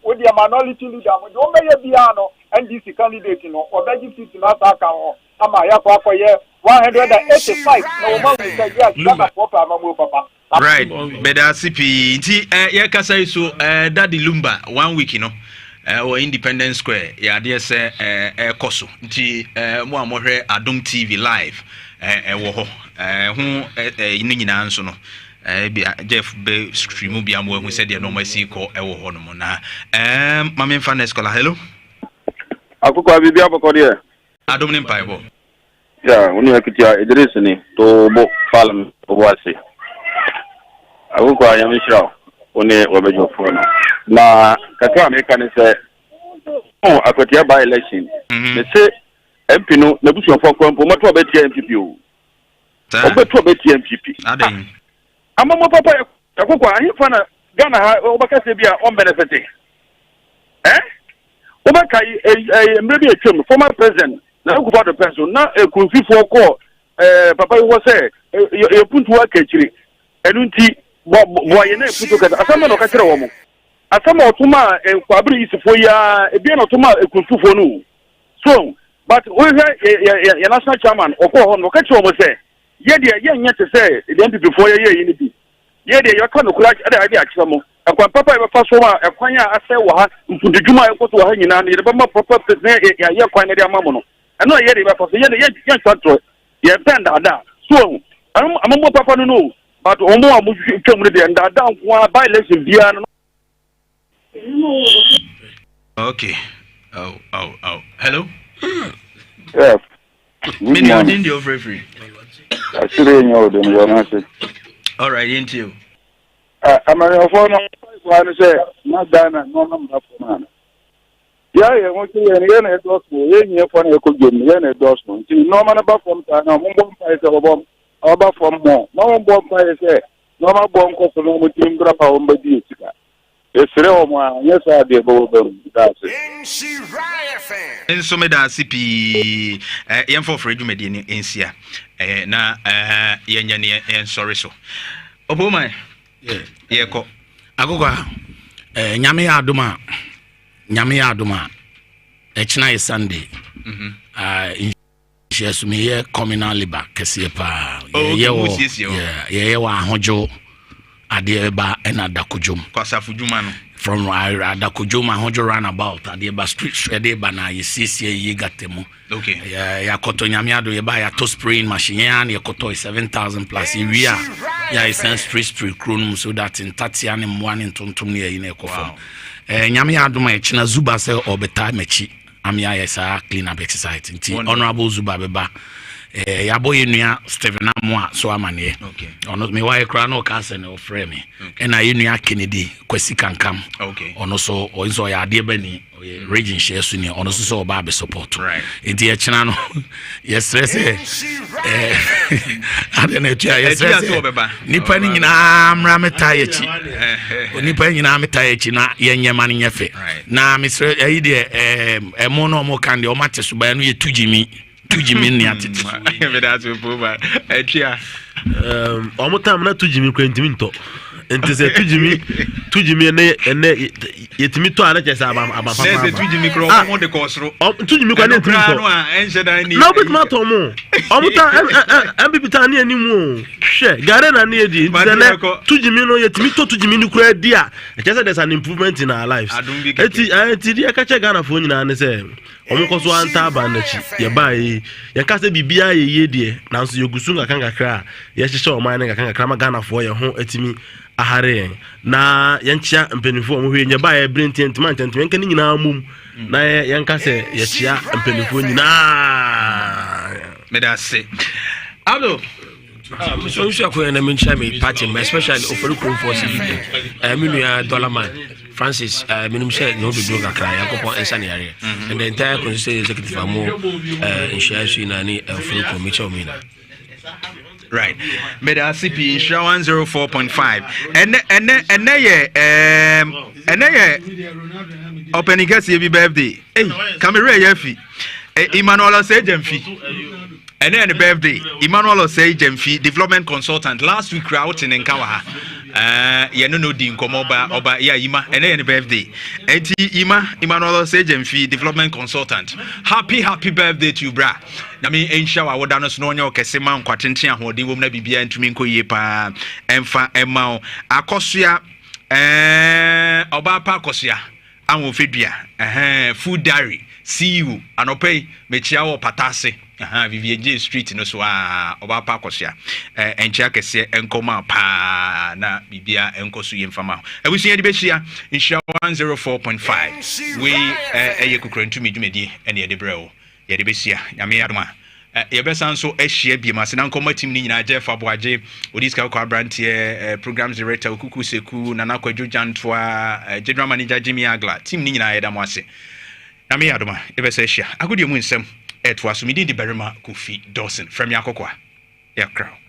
wo de minority leader mo de o meye bia no NDC candidate no obeji fit na ta ka ho ama ya kwa ye 185 na wo ma we say ya Ghana papa mamu papa. Right, but CP nti ya kasa iso Daddy Lumba 1 week no or Independence Square ya dey say koso nti mo amohwe Adom TV live wo ho ni nyina nso no Jeff be stream bi amwo hu say de no masi ko wo ho no mo na mama fa na scholar hello akoko abibi aboko de Adom ni mpai bo ya oni akitia Idris ni to bo palm obwasi akoko ayamishira oni wabejo fona na kakwa America ni say akotia by election they say MP no na busu afọ kwampo mato abetia MPP o obeto abetia MPP adan amamo papa akoko ahi fa na Ghana ha obaka se bia on benefit obaka mrebi etwem former president na akufo the person na ekunfifo ko papa wo say e puntu akachiri enu nti bo ye na epuntu ka asama no ka kire wo mo asama otuma kwabiri isifo ya ebia na otuma ekunfifo no so but we ya national chairman okwo ho no ka kire wo mo say ye de ye nya te say the MPP for ye ni bi ye de ya ka no kula ade akira mo akwan papa e ba fa so ma akwan ya asɛ wo ha mfundudwuma e koto wo ha nyina ne ba ma papa president ya ye kwan ne de amamo no ɛno ye de ba fa so ye de ye twatro ye penda ada so amamo papa no but omo amu twam ne de nda da nko by election bia no okay hello yes me no din the over free asire nyo de mo na se all right into you America no one say na Ghana no na for ya ye mo ti ye na dos mo ye nye for na ko gem ye na dos mo ti no ma na ba from ta na mo bom pa se bom ba from mo no bom pa se no ma bom ko so mo ti mbra pa o mbadi etika esere o mo anya sa de bo da se enso me da CP yen for edwumadi ni ensia na ye nya ne en sorry so obo man ye ko agogo nyame ya adoma echina ye Sunday yes me ye communal labor kese pa ye wa ahojo ade ba na dakojom kwasafu juma no from dakojom ahojo run about ade ba street ade ba na ye sisi ye gatemo okay ya koto nyame ado ye ba ya to spraying machine ya na koto 7,000 plus area ya is street kronum so that in tatia ne mwa ne ntontom ne yi na ekofam nyame adoma e china zuba se obeta machi amia yesa clean up exercise nti honorable zuba beba ya boye nua Steven Amwa so amane okay ono me wa ekra no ka se ne ofre me na ye nua Kennedy kwasi kankam okay ono so ozo ya ade bani region share so ne ono so oba be support right nti e china no yestress ade na tua yestress nipa ni nyina amra meta yechi nipa nyina meta yechi na yenyema ne nyefe na misre ayi de emo no mo kan de o mate so ba no ye tujimi ni atiti me da so poba etia omutam na tujimi kwentimi nto enti se tujimi ene yetimi to ara chesa aba papa se tujimi kro mo de kosro tujimi kwa ne timi to no a ensheda ni na bit mato mo omutam MPP ta ni animu hwe gare na na edi enti tujimi no yetimi to tujimi ni kura di a chesa there's an improvement in our lives enti di aka che Ghana fo nyina ne se omukoso anta aba na chi ye bai ye ka se bibia ye de nanso yogusu ngaka ngakra ye hyehye o man ngaka ngakra ma Ghana fo ye ho atimi ahare na yenchia mpenifo mo hwe nya bai brinti ntman ntman kan nyina mum na yenka se ye chia mpenifo nyina me da se ado so you ko na mencha me party especially offer crew for CDP minua dollarman Francis minum say no do kakra yakopon ensane yare and the entire constituency executive amo insure su na ni offer crew me cha omina right me da CP insure 104.5 and ye opening kasi be birthday camera yafi Emmanuel say Jemfi and then the birthday Emmanuel say Jemfi development consultant last week out in Nkawa no din oba ya Ima and then the birthday enti Emmanuel say Jemfi development consultant happy birthday to you bra na me ensha wa woda no so no nya okese ma nkwatenten ahoden wom na bibia ntumi nkoyie pa emfa ema akosua oba pa akosua anwo fedua food diary see you anopay mechia wo patase Vivier Street no so oba pa akosua encha kese enkoma pa na bibia enkoso yemfama ebusu ye de behia insha 104.5 we eye Kukurantumi dwumedi ene ye de brewo ye de behia nyame adoma yebesan so ehia bi ma se na nkoma team ni nyina Jeff Aboaje odiska kwa brantie programs director Okuku Seku Nana Kwadwo Jantuah general manager Jimmy Agla team ni nyina yeda mo ase nyame adoma yebesa ehia agodi mu nsem etwa so midi de Barima Kofi Dawson from yakokwa ya crown